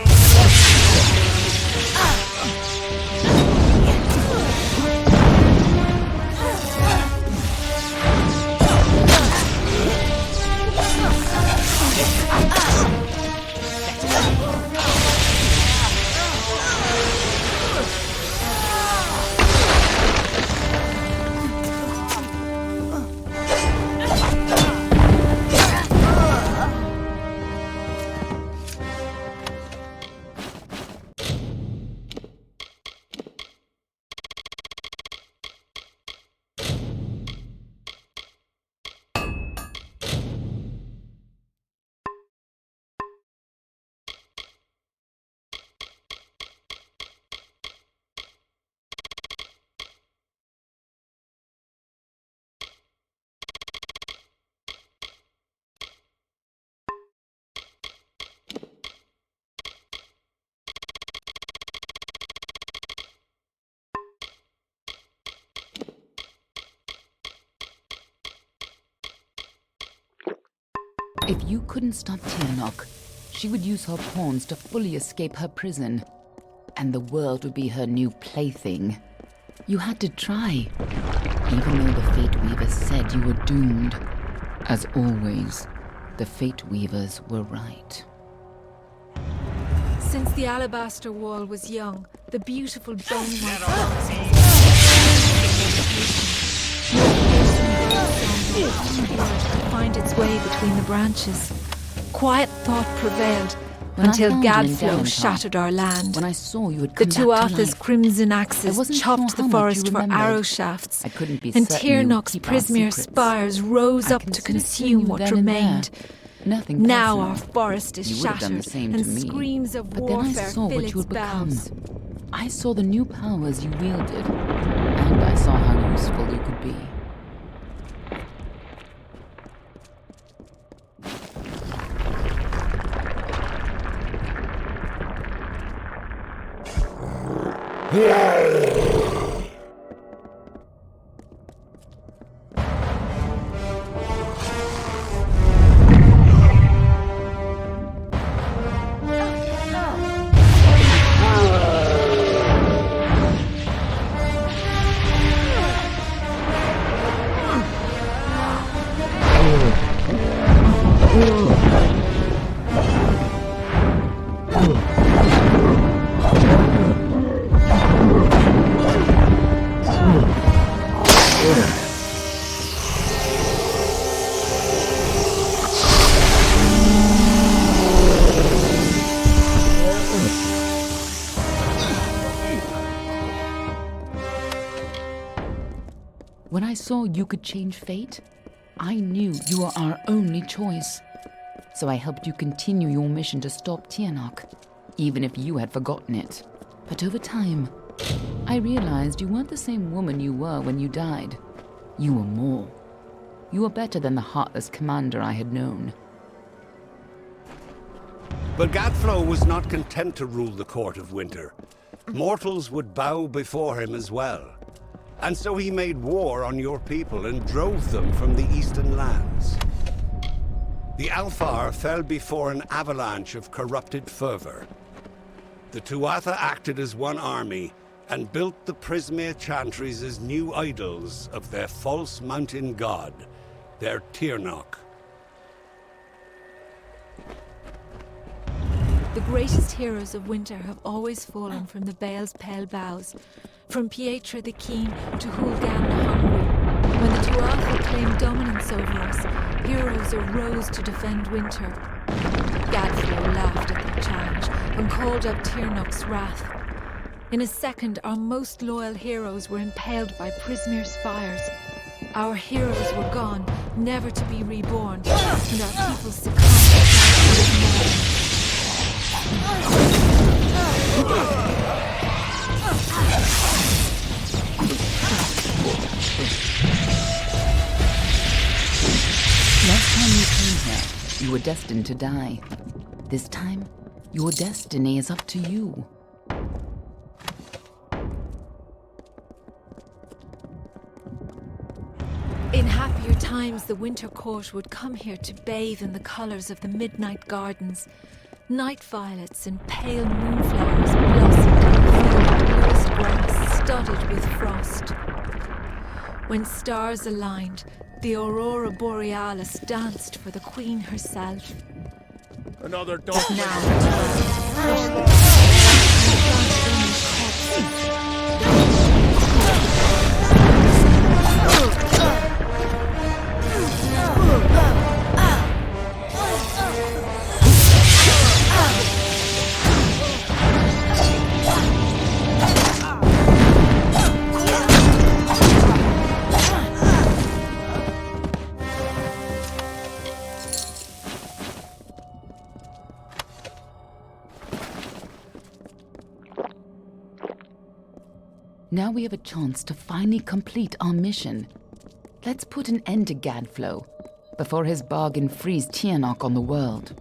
[SPEAKER 13] If you couldn't stop Tianok, she would use her pawns to fully escape her prison, and the world would be her new plaything. You had to try, even though the Fate Weavers said you were doomed. As always, the Fate Weavers were right.
[SPEAKER 3] Since the Alabaster Wall was young, the beautiful bone-white could find its way between the branches. Quiet thought prevailed until Gadflow shattered our land.
[SPEAKER 13] When I saw you had
[SPEAKER 3] the
[SPEAKER 13] come back to
[SPEAKER 3] Tuatha's
[SPEAKER 13] life,
[SPEAKER 3] crimson
[SPEAKER 13] I
[SPEAKER 3] axes
[SPEAKER 13] wasn't
[SPEAKER 3] chopped
[SPEAKER 13] sure
[SPEAKER 3] the
[SPEAKER 13] how much
[SPEAKER 3] forest
[SPEAKER 13] you
[SPEAKER 3] for
[SPEAKER 13] remembered.
[SPEAKER 3] arrow shafts,
[SPEAKER 13] I couldn't be
[SPEAKER 3] and
[SPEAKER 13] certain you would
[SPEAKER 3] Tiernok's
[SPEAKER 13] keep our
[SPEAKER 3] Prismere
[SPEAKER 13] secrets.
[SPEAKER 3] spires rose
[SPEAKER 13] I
[SPEAKER 3] up to
[SPEAKER 13] considered
[SPEAKER 3] consume
[SPEAKER 13] killing you
[SPEAKER 3] what
[SPEAKER 13] then and there.
[SPEAKER 3] remained.
[SPEAKER 13] Nothing
[SPEAKER 3] Now
[SPEAKER 13] personal.
[SPEAKER 3] our forest is
[SPEAKER 13] You would have done the
[SPEAKER 3] shattered,
[SPEAKER 13] same
[SPEAKER 3] and
[SPEAKER 13] to me.
[SPEAKER 3] screams of
[SPEAKER 13] But then I
[SPEAKER 3] warfare
[SPEAKER 13] saw
[SPEAKER 3] fill
[SPEAKER 13] what
[SPEAKER 3] its
[SPEAKER 13] you would become.
[SPEAKER 3] boughs.
[SPEAKER 13] I saw the new powers you wielded, and I saw how useful you could be. When I saw you could change fate, I knew you were our only choice. So I helped you continue your mission to stop Tianok, even if you had forgotten it. But over time, I realized you weren't the same woman you were when you died. You were more. You are better than the heartless commander I had known.
[SPEAKER 8] But Gadflow was not content to rule the Court of Winter. Mortals would bow before him as well. And so he made war on your people and drove them from the Eastern lands. The Alfar fell before an avalanche of corrupted fervor. The Tuatha acted as one army and built the Prismere Chantries as new idols of their false mountain god, their Tirnoch.
[SPEAKER 3] The greatest heroes of winter have always fallen from the Bael's pale boughs, from Pietra the Keen to Hulgan the Hungry. When the Tuatha claimed dominance over us, heroes arose to defend winter. Gadflow laughed at their challenge and called up Tirnoch's wrath. In a second, our most loyal heroes were impaled by Prismere's fires. Our heroes were gone, never to be reborn, and our people succumbed to Gadflow's
[SPEAKER 13] Last time you came here, you were destined to die. This time, your destiny is up to you.
[SPEAKER 3] In happier times, the Winter Court would come here to bathe in the colors of the midnight gardens. Night violets and pale moonflowers blossomed in the field of bluest grass studded with frost. When stars aligned, the Aurora Borealis danced for the Queen herself.
[SPEAKER 7] Another dog.
[SPEAKER 13] Now we have a chance to finally complete our mission. Let's put an end to Gadflow before his bargain frees Tirnoch on the world.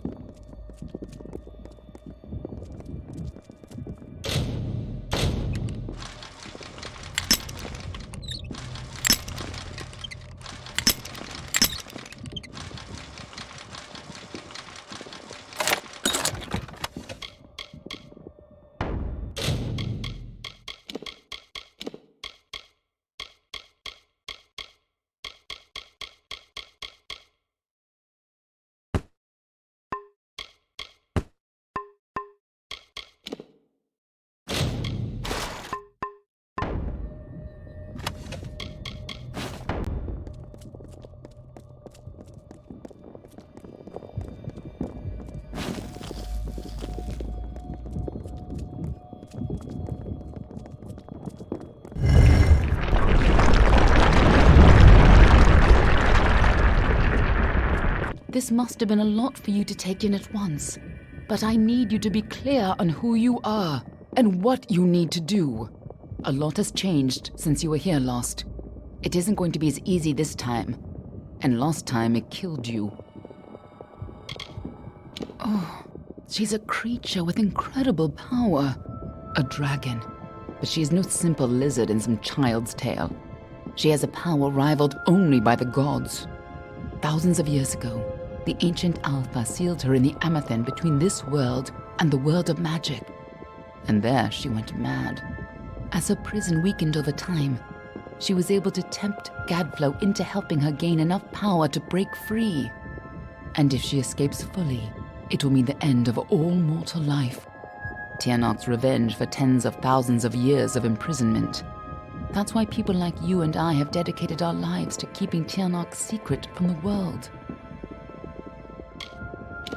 [SPEAKER 13] This must have been a lot for you to take in at once. But I need you to be clear on who you are and what you need to do. A lot has changed since you were here last. It isn't going to be as easy this time. And last time it killed you. Oh, she's a creature with incredible power. A dragon. But she is no simple lizard in some child's tale. She has a power rivaled only by the gods. Thousands of years ago, the ancient Alpha sealed her in the Amethen between this world and the world of magic. And there she went mad. As her prison weakened over time, she was able to tempt Gadflow into helping her gain enough power to break free. And if she escapes fully, it will mean the end of all mortal life. Tirnoch's revenge for tens of thousands of years of imprisonment. That's why people like you and I have dedicated our lives to keeping Tirnoch secret from the world.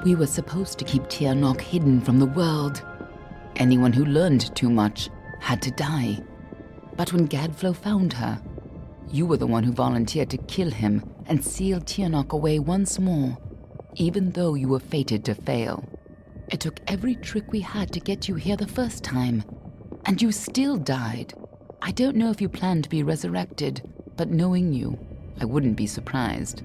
[SPEAKER 13] We were supposed to keep Tirnoch hidden from the world. Anyone who learned too much had to die. But when Gadflow found her, you were the one who volunteered to kill him and seal Tirnoch away once more, even though you were fated to fail. It took every trick we had to get you here the first time, and you still died. I don't know if you plan to be resurrected, but knowing you, I wouldn't be surprised.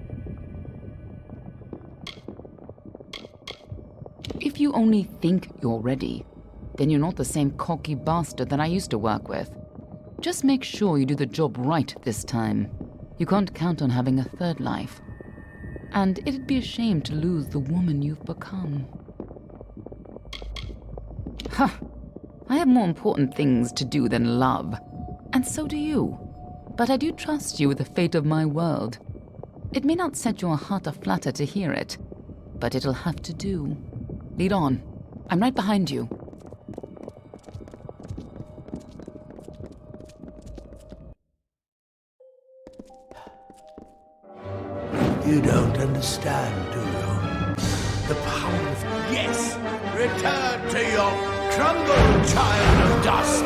[SPEAKER 13] If you only think you're ready, then you're not the same cocky bastard that I used to work with. Just make sure you do the job right this time. You can't count on having a third life. And it'd be a shame to lose the woman you've become. Ha! I have more important things to do than love. And so do you. But I do trust you with the fate of my world. It may not set your heart aflutter to hear it, but it'll have to do. Lead on. I'm right behind you.
[SPEAKER 12] You don't understand, do you? The power of... Yes! Return to your crumble, child of dust!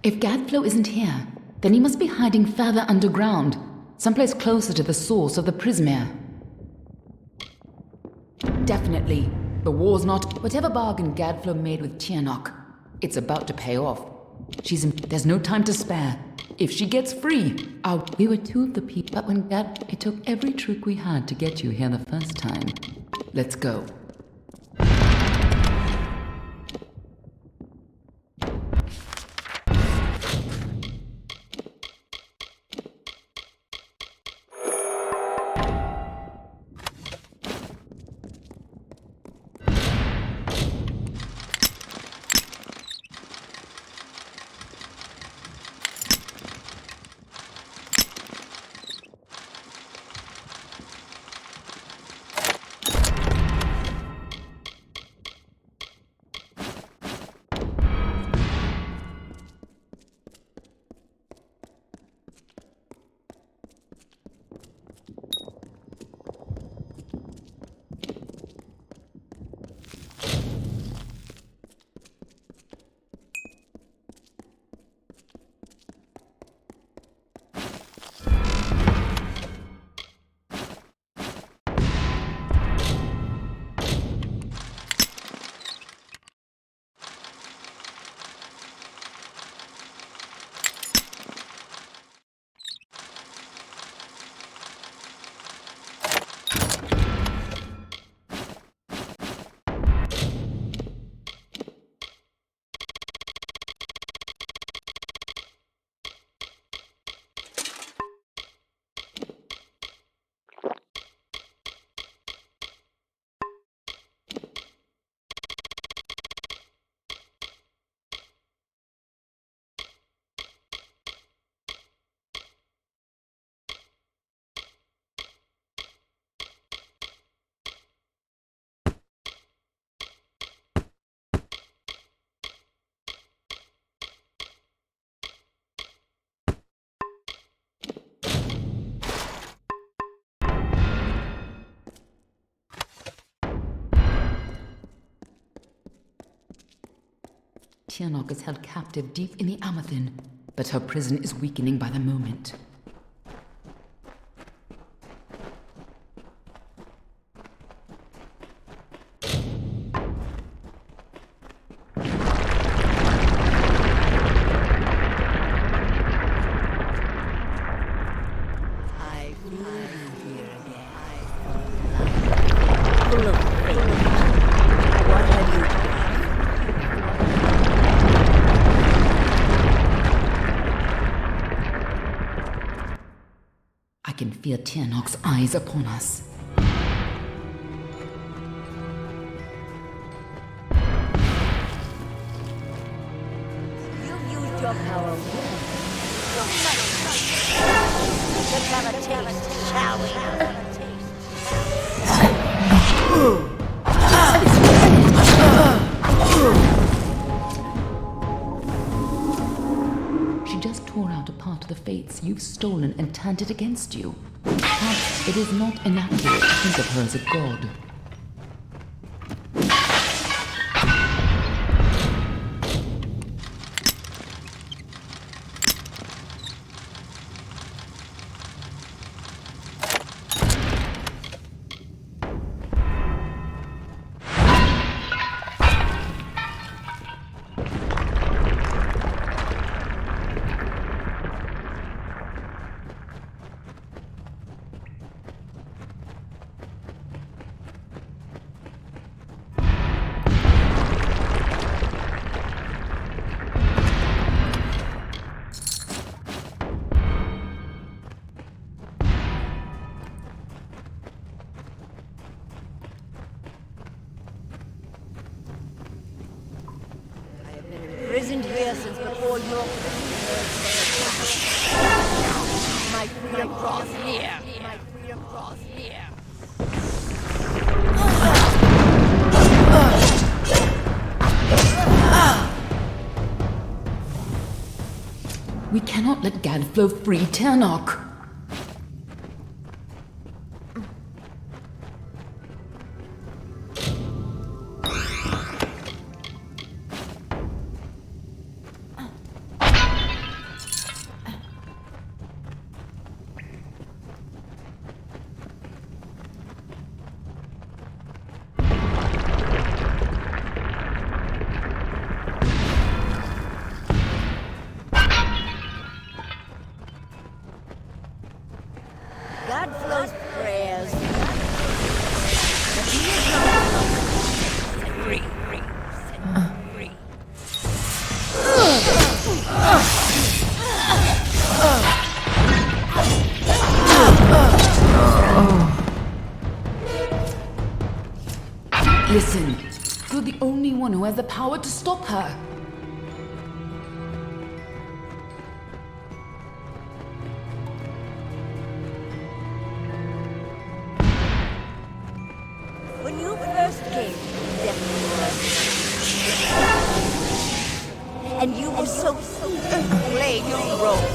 [SPEAKER 13] If Gadflow isn't here, then he must be hiding further underground, someplace closer to the source of the Prismere. Definitely. The war's not... Whatever bargain Gadflow made with Tiernok, it's about to pay off. There's no time to spare. If she gets free, we were two of the people, but when it took every trick we had to get you here the first time. Let's go. Tiernok is held captive deep in the Amethyn, but her prison is weakening by the moment. Fear Tiernok's eyes upon us.
[SPEAKER 1] You've used your power well. Let's have a taste, shall we?
[SPEAKER 13] She just tore out a part of the fates you've stolen and turned it against you. Perhaps it is not inaccurate to think of her as a god.
[SPEAKER 1] Imprisoned here since before your my freedom draws near. My freedom draws near.
[SPEAKER 13] We cannot let Gadflow free Tiernok.
[SPEAKER 1] Gadflow's prayers. Free.
[SPEAKER 13] Listen, you're the only one who has the power to stop her.
[SPEAKER 1] When you first came, and you were so played your role.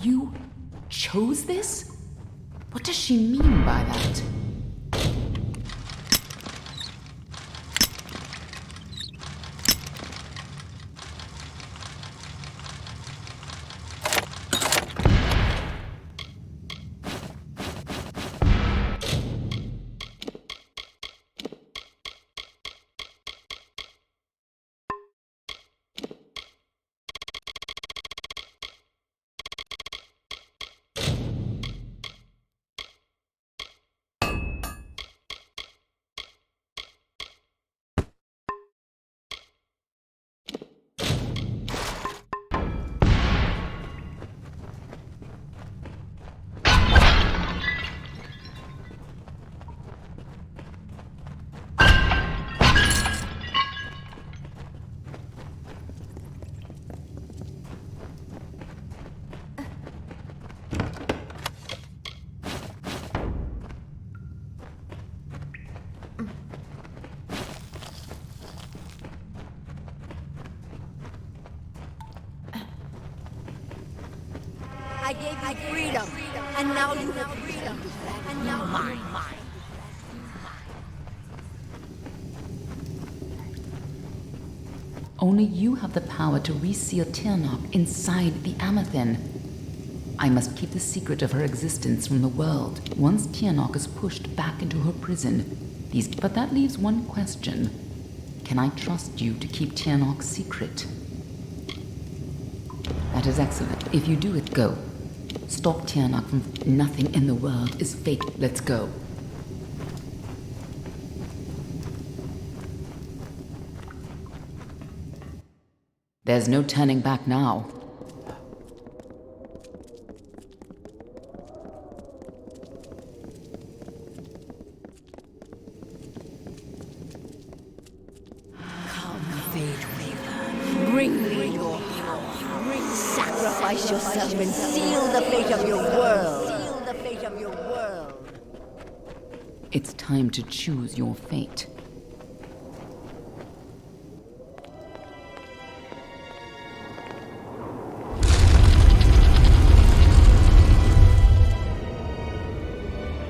[SPEAKER 13] You chose this? What does she mean by that?
[SPEAKER 1] I gave you freedom, and now you have freedom, and now mine.
[SPEAKER 13] Only you have the power to reseal Tiernok inside the Amethyst. I must keep the secret of her existence from the world. Once Tianok is pushed back into her prison, but that leaves one question. Can I trust you to keep Tianok's secret? That is excellent. If you do it, go. Stop Tianok from... Nothing in the world is fake. Let's go. There's no turning back now.
[SPEAKER 4] Sacrifice yourself and seal the fate of your world.
[SPEAKER 13] It's time to choose your fate.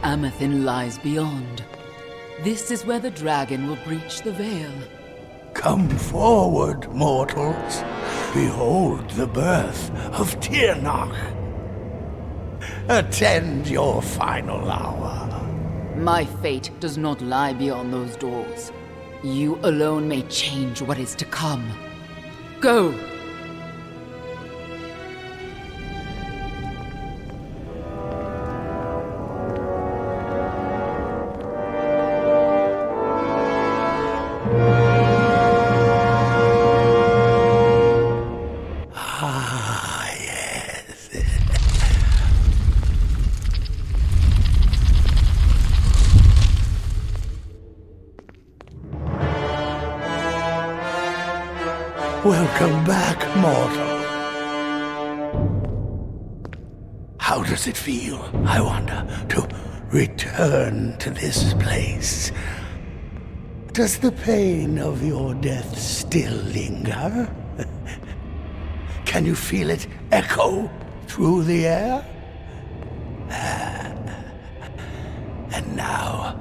[SPEAKER 13] Amethyst lies beyond. This is where the dragon will breach the veil.
[SPEAKER 12] Come forward, mortals. Behold the birth of Tianok. Attend your final hour.
[SPEAKER 13] My fate does not lie beyond those doors. You alone may change what is to come. Go!
[SPEAKER 12] Welcome back, mortal. How does it feel, I wonder, to return to this place? Does the pain of your death still linger? Can you feel it echo through the air? And now,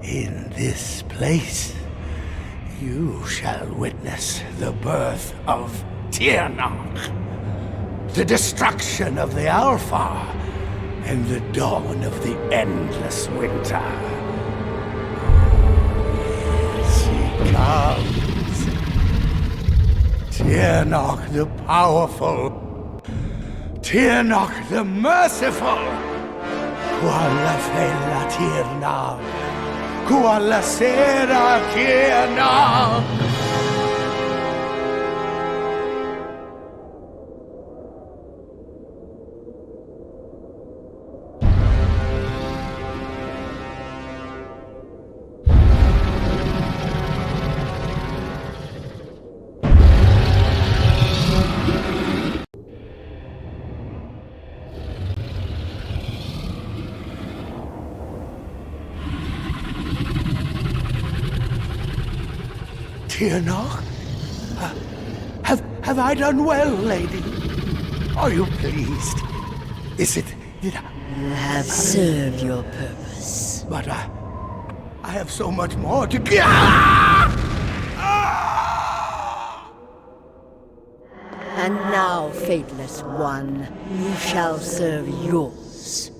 [SPEAKER 12] in this place, you shall witness the birth of Tianok, the destruction of the Alpha, and the dawn of the endless winter. She comes. Tianok the powerful, Tianok the merciful. Qualla fella Tianok. Qualla sera Tianok. Tianok? Have I done well, lady? Are you pleased? Is it...
[SPEAKER 4] You have served your purpose.
[SPEAKER 12] But I have so much more to give.
[SPEAKER 4] And now, Fateless One, you shall serve yours.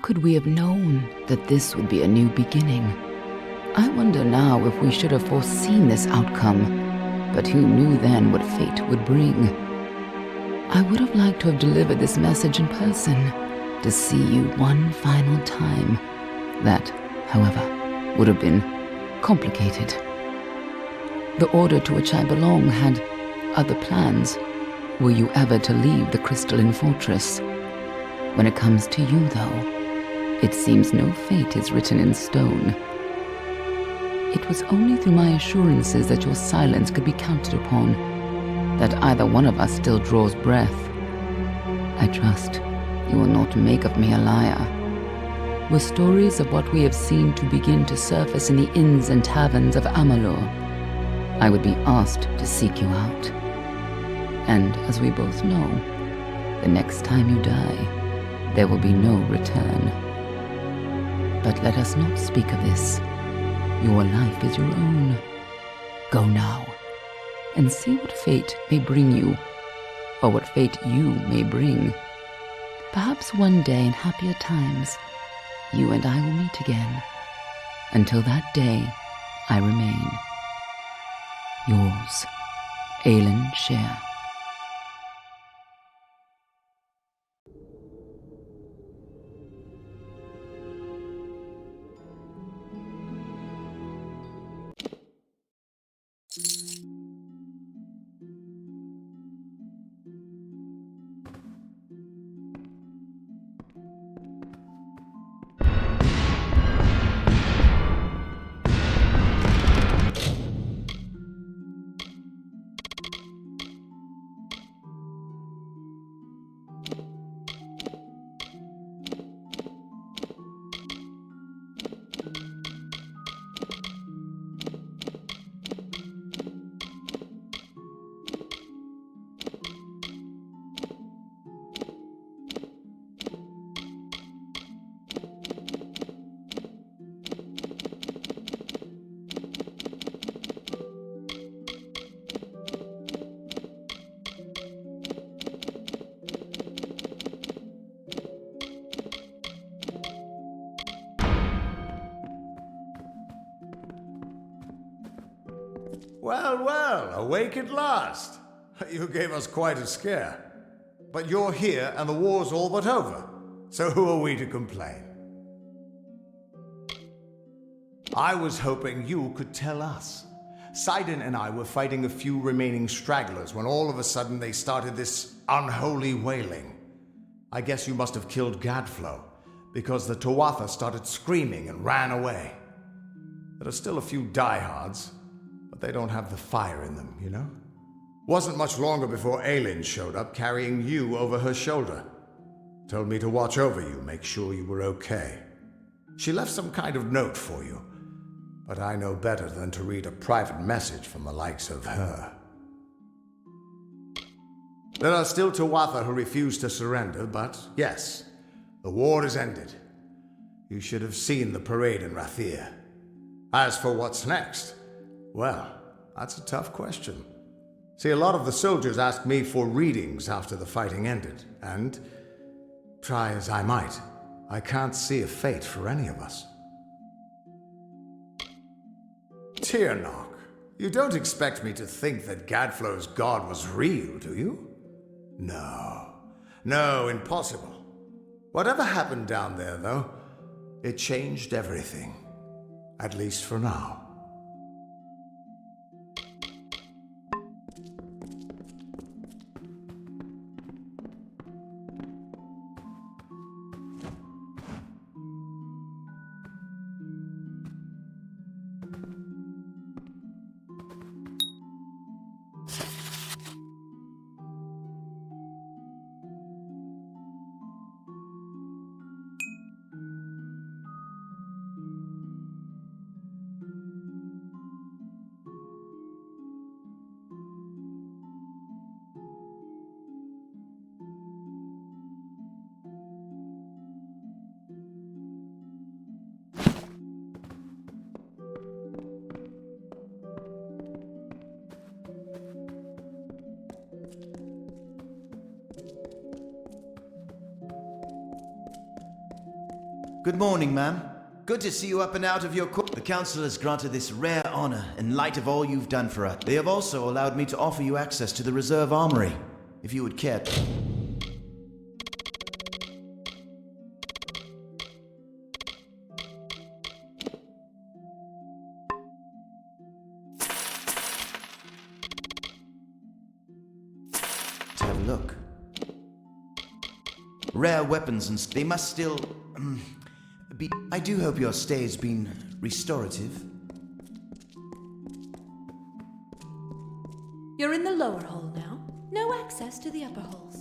[SPEAKER 13] could we have known that this would be a new beginning? I wonder now if we should have foreseen this outcome, but who knew then what fate would bring? I would have liked to have delivered this message in person, to see you one final time. That, however, would have been complicated. The order to which I belong had other plans. Were you ever to leave the crystalline fortress? When it comes to you, though, it seems no fate is written in stone. It was only through my assurances that your silence could be counted upon, that either one of us still draws breath. I trust you will not make of me a liar. Were stories of what we have seen to begin to surface in the inns and taverns of Amalur, I would be asked to seek you out. And as we both know, the next time you die, there will be no return. But let us not speak of this. Your life is your own. Go now, and see what fate may bring you, or what fate you may bring. Perhaps one day in happier times, you and I will meet again. Until that day, I remain yours, Aelin Sher.
[SPEAKER 10] Well, well, awake at last. You gave us quite a scare. But you're here and the war's all but over. So who are we to complain? I was hoping you could tell us. Sidon and I were fighting a few remaining stragglers when all of a sudden they started this unholy wailing. I guess you must have killed Gadflow, because the Tuatha started screaming and ran away. There are still a few diehards, but they don't have the fire in them, you know? Wasn't much longer before Aelin showed up carrying you over her shoulder. Told me to watch over you, make sure you were okay. She left some kind of note for you, but I know better than to read a private message from the likes of her. There are still Tuatha who refuse to surrender, but yes, the war is ended. You should have seen the parade in Rathir. As for what's next, well, that's a tough question. See, a lot of the soldiers asked me for readings after the fighting ended, and try as I might, I can't see a fate for any of us. Tirnoch, you don't expect me to think that Gadflow's god was real, do you? No, impossible. Whatever happened down there, though, it changed everything. At least for now.
[SPEAKER 19] Good morning, ma'am. Good to see you up and out of your court. The council has granted this rare honor in light of all you've done for us. They have also allowed me to offer you access to the reserve armory, if you would care. Have a look. Rare weapons and they must still be. I do hope your stay has been restorative.
[SPEAKER 21] You're in the lower hall now. No access to the upper halls.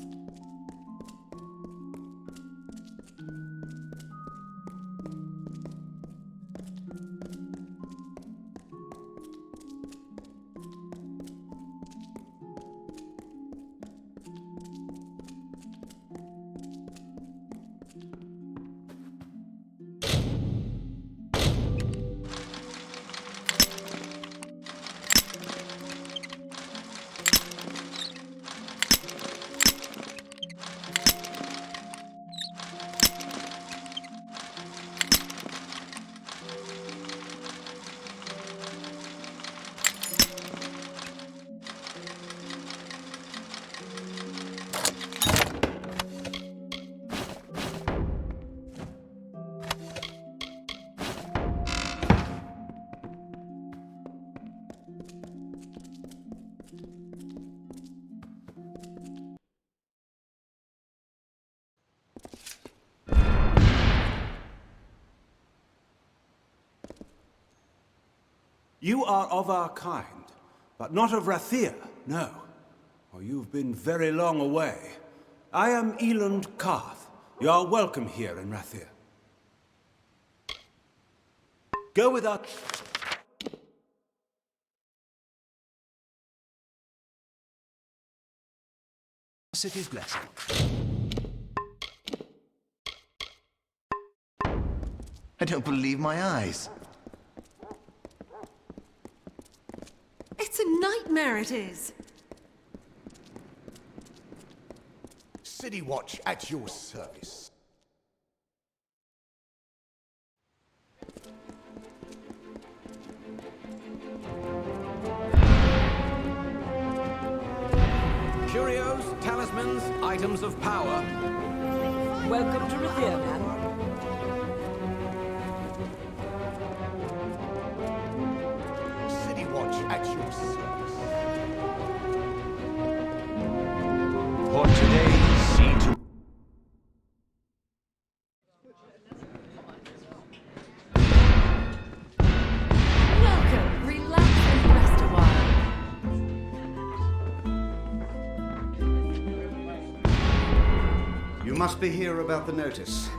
[SPEAKER 5] You are of our kind, but not of Rathir, no. For you've been very long away. I am Eland Karth. You are welcome here in Rathir. Go with us. City's blessing.
[SPEAKER 19] I don't believe my eyes.
[SPEAKER 15] It's a nightmare, it is.
[SPEAKER 14] City Watch at your service.
[SPEAKER 5] Curios, talismans, items of power.
[SPEAKER 22] Welcome to Rathir, man.
[SPEAKER 14] City Watch at your service.
[SPEAKER 11] For today, see to...
[SPEAKER 15] Welcome. Relax and rest a while.
[SPEAKER 14] You must be here about the notice.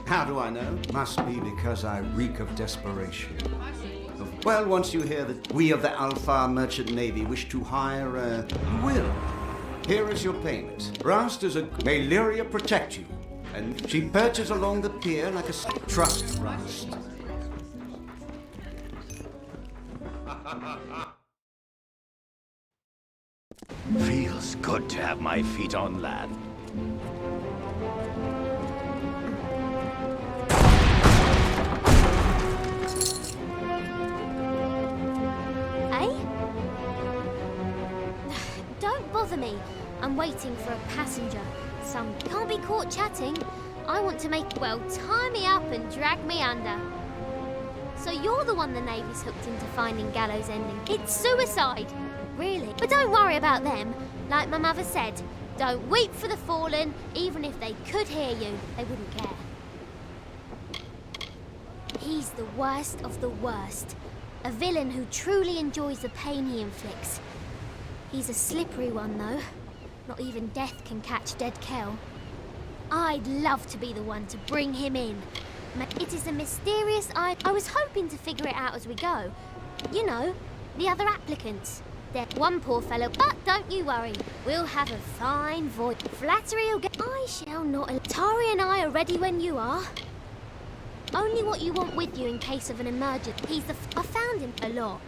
[SPEAKER 14] How do I know? Must be because I reek of desperation. Well, once you hear that we of the Alpha Merchant Navy wish to hire a... You will. Here is your payment. Rast is a... May Lyria protect you. And she perches along the pier like a... Trust Rast.
[SPEAKER 11] Feels good to have my feet on land.
[SPEAKER 1] Don't bother me. I'm waiting for a passenger. Some can't be caught chatting. I want to make, well, tie me up and drag me under. So you're the one the Navy's hooked into finding Gallows Ending. It's suicide. Really. But don't worry about them. Like my mother said, don't weep for the fallen. Even if they could hear you, they wouldn't care. He's the worst of the worst. A villain who truly enjoys the pain he inflicts. He's a slippery one, though. Not even death can catch dead Kel. I'd love to be the one to bring him in. It is a mysterious I was hoping to figure it out as we go. You know, the other applicants. They're one poor fellow, but don't you worry. We'll have a fine voice. Flattery'll get... I shall not... Tari and I are ready when you are. Only what you want with you in case of an emergency. I found him a lot.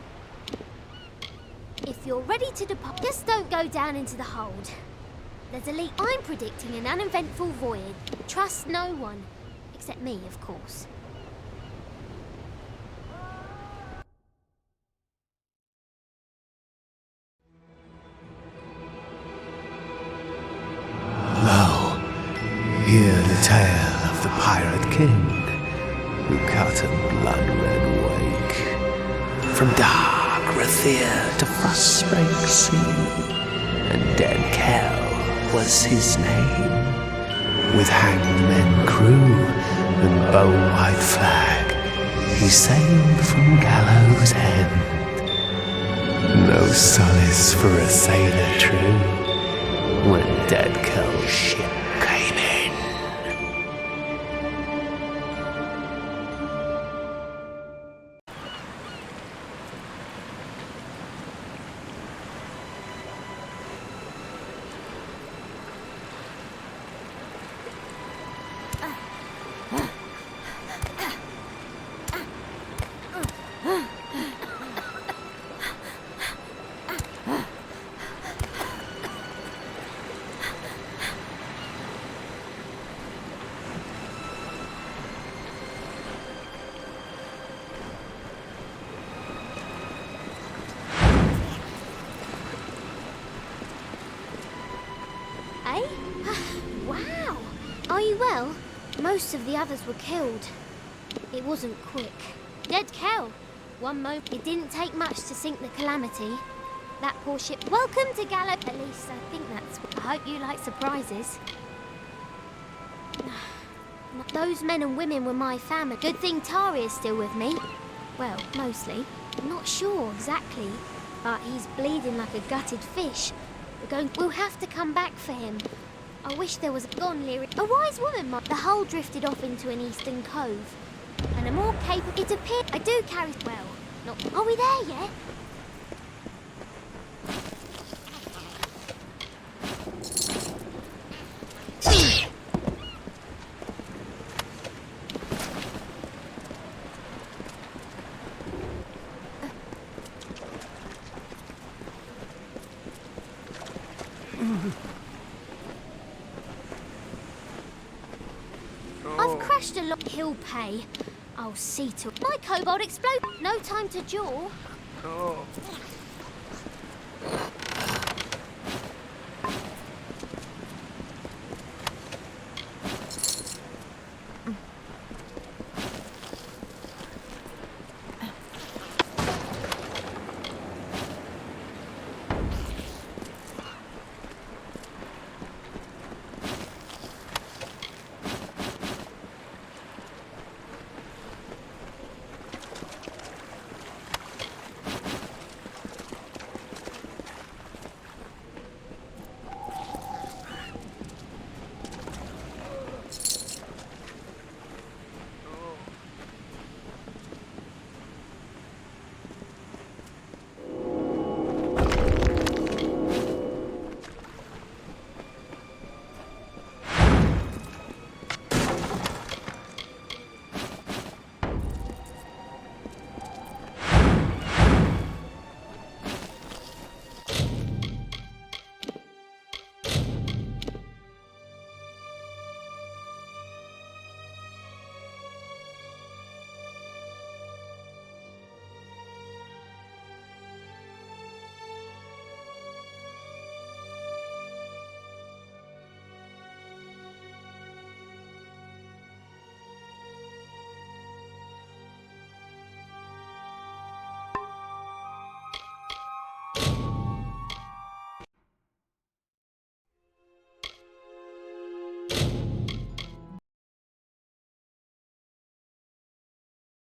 [SPEAKER 1] If you're ready to depart, just don't go down into the hold. There's a leak. I'm predicting an uneventful voyage. Trust no one. Except me, of course.
[SPEAKER 12] Lo, hear the tale of the Pirate King, who cut a blood-red wake from dark Rathir to Frostspring Sea, and Dead Kell was his name. With hanged men crew and bone-white flag, he sailed from Gallows End. No solace for a sailor true when Dead Kell's ship came in.
[SPEAKER 1] Eh? Wow! Are you well? Most of the others were killed. It wasn't quick. Dead Kell. One moment. It didn't take much to sink the Calamity. That poor ship. Welcome to Gallo. At least I think that's. I hope you like surprises. Those men and women were my family. Good thing Tari is still with me. Well, mostly. I'm not sure exactly, but he's bleeding like a gutted fish. We'll have to come back for him. I wish there was a gone lyric. A wise woman might. The hull drifted off into an eastern cove. And a more capable. It appeared. I do carry. Well, not. Are we there yet? I've crashed a lot. He'll pay. I'll see to it. My kobold explode. No time to jaw.